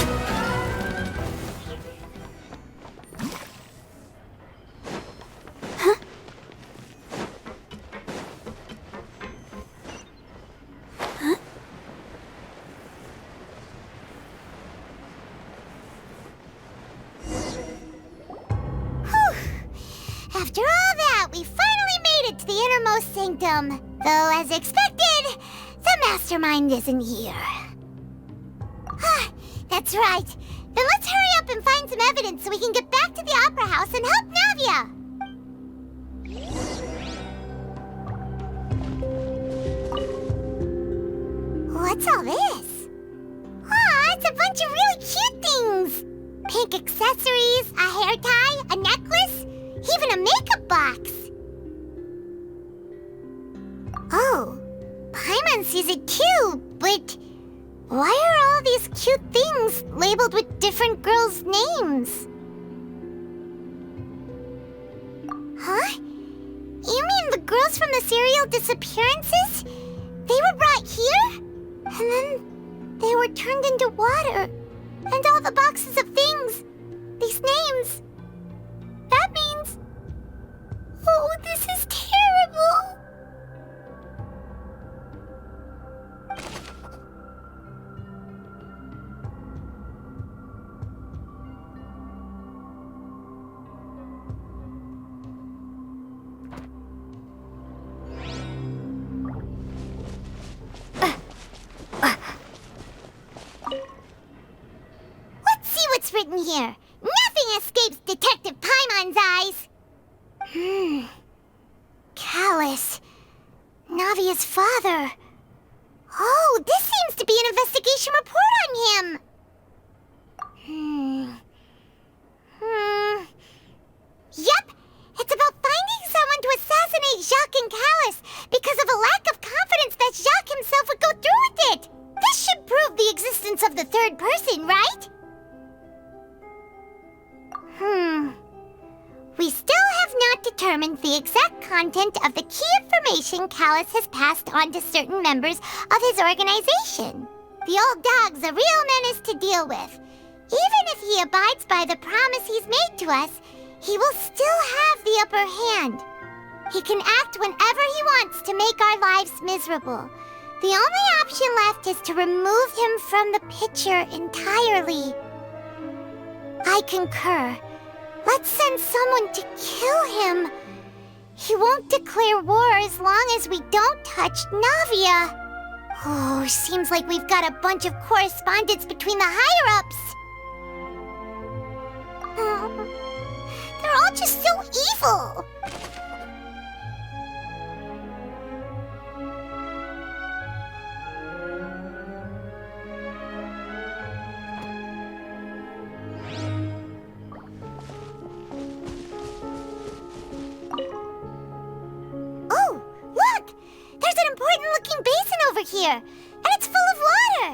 After all that, we finally made it to the innermost sanctum. Though, as expected, the mastermind isn't here. That's right. Then let's hurry up and find some evidence so we can get back to the Opera House and help Navia. What's all this? Aw, it's a bunch of really cute things. Pink accessories, a hair tie, a necklace, even a makeup box. Oh, Paimon sees it too, but why are all these cute things labeled with different girls' names? Huh? You mean the girls from the serial disappearances? They were brought here? And then they were turned into water. And all the boxes of things, these names. That means... Oh, this is terrible! Let's see what's written here. Nothing escapes Detective Paimon's eyes. Callus. Navia's father. Oh, this seems to be an investigation report on him. Yep, it's about finding someone to assassinate Jacques and Callus because of a lack of confidence that Jacques himself would go through with it. This should prove the existence of the third person, right? We still have not determined the exact content of the key information Callus has passed on to certain members of his organization. The old dog's a real menace to deal with. Even if he abides by the promise he's made to us, he will still have the upper hand. He can act whenever he wants to make our lives miserable. The only option left is to remove him from the picture entirely. I concur. Let's send someone to kill him. He won't declare war as long as we don't touch Navia. Oh, seems like we've got a bunch of correspondence between the higher-ups. They're all just so evil. Oh, look! There's an important-looking basin over here, and it's full of water.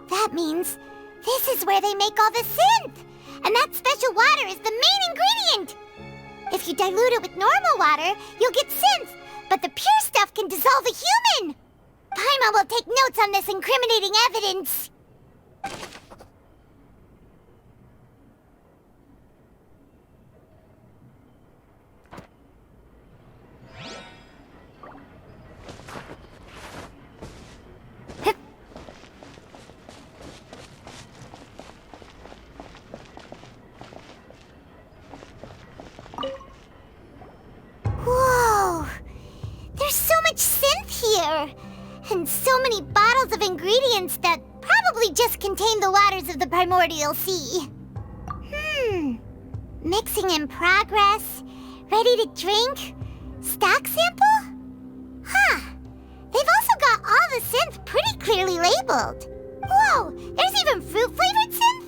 That means this is where they make all the synth. And that special water is the main ingredient! If you dilute it with normal water, you'll get synth, but the pure stuff can dissolve a human! Paimon will take notes on this incriminating evidence. And so many bottles of ingredients that probably just contain the waters of the primordial sea. Mixing in progress. Ready to drink? Stock sample? Huh. They've also got all the synth pretty clearly labeled. Whoa, there's even fruit-flavored synth?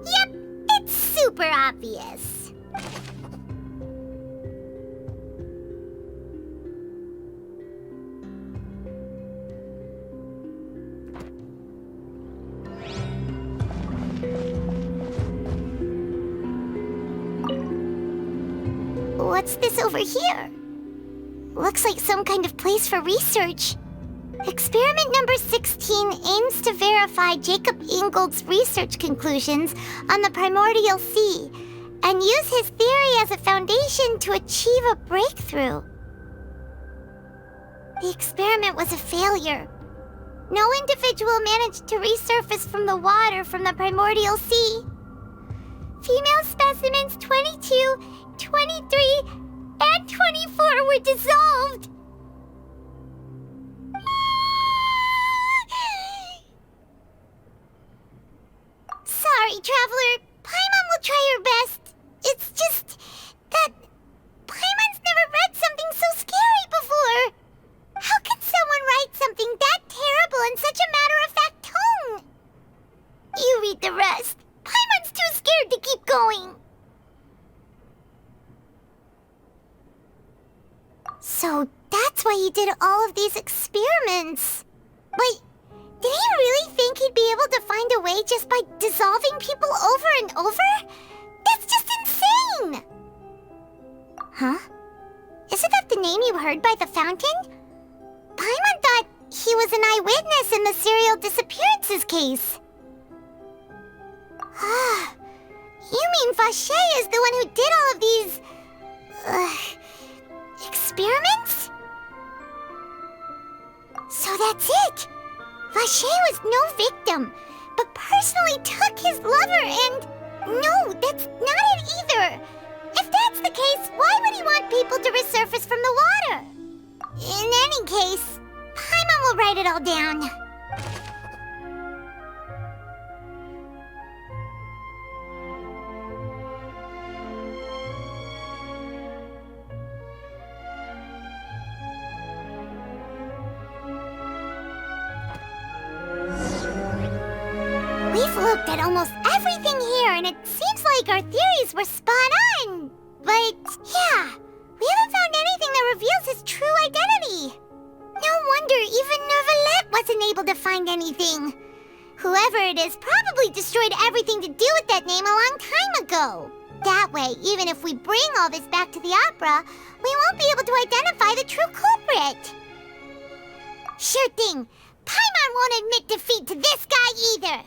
Yep, it's super obvious. What's this over here? Looks like some kind of place for research. Experiment number 16 aims to verify Jacob Ingold's research conclusions on the primordial sea and use his theory as a foundation to achieve a breakthrough. The experiment was a failure. No individual managed to resurface from the water from the primordial sea. Female specimens 22, 23, and 24 were dissolved. Sorry, Traveler. Paimon will try her best. It's just that Paimon's never read something so scary before. How can someone write something that terrible in such a matter-of-fact tone? You read the rest. Paimon's too scared to keep going. So that's why he did all of these experiments. But did he really think he'd be able to find a way just by dissolving people over and over? That's just insane! Huh? Isn't that the name you heard by the fountain? Paimon thought he was an eyewitness in the serial disappearances case. You mean Vache is the one who did all of these... experiments? So that's it! Vache was no victim, but personally took his lover and... No, that's not it either! If that's the case, why would he want people to resurface from the water? In any case, Paimon will write it all down. We've looked at almost everything here, and it seems like our theories were spot on. But, yeah, we haven't found anything that reveals his true identity. No wonder even Neuvillette wasn't able to find anything. Whoever it is probably destroyed everything to do with that name a long time ago. That way, even if we bring all this back to the opera, we won't be able to identify the true culprit. Sure thing. Paimon won't admit defeat to this guy either.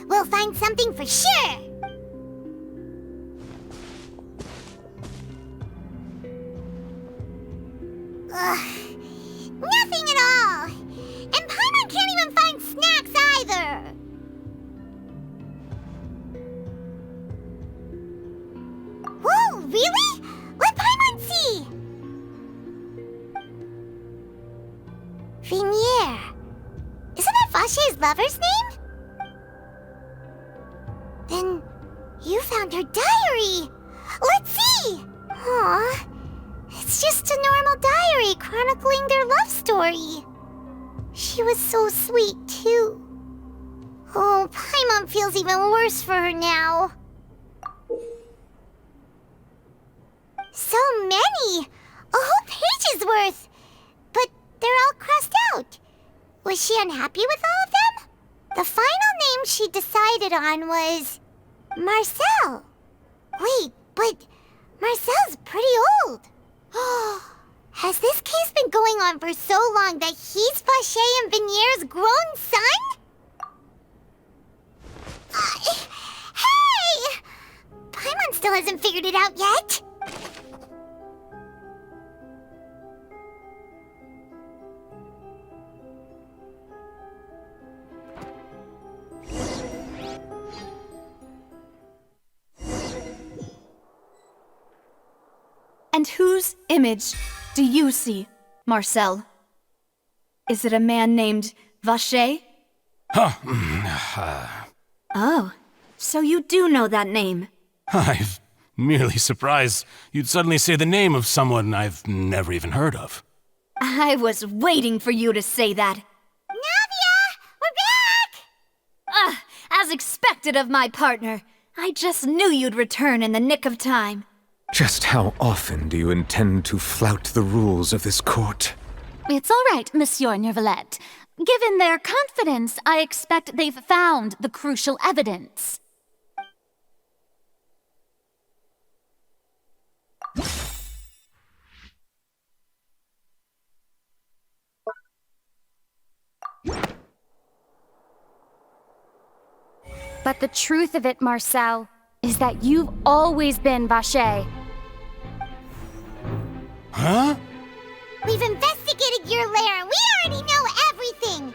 We'll find something for sure. Nothing at all. And Paimon can't even find snacks either. Whoa, really? Let Paimon see. Vinier. Isn't that Vache's lover's name? Then you found her diary. Let's see. Aw, it's just a normal diary chronicling their love story. She was so sweet, too. Oh, Paimon feels even worse for her now. So many! A whole page's worth! But they're all crossed out. Was she unhappy with all of them? The final name she decided on was... Marcel. Wait, but Marcel's pretty old. Has this case been going on for so long that he's Vacher and Vinier's grown son? Hey! Paimon still hasn't figured it out yet. And whose image do you see, Marcel? Is it a man named Vacher? Oh, so you do know that name. I'm merely surprised you'd suddenly say the name of someone I've never even heard of. I was waiting for you to say that. Navia! We're back! As expected of my partner. I just knew you'd return in the nick of time. Just how often do you intend to flout the rules of this court? It's all right, Monsieur Nervalette. Given their confidence, I expect they've found the crucial evidence. But the truth of it, Marcel, is that you've always been Vacher. Huh? We've investigated your lair and we already know everything!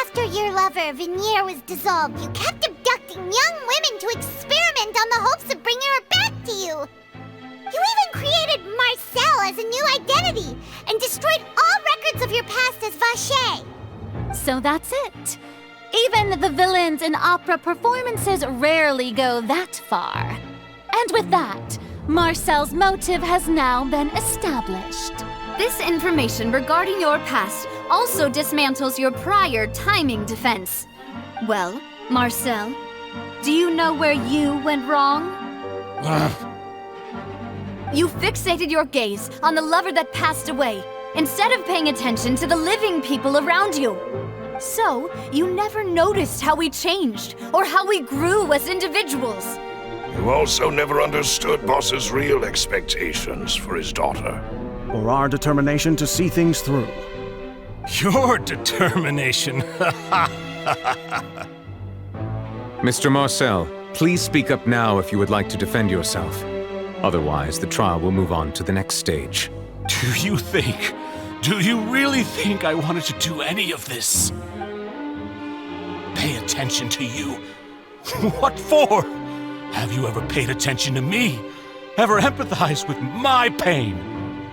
After your lover, Vinier, was dissolved, you kept abducting young women to experiment on the hopes of bringing her back to you! You even created Marcel as a new identity and destroyed all records of your past as Vacher! So that's it. Even the villains in opera performances rarely go that far. And with that, Marcel's motive has now been established. This information regarding your past also dismantles your prior timing defense. Well, Marcel, do you know where you went wrong? You fixated your gaze on the lover that passed away, instead of paying attention to the living people around you. So, you never noticed how we changed, or how we grew as individuals. You also never understood Boss's real expectations for his daughter. Or our determination to see things through. Your determination? Mr. Marcel, please speak up now if you would like to defend yourself. Otherwise, the trial will move on to the next stage. Do you really think I wanted to do any of this? Pay attention to you? What for? Have you ever paid attention to me? Ever empathized with my pain?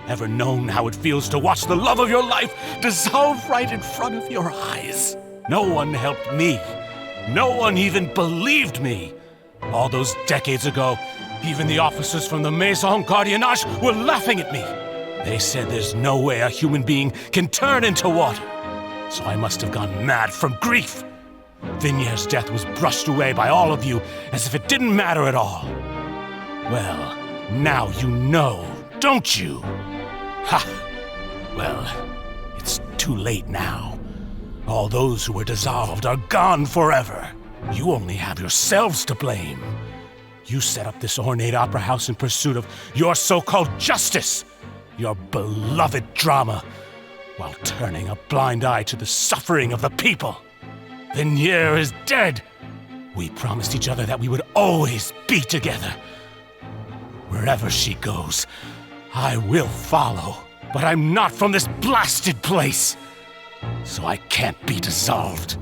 Ever known how it feels to watch the love of your life dissolve right in front of your eyes? No one helped me. No one even believed me. All those decades ago, even the officers from the Maison Gardiennage were laughing at me. They said there's no way a human being can turn into water. So I must have gone mad from grief. Vinier's death was brushed away by all of you as if it didn't matter at all. Well, now you know, don't you? Ha! Well, it's too late now. All those who were dissolved are gone forever. You only have yourselves to blame. You set up this ornate opera house in pursuit of your so-called justice, your beloved drama, while turning a blind eye to the suffering of the people. Vinier is dead. We promised each other that we would always be together. Wherever she goes, I will follow. But I'm not from this blasted place. So I can't be dissolved.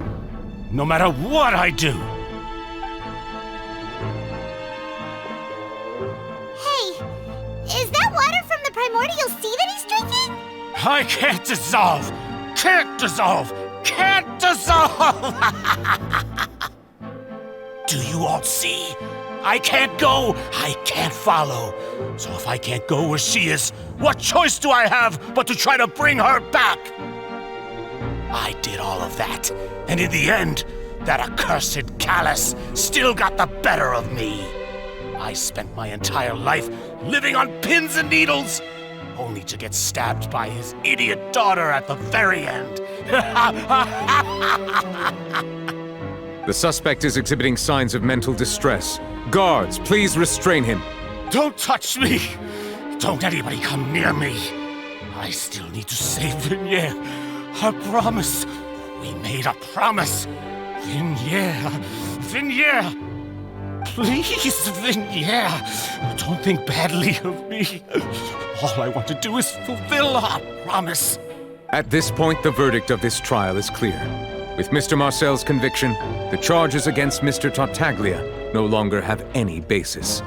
No matter what I do. Hey, is that water from the primordial sea that he's drinking? I can't dissolve! Can't dissolve! Can't dissolve! Do you all see? I can't go, I can't follow. So if I can't go where she is, what choice do I have but to try to bring her back? I did all of that, and in the end, that accursed Callus still got the better of me. I spent my entire life living on pins and needles, only to get stabbed by his idiot daughter at the very end. The suspect is exhibiting signs of mental distress. Guards, please restrain him. Don't touch me! Don't anybody come near me! I still need to save Vignere. Our promise. We made a promise. Vignere! Please, Vignere! Don't think badly of me. All I want to do is fulfill our promise. At this point, the verdict of this trial is clear. With Mr. Marcel's conviction, the charges against Mr. Tartaglia no longer have any basis.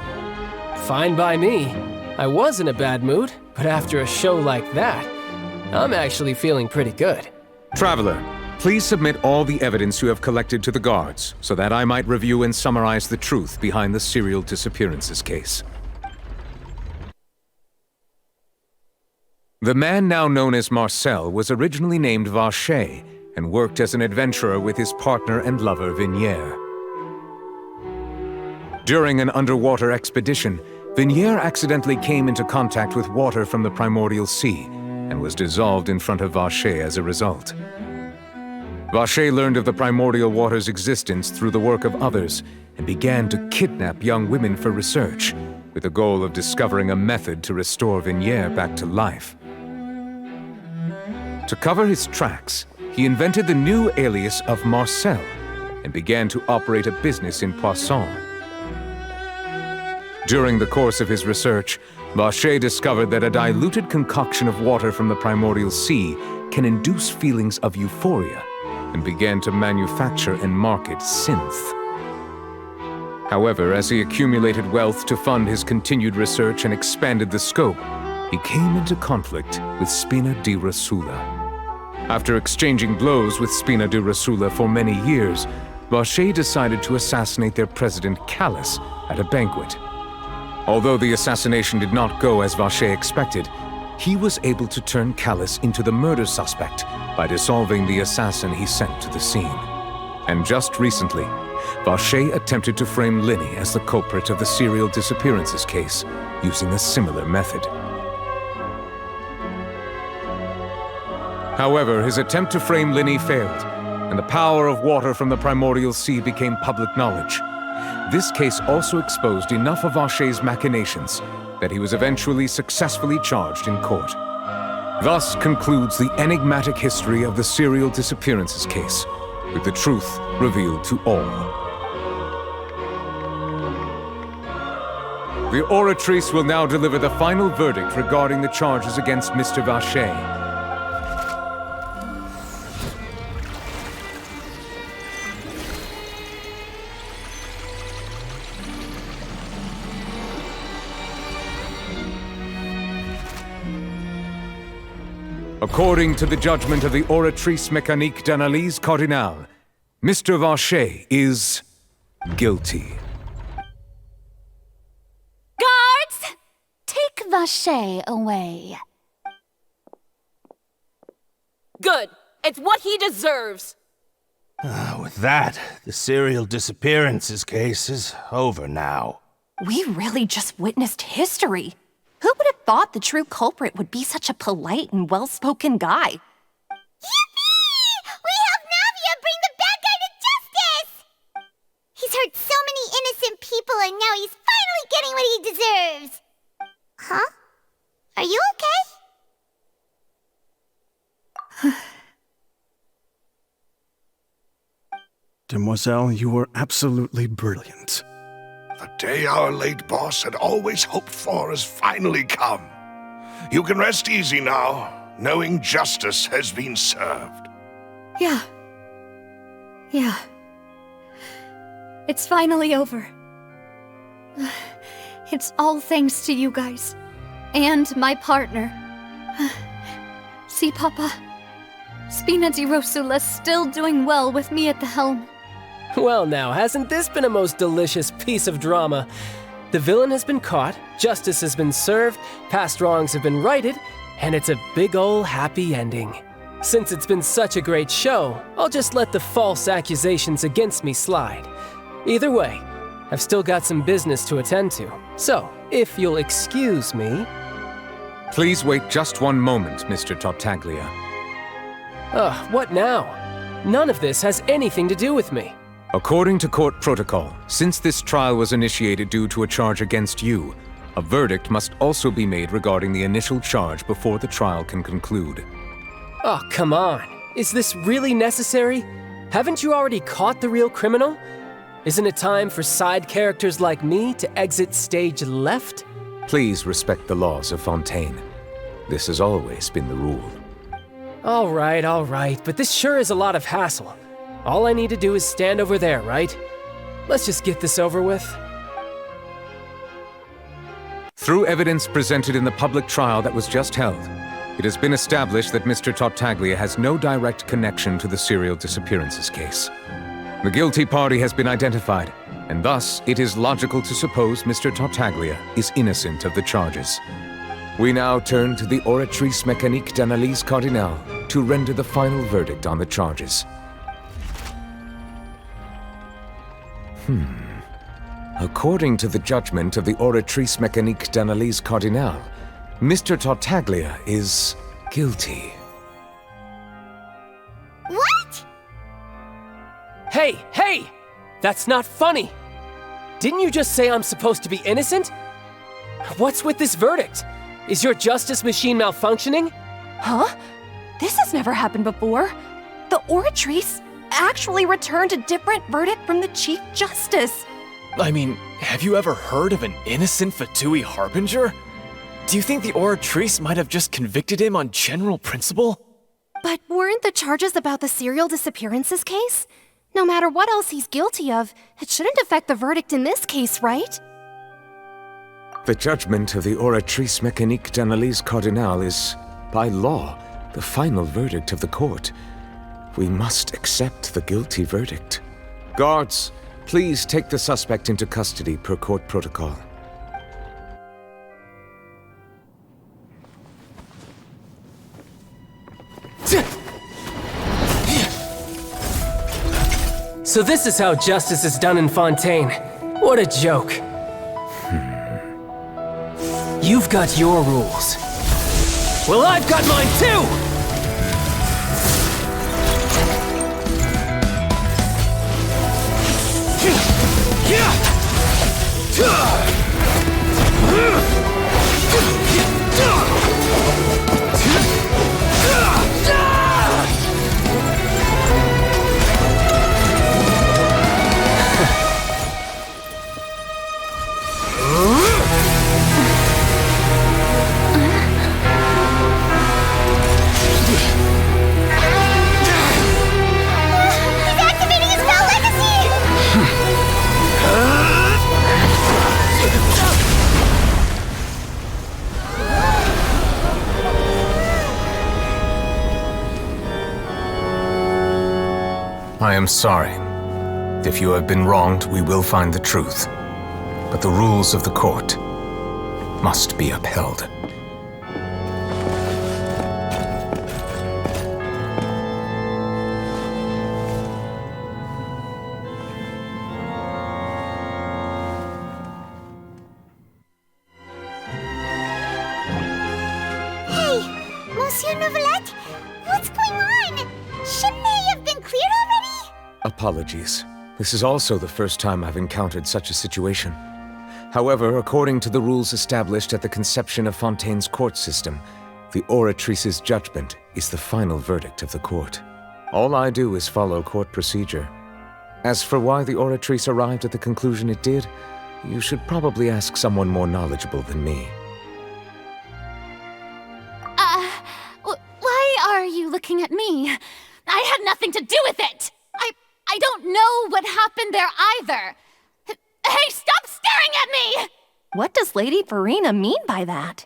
Fine by me. I was in a bad mood, but after a show like that, I'm actually feeling pretty good. Traveler, please submit all the evidence you have collected to the guards, so that I might review and summarize the truth behind the serial disappearances case. The man now known as Marcel was originally named Vacher and worked as an adventurer with his partner and lover Vignere. During an underwater expedition, Vignere accidentally came into contact with water from the primordial sea and was dissolved in front of Vacher as a result. Vacher learned of the primordial water's existence through the work of others and began to kidnap young women for research, with the goal of discovering a method to restore Vignere back to life. To cover his tracks, he invented the new alias of Marcel and began to operate a business in Poisson. During the course of his research, Vacher discovered that a diluted concoction of water from the primordial sea can induce feelings of euphoria and began to manufacture and market synth. However, as he accumulated wealth to fund his continued research and expanded the scope, he came into conflict with Spina di Rosula. After exchanging blows with Spina di Rosula for many years, Vacher decided to assassinate their president Callus at a banquet. Although the assassination did not go as Vacher expected, he was able to turn Callus into the murder suspect by dissolving the assassin he sent to the scene. And just recently, Vacher attempted to frame Linny as the culprit of the serial disappearances case, using a similar method. However, his attempt to frame Linny failed, and the power of water from the primordial sea became public knowledge. This case also exposed enough of Vacher's machinations that he was eventually successfully charged in court. Thus concludes the enigmatic history of the serial disappearances case, with the truth revealed to all. The Oratrice will now deliver the final verdict regarding the charges against Mr. Vacher. According to the judgment of the Oratrice Mécanique d'Analyse Cardinale, Mr. Vacher is guilty. Guards! Take Vacher away. Good. It's what he deserves. With that, the serial disappearances case is over now. We really just witnessed history. Who would have thought the true culprit would be such a polite and well-spoken guy? Yippee! We helped Navia bring the bad guy to justice! He's hurt so many innocent people and now he's finally getting what he deserves! Huh? Are you okay? Demoiselle, you were absolutely brilliant. The day our late boss had always hoped for has finally come. You can rest easy now, knowing justice has been served. Yeah. It's finally over. It's all thanks to you guys. And my partner. See, Papa? Spina di Rosula's still doing well with me at the helm. Well now, hasn't this been a most delicious piece of drama? The villain has been caught, justice has been served, past wrongs have been righted, and it's a big ol' happy ending. Since it's been such a great show, I'll just let the false accusations against me slide. Either way, I've still got some business to attend to. So, if you'll excuse me... Please wait just one moment, Mr. Tartaglia. Ugh, what now? None of this has anything to do with me. According to court protocol, since this trial was initiated due to a charge against you, a verdict must also be made regarding the initial charge before the trial can conclude. Oh, come on. Is this really necessary? Haven't you already caught the real criminal? Isn't it time for side characters like me to exit stage left? Please respect the laws of Fontaine. This has always been the rule. All right, but this sure is a lot of hassle. All I need to do is stand over there, right? Let's just get this over with. Through evidence presented in the public trial that was just held, it has been established that Mr. Tartaglia has no direct connection to the serial disappearances case. The guilty party has been identified, and thus it is logical to suppose Mr. Tartaglia is innocent of the charges. We now turn to the Oratrice Mécanique d'Analyse Cardinale to render the final verdict on the charges. According to the judgment of the Oratrice Mécanique d'Analyse Cardinale, Mr. Tartaglia is guilty. What? Hey! That's not funny! Didn't you just say I'm supposed to be innocent? What's with this verdict? Is your justice machine malfunctioning? Huh? This has never happened before. The Oratrice actually returned a different verdict from the Chief Justice. I mean, have you ever heard of an innocent Fatui Harbinger? Do you think the Oratrice might have just convicted him on general principle? But weren't the charges about the serial disappearances case? No matter what else he's guilty of, it shouldn't affect the verdict in this case, right? The judgment of the Oratrice Mécanique d'Analyse Cardinale is, by law, the final verdict of the court. We must accept the guilty verdict. Guards, please take the suspect into custody per court protocol. So this is how justice is done in Fontaine. What a joke. You've got your rules. Well, I've got mine too! I am sorry. If you have been wronged, we will find the truth. But the rules of the court must be upheld. Hey, Monsieur Novelette, what's going on? Shouldn't they have been cleared already? Apologies. This is also the first time I've encountered such a situation. However, according to the rules established at the conception of Fontaine's court system, the Oratrice's judgment is the final verdict of the court. All I do is follow court procedure. As for why the Oratrice arrived at the conclusion it did, you should probably ask someone more knowledgeable than me. Why are you looking at me? I had nothing to do with it! I don't know what happened there either. Hey, stop staring at me! What does Lady Farina mean by that?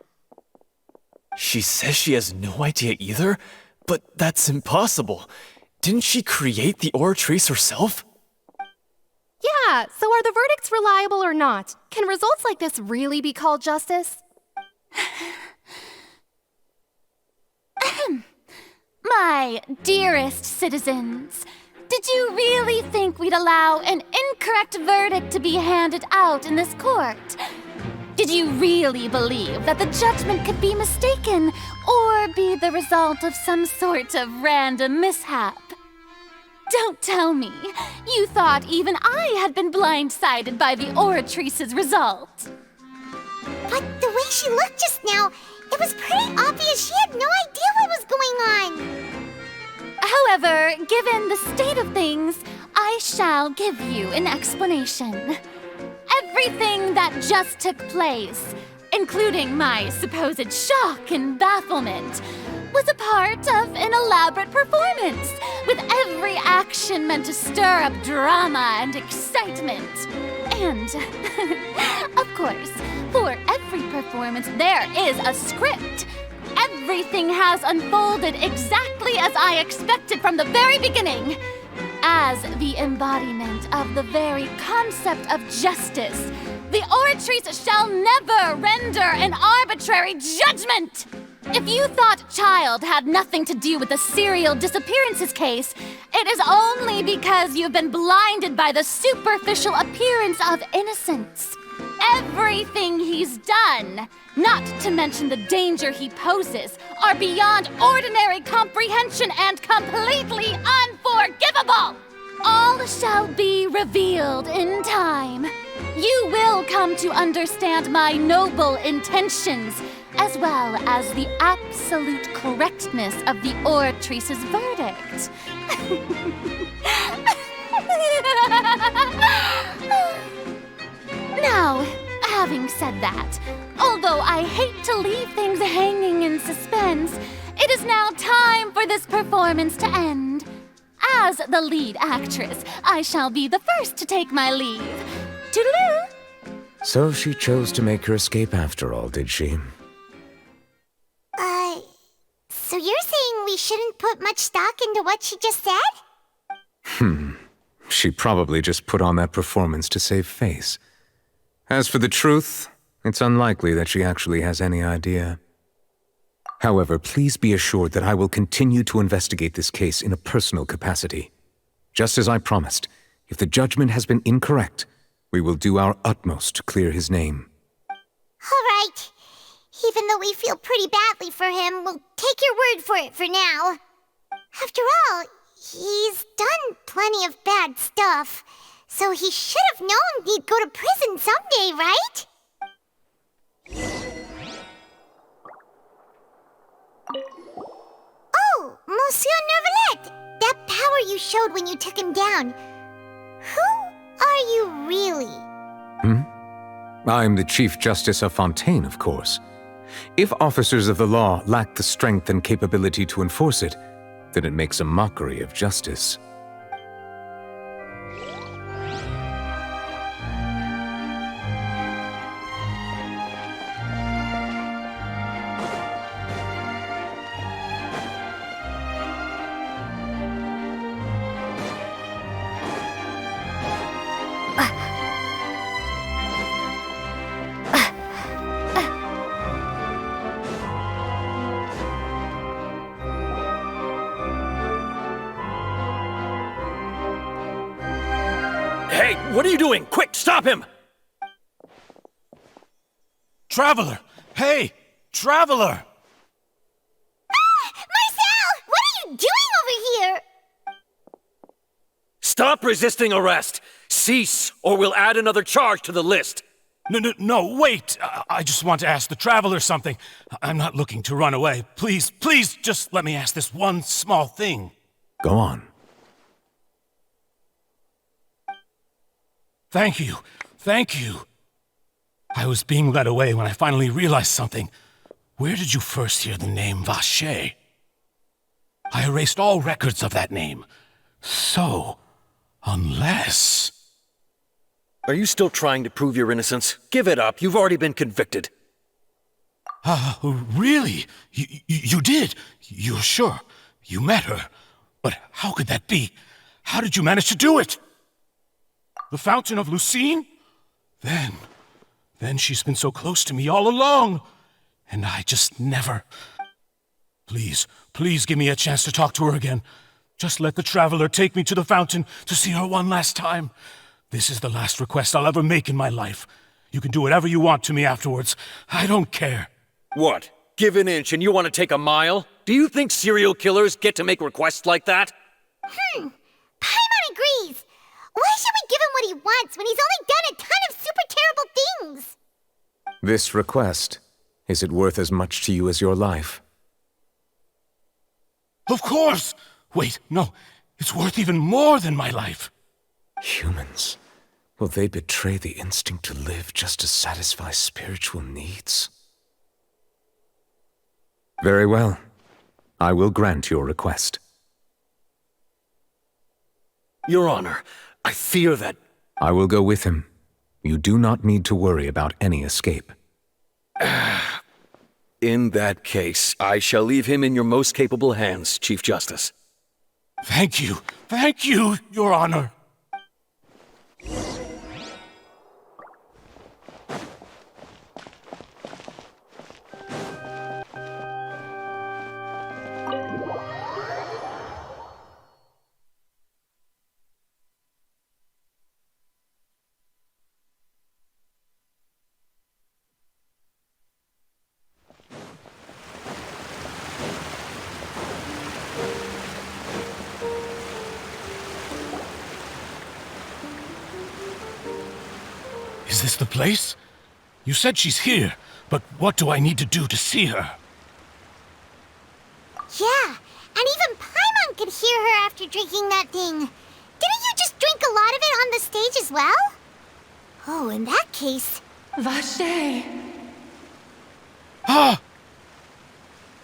She says she has no idea either? But that's impossible. Didn't she create the Oratrice herself? Yeah, so are the verdicts reliable or not? Can results like this really be called justice? My Why, dearest citizens, did you really think we'd allow an incorrect verdict to be handed out in this court? Did you really believe that the judgment could be mistaken or be the result of some sort of random mishap? Don't tell me you thought even I had been blindsided by the Oratrice's result. But the way she looked just now, it was pretty obvious she had no idea what was going on. However, given the state of things, I shall give you an explanation. Everything that just took place, including my supposed shock and bafflement, was a part of an elaborate performance, with every action meant to stir up drama and excitement. And, of course, for every performance there is a script. Everything has unfolded exactly as I expected from the very beginning. As the embodiment of the very concept of justice, the Oratrice shall never render an arbitrary judgment! If you thought Child had nothing to do with the serial disappearances case, it is only because you've been blinded by the superficial appearance of innocence. Everything he's done, not to mention the danger he poses, are beyond ordinary comprehension and completely unforgivable! All shall be revealed in time. You will come to understand my noble intentions, as well as the absolute correctness of the Oratrice's verdict. Now, having said that, although I hate to leave things hanging in suspense, it is now time for this performance to end. As the lead actress, I shall be the first to take my leave. Toodaloo! So she chose to make her escape after all, did she? So you're saying we shouldn't put much stock into what she just said? She probably just put on that performance to save face. As for the truth, it's unlikely that she actually has any idea. However, please be assured that I will continue to investigate this case in a personal capacity. Just as I promised, if the judgment has been incorrect, we will do our utmost to clear his name. All right. Even though we feel pretty badly for him, we'll take your word for it for now. After all, he's done plenty of bad stuff, so he should have known he'd go to prison someday, right? Oh, Monsieur Nervalet! That power you showed when you took him down. Who are you really? I'm the Chief Justice of Fontaine, of course. If officers of the law lack the strength and capability to enforce it, then it makes a mockery of justice. Hey, what are you doing? Quick, stop him! Traveler! Hey! Traveler! Marcel! What are you doing over here? Stop resisting arrest! Cease, or we'll add another charge to the list! No, wait! I just want to ask the Traveler something. I'm not looking to run away. Please, just let me ask this one small thing. Go on. Thank you. I was being led away when I finally realized something. Where did you first hear the name Vacher? I erased all records of that name. So, unless... Are you still trying to prove your innocence? Give it up, you've already been convicted. Really? You did? You're sure? You met her? But how could that be? How did you manage to do it? The Fountain of Lucine? Then she's been so close to me all along. And I just never... Please, please give me a chance to talk to her again. Just let the Traveler take me to the fountain to see her one last time. This is the last request I'll ever make in my life. You can do whatever you want to me afterwards. I don't care. What? Give an inch and you want to take a mile? Do you think serial killers get to make requests like that? Paimon agrees. Why should we give him what he wants when he's only done a ton of super terrible things? This request, is it worth as much to you as your life? Of course! Wait, no. It's worth even more than my life. Humans. Will they betray the instinct to live just to satisfy spiritual needs? Very well. I will grant your request. Your Honor, I fear that... I will go with him. You do not need to worry about any escape. In that case, I shall leave him in your most capable hands, Chief Justice. Thank you, Your Honor. Is this the place? You said she's here, but what do I need to do to see her? Yeah, and even Paimon could hear her after drinking that thing. Didn't you just drink a lot of it on the stage as well? Oh, in that case... Vache! Ah!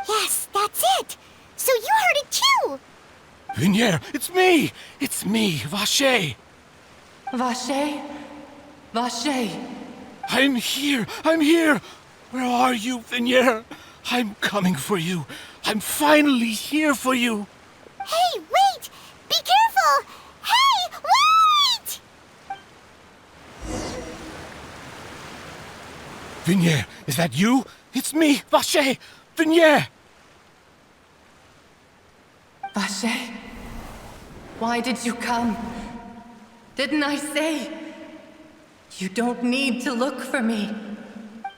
Yes, that's it! So you heard it too! Vignier, it's me! It's me, Vache! Vache? Vache! I'm here! Where are you, Vignier? I'm coming for you. I'm finally here for you. Hey, wait! Be careful! Hey, wait! Vignier, is that you? It's me, Vache! Vignier! Vache? Why did you come? Didn't I say? You don't need to look for me.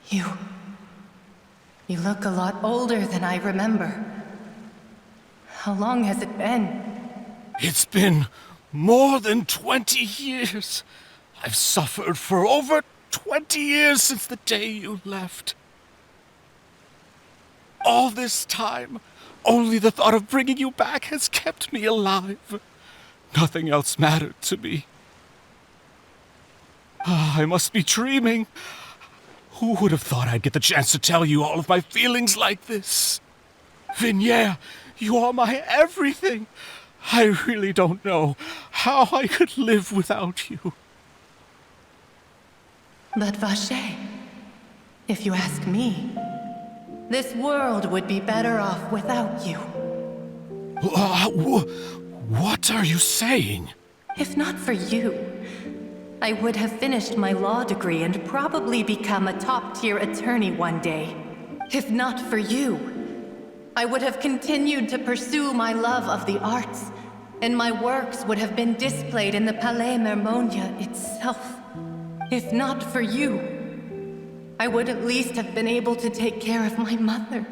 You look a lot older than I remember. How long has it been? It's been more than 20 years. I've suffered for over 20 years since the day you left. All this time, only the thought of bringing you back has kept me alive. Nothing else mattered to me. I must be dreaming. Who would have thought I'd get the chance to tell you all of my feelings like this? Vignier, you are my everything. I really don't know how I could live without you. But Vache, if you ask me, this world would be better off without you. What are you saying? If not for you, I would have finished my law degree and probably become a top-tier attorney one day. If not for you, I would have continued to pursue my love of the arts, and my works would have been displayed in the Palais Mermonia itself. If not for you, I would at least have been able to take care of my mother.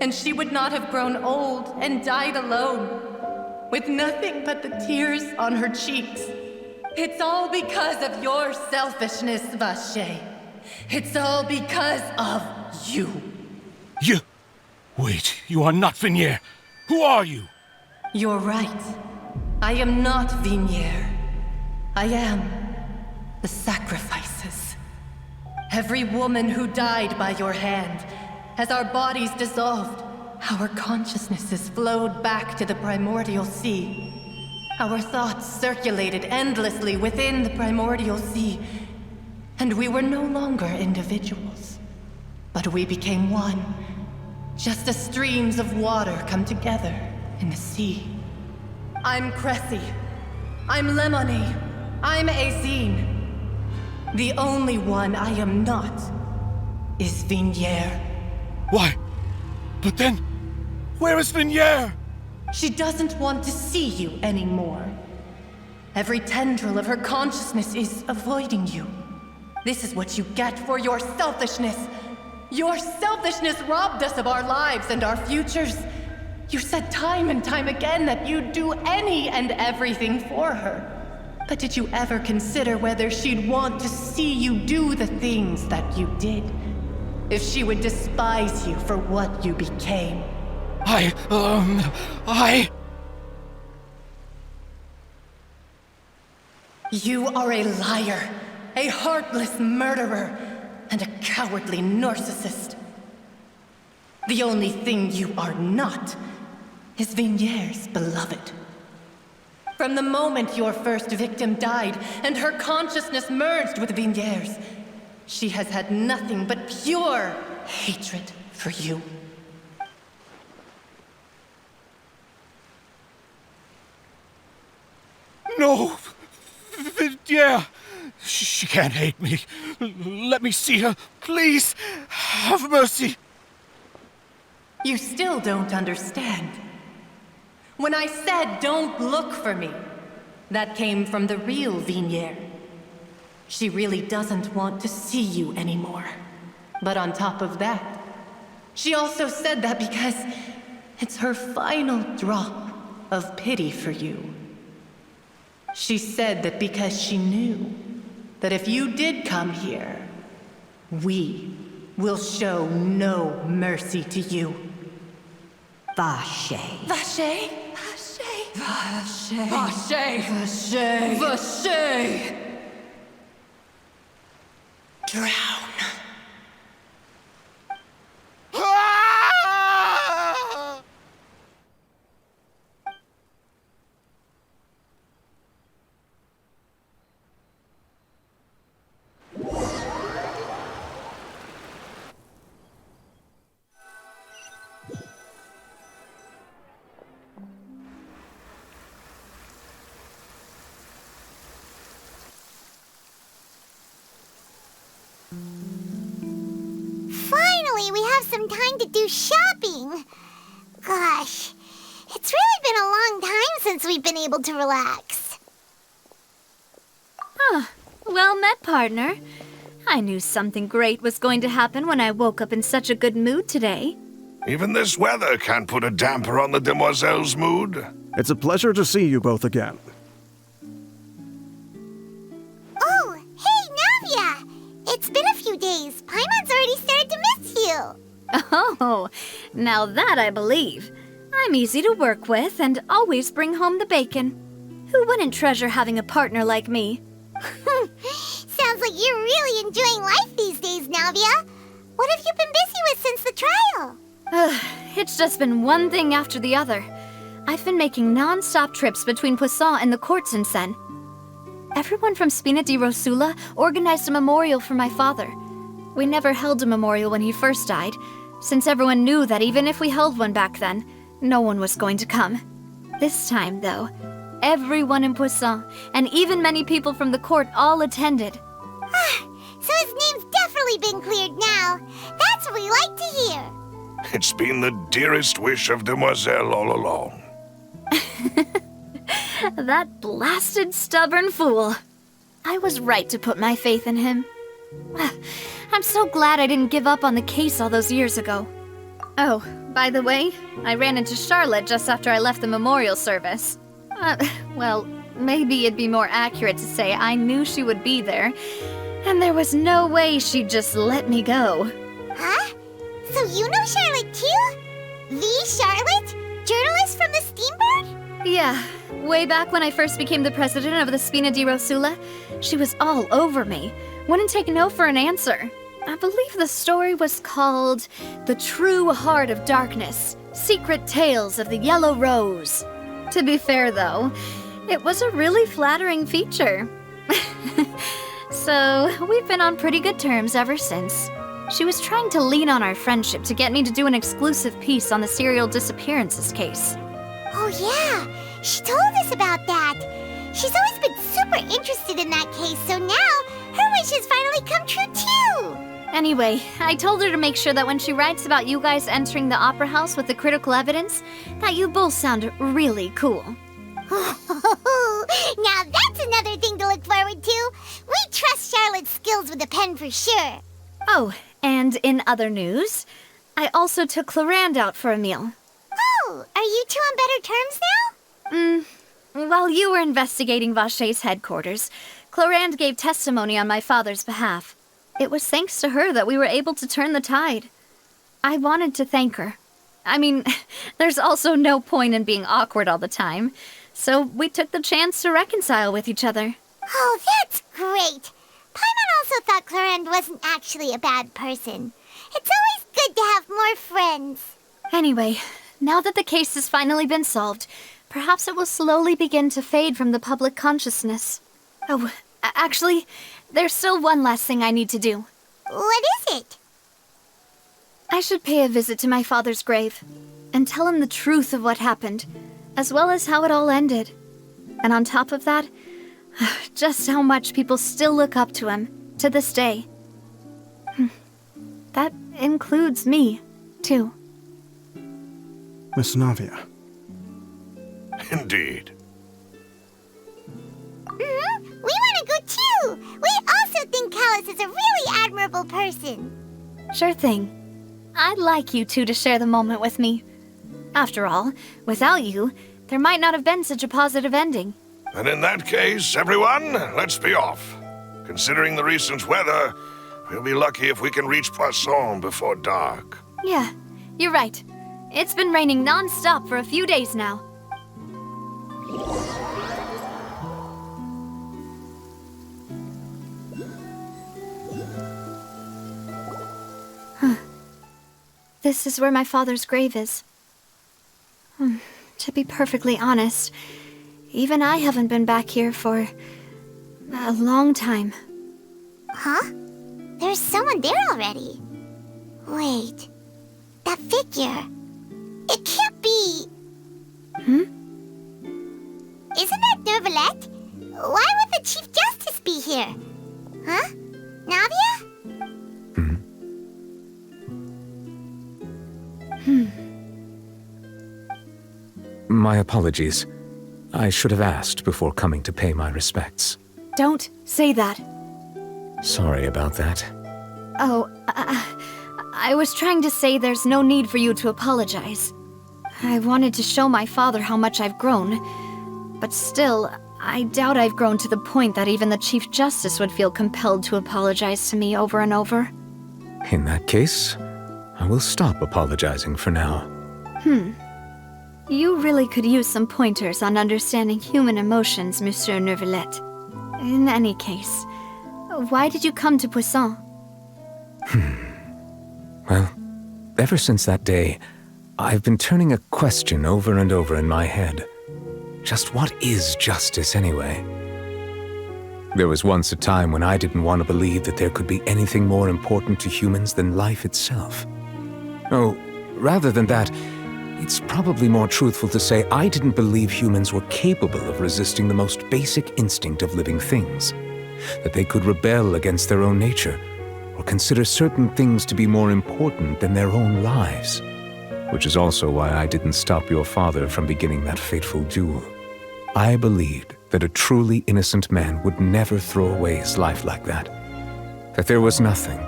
And she would not have grown old and died alone, with nothing but the tears on her cheeks. It's all because of your selfishness, Vache. It's all because of you. You... Wait, you are not Vignier. Who are you? You're right. I am not Vignier. I am the sacrifices. Every woman who died by your hand, as our bodies dissolved, our consciousnesses flowed back to the primordial sea. Our thoughts circulated endlessly within the primordial sea, and we were no longer individuals, but we became one, just as streams of water come together in the sea. I'm Cressy. I'm Lemonie. I'm Azine. The only one I am not is Vignier. Why? But then... Where is Vignier? She doesn't want to see you anymore. Every tendril of her consciousness is avoiding you. This is what you get for your selfishness. Your selfishness robbed us of our lives and our futures. You said time and time again that you'd do any and everything for her. But did you ever consider whether she'd want to see you do the things that you did? If she would despise you for what you became? You are a liar, a heartless murderer, and a cowardly narcissist. The only thing you are not is Vignier's beloved. From the moment your first victim died and her consciousness merged with Vignier's, she has had nothing but pure hatred for you. No! Vignier! She can't hate me. Let me see her, please. Have mercy. You still don't understand. When I said don't look for me, that came from the real Vignier. She really doesn't want to see you anymore. But on top of that, she also said that because it's her final drop of pity for you. She said that because she knew that if you did come here, we will show no mercy to you. Vache. Vache? Vache? Vache. Vache. Vache. Vache. Drown. Finally, we have some time to do shopping. Gosh, it's really been a long time since we've been able to relax. Well met, partner. I knew something great was going to happen when I woke up in such a good mood today. Even this weather can't put a damper on the demoiselle's mood. It's a pleasure to see you both again. Oh, hey, Navia! It's been a few days. Paimon's already started to miss you. Oh, now that I believe. I'm easy to work with and always bring home the bacon. Who wouldn't treasure having a partner like me? Sounds like you're really enjoying life these days, Navia. What have you been busy with since the trial? It's just been one thing after the other. I've been making non-stop trips between Poisson and the courts in Sen. Everyone from Spina di Rosula organized a memorial for my father. We never held a memorial when he first died, since everyone knew that even if we held one back then, no one was going to come. This time, though, everyone in Poisson, and even many people from the court, all attended. So his name's definitely been cleared now. That's what we like to hear. It's been the dearest wish of Demoiselle all along. That blasted stubborn fool. I was right to put my faith in him. I'm so glad I didn't give up on the case all those years ago. Oh, by the way, I ran into Charlotte just after I left the memorial service. Well, maybe it'd be more accurate to say I knew she would be there, and there was no way she'd just let me go. Huh? So you know Charlotte too? The Charlotte? Journalist from the Steambird? Yeah, way back when I first became the president of the Spina di Rosula, she was all over me. Wouldn't take no for an answer. I believe the story was called The True Heart of Darkness, Secret Tales of the Yellow Rose. To be fair, though, it was a really flattering feature. So, we've been on pretty good terms ever since. She was trying to lean on our friendship to get me to do an exclusive piece on the serial disappearances case. Oh yeah, she told us about that. She's always been super interested in that case, so now her wishes finally come true too. Anyway, I told her to make sure that when she writes about you guys entering the opera house with the critical evidence, that you both sound really cool. Now that's another thing to look forward to. We trust Charlotte's skills with a pen for sure. Oh, and in other news, I also took Clorand out for a meal. Oh, are you two on better terms now? While you were investigating Vaché's headquarters, Clorand gave testimony on my father's behalf. It was thanks to her that we were able to turn the tide. I wanted to thank her. I mean, there's also no point in being awkward all the time, so we took the chance to reconcile with each other. Oh, that's great. Paimon also thought Clorand wasn't actually a bad person. It's always good to have more friends. Anyway, now that the case has finally been solved, perhaps it will slowly begin to fade from the public consciousness. Oh, actually, there's still one last thing I need to do. What is it? I should pay a visit to my father's grave and tell him the truth of what happened, as well as how it all ended. And on top of that, just how much people still look up to him to this day. That includes me, too. Miss Navia. Indeed. We want to go too! We also think Callus is a really admirable person. Sure thing. I'd like you two to share the moment with me. After all, without you, there might not have been such a positive ending. And in that case, everyone, let's be off. Considering the recent weather, we'll be lucky if we can reach Poisson before dark. Yeah, you're right. It's been raining non-stop for a few days now. This is where my father's grave is. To be perfectly honest, even I haven't been back here for a long time. Huh? There's someone there already. Wait. That figure. It can't be... Isn't that Neuvillette? Why would the Chief Justice be here? Huh? Navia? My apologies. I should have asked before coming to pay my respects. Don't say that. Sorry about that. Oh, I was trying to say there's no need for you to apologize. I wanted to show my father how much I've grown, but still, I doubt I've grown to the point that even the Chief Justice would feel compelled to apologize to me over and over. In that case, I will stop apologizing for now. You really could use some pointers on understanding human emotions, Monsieur Neuvillette. In any case, why did you come to Poisson? Well, ever since that day, I've been turning a question over and over in my head. Just what is justice anyway? There was once a time when I didn't want to believe that there could be anything more important to humans than life itself. Oh, rather than that, it's probably more truthful to say I didn't believe humans were capable of resisting the most basic instinct of living things. That they could rebel against their own nature, or consider certain things to be more important than their own lives. Which is also why I didn't stop your father from beginning that fateful duel. I believed that a truly innocent man would never throw away his life like that. That there was nothing,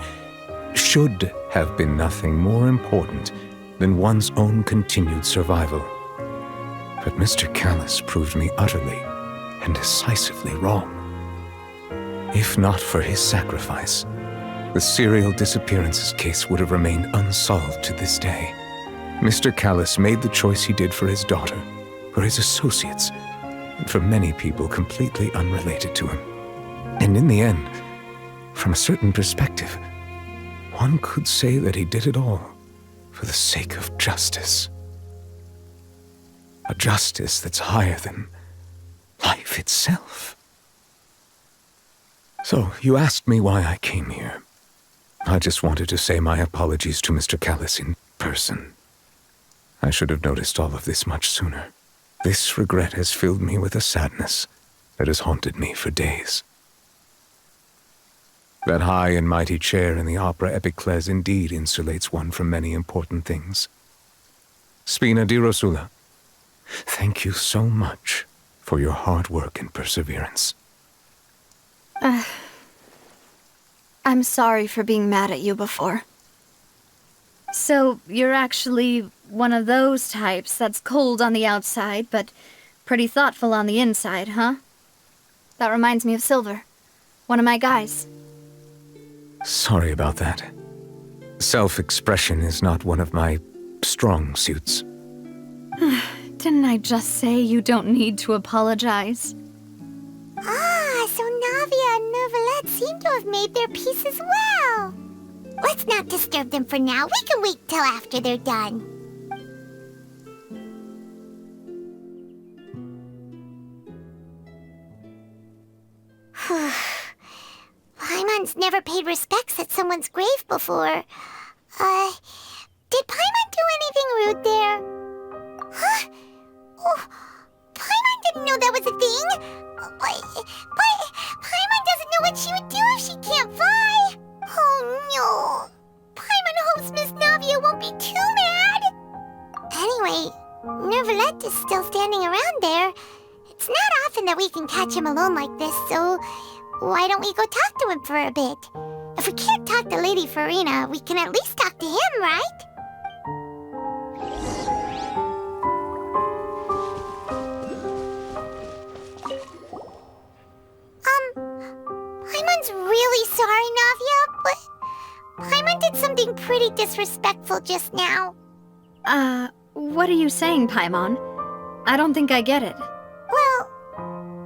should have been nothing more important than one's own continued survival. But Mr. Callus proved me utterly and decisively wrong. If not for his sacrifice, the serial disappearances case would have remained unsolved to this day. Mr. Callus made the choice he did for his daughter, for his associates, and for many people completely unrelated to him. And in the end, from a certain perspective, one could say that he did it all for the sake of justice. A justice that's higher than life itself. So, you asked me why I came here. I just wanted to say my apologies to Mr. Callus in person. I should have noticed all of this much sooner. This regret has filled me with a sadness that has haunted me for days. That high and mighty chair in the Opera Epiclese indeed insulates one from many important things. Spina di Rosula, thank you so much for your hard work and perseverance. I'm sorry for being mad at you before. So, you're actually one of those types that's cold on the outside, but pretty thoughtful on the inside, huh? That reminds me of Silver, one of my guys. Sorry about that. Self-expression is not one of my strong suits. Didn't I just say you don't need to apologize? Ah, so Navia and Neuvillette seem to have made their peace as well. Let's not disturb them for now. We can wait till after they're done. Paimon's never paid respects at someone's grave before. Did Paimon do anything rude there? Huh? Oh, Paimon didn't know that was a thing. But Paimon doesn't know what she would do if she can't fly. Oh no. Paimon hopes Miss Navia won't be too mad. Anyway, Neuvillette is still standing around there. It's not often that we can catch him alone like this, so why don't we go talk to him for a bit? If we can't talk to Lady Farina, we can at least talk to him, right? Paimon's really sorry, Navia, but Paimon did something pretty disrespectful just now. What are you saying, Paimon? I don't think I get it. Well,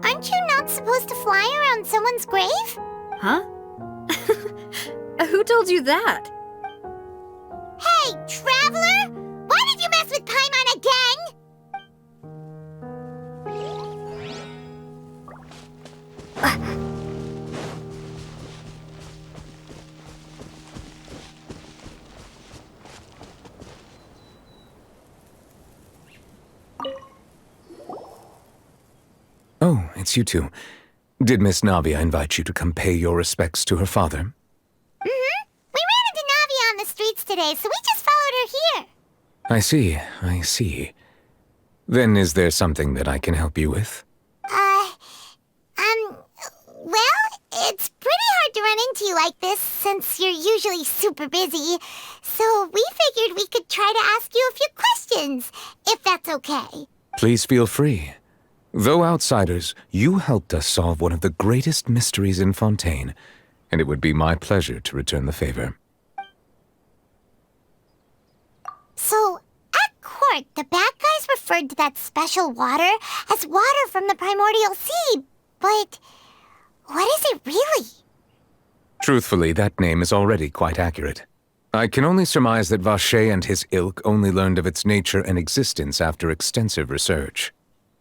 aren't you not supposed to fly around someone's grave? Huh? Who told you that? Hey, Traveler! Why did you mess with Paimon again? Oh, it's you two. Did Miss Navia invite you to come pay your respects to her father? Mm-hmm. We ran into Navia on the streets today, so we just followed her here. I see. Then is there something that I can help you with? Well, it's pretty hard to run into you like this, since you're usually super busy. So we figured we could try to ask you a few questions, if that's okay. Please feel free. Though outsiders, you helped us solve one of the greatest mysteries in Fontaine, and it would be my pleasure to return the favor. So, at court, the bad guys referred to that special water as water from the primordial sea, but what is it really? Truthfully, that name is already quite accurate. I can only surmise that Vacher and his ilk only learned of its nature and existence after extensive research.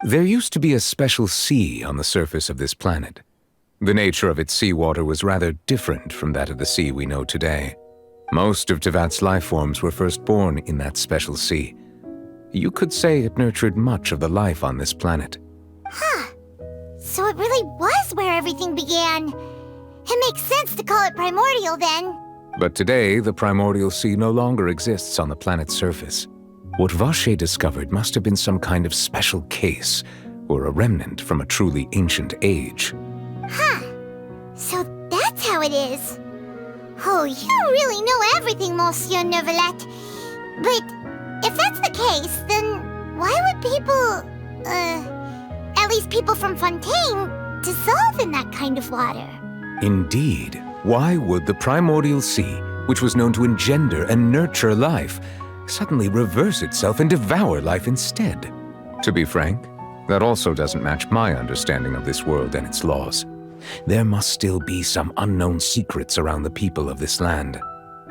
There used to be a special sea on the surface of this planet. The nature of its seawater was rather different from that of the sea we know today. Most of Tevat's life forms were first born in that special sea. You could say it nurtured much of the life on this planet. Huh. So it really was where everything began. It makes sense to call it primordial then. But today, the primordial sea no longer exists on the planet's surface. What Vacher discovered must have been some kind of special case, or a remnant from a truly ancient age. Huh. So that's how it is. Oh, you really know everything, Monsieur Neuvillette. But if that's the case, then why would people, at least people from Fontaine, dissolve in that kind of water? Indeed. Why would the primordial sea, which was known to engender and nurture life, suddenly reverse itself and devour life instead? To be frank, that also doesn't match my understanding of this world and its laws. There must still be some unknown secrets around the people of this land.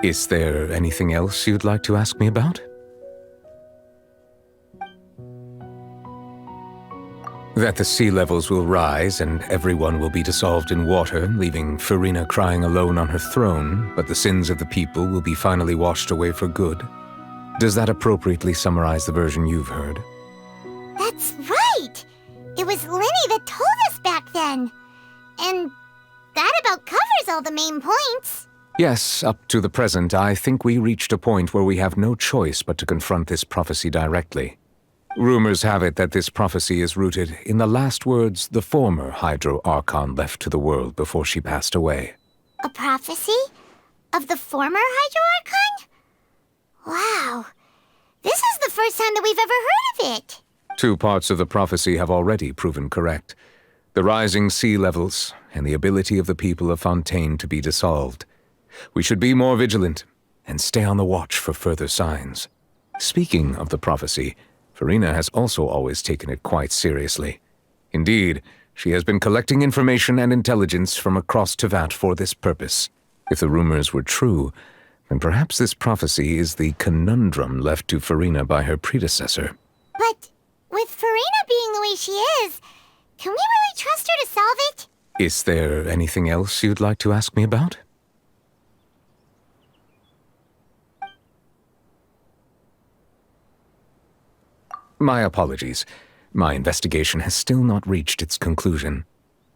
Is there anything else you'd like to ask me about? That the sea levels will rise and everyone will be dissolved in water, leaving Farina crying alone on her throne, but the sins of the people will be finally washed away for good. Does that appropriately summarize the version you've heard? That's right! It was Linny that told us back then. And that about covers all the main points. Yes, up to the present, I think we reached a point where we have no choice but to confront this prophecy directly. Rumors have it that this prophecy is rooted in the last words the former Hydro Archon left to the world before she passed away. A prophecy? Of the former Hydro Archon? Wow. This is the first time that we've ever heard of it. 2 parts of the prophecy have already proven correct. The rising sea levels and the ability of the people of Fontaine to be dissolved. We should be more vigilant and stay on the watch for further signs. Speaking of the prophecy, Farina has also always taken it quite seriously. Indeed, she has been collecting information and intelligence from across Tevat for this purpose. If the rumors were true, then perhaps this prophecy is the conundrum left to Farina by her predecessor. But with Farina being the way she is, can we really trust her to solve it? Is there anything else you'd like to ask me about? My apologies. My investigation has still not reached its conclusion.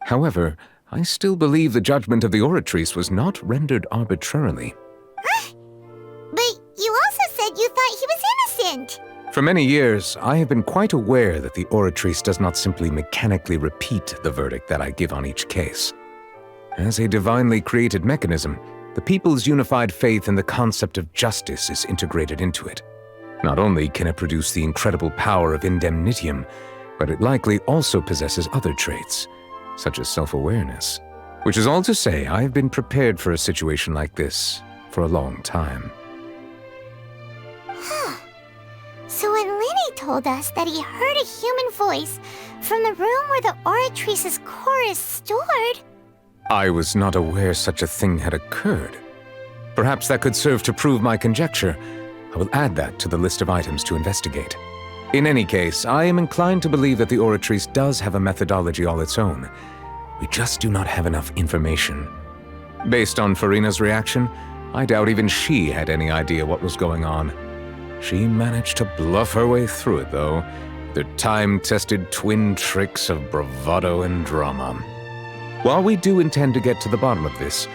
However, I still believe the judgment of the Oratrice was not rendered arbitrarily. Huh? But you also said you thought he was innocent! For many years, I have been quite aware that the Oratrice does not simply mechanically repeat the verdict that I give on each case. As a divinely created mechanism, the people's unified faith in the concept of justice is integrated into it. Not only can it produce the incredible power of indemnitium, but it likely also possesses other traits, such as self-awareness. Which is all to say, I have been prepared for a situation like this for a long time. So when Lenny told us that he heard a human voice from the room where the Oratrice's core is stored... I was not aware such a thing had occurred. Perhaps that could serve to prove my conjecture. I will add that to the list of items to investigate. In any case, I am inclined to believe that the Oratrice does have a methodology all its own. We just do not have enough information. Based on Farina's reaction, I doubt even she had any idea what was going on. She managed to bluff her way through it, though, their time-tested twin tricks of bravado and drama. While we do intend to get to the bottom of this,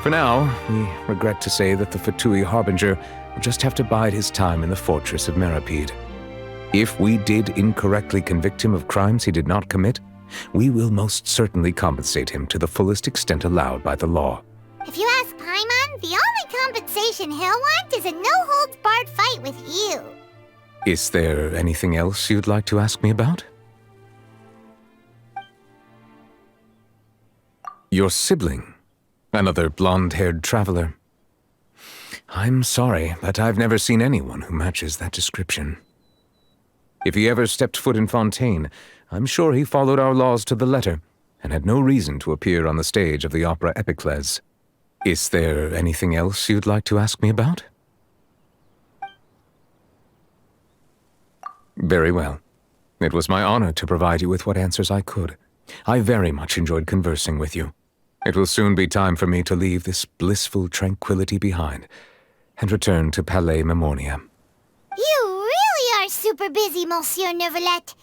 for now, we regret to say that the F2P Harbinger will just have to bide his time in the fortress of Meripede. If we did incorrectly convict him of crimes he did not commit, we will most certainly compensate him to the fullest extent allowed by the law. If you ask Paimon, the only compensation he'll want is a no-holds-barred fight with you. Is there anything else you'd like to ask me about? Your sibling, another blonde-haired traveler. I'm sorry, but I've never seen anyone who matches that description. If he ever stepped foot in Fontaine, I'm sure he followed our laws to the letter and had no reason to appear on the stage of the opera Epicles. Is there anything else you'd like to ask me about? Very well. It was my honor to provide you with what answers I could. I very much enjoyed conversing with you. It will soon be time for me to leave this blissful tranquility behind and return to Palais Memornia. You really are super busy, Monsieur Neuvillette.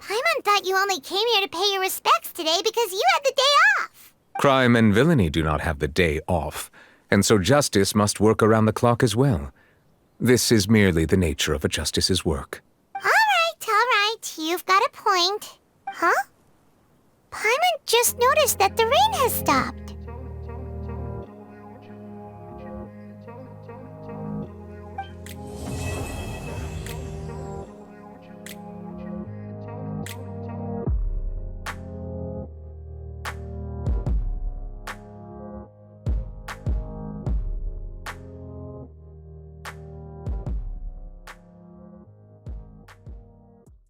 Paimon thought you only came here to pay your respects today because you had the day off. Crime and villainy do not have the day off, and so justice must work around the clock as well. This is merely the nature of a justice's work. All right, you've got a point. Huh? Paimon just noticed that the rain has stopped.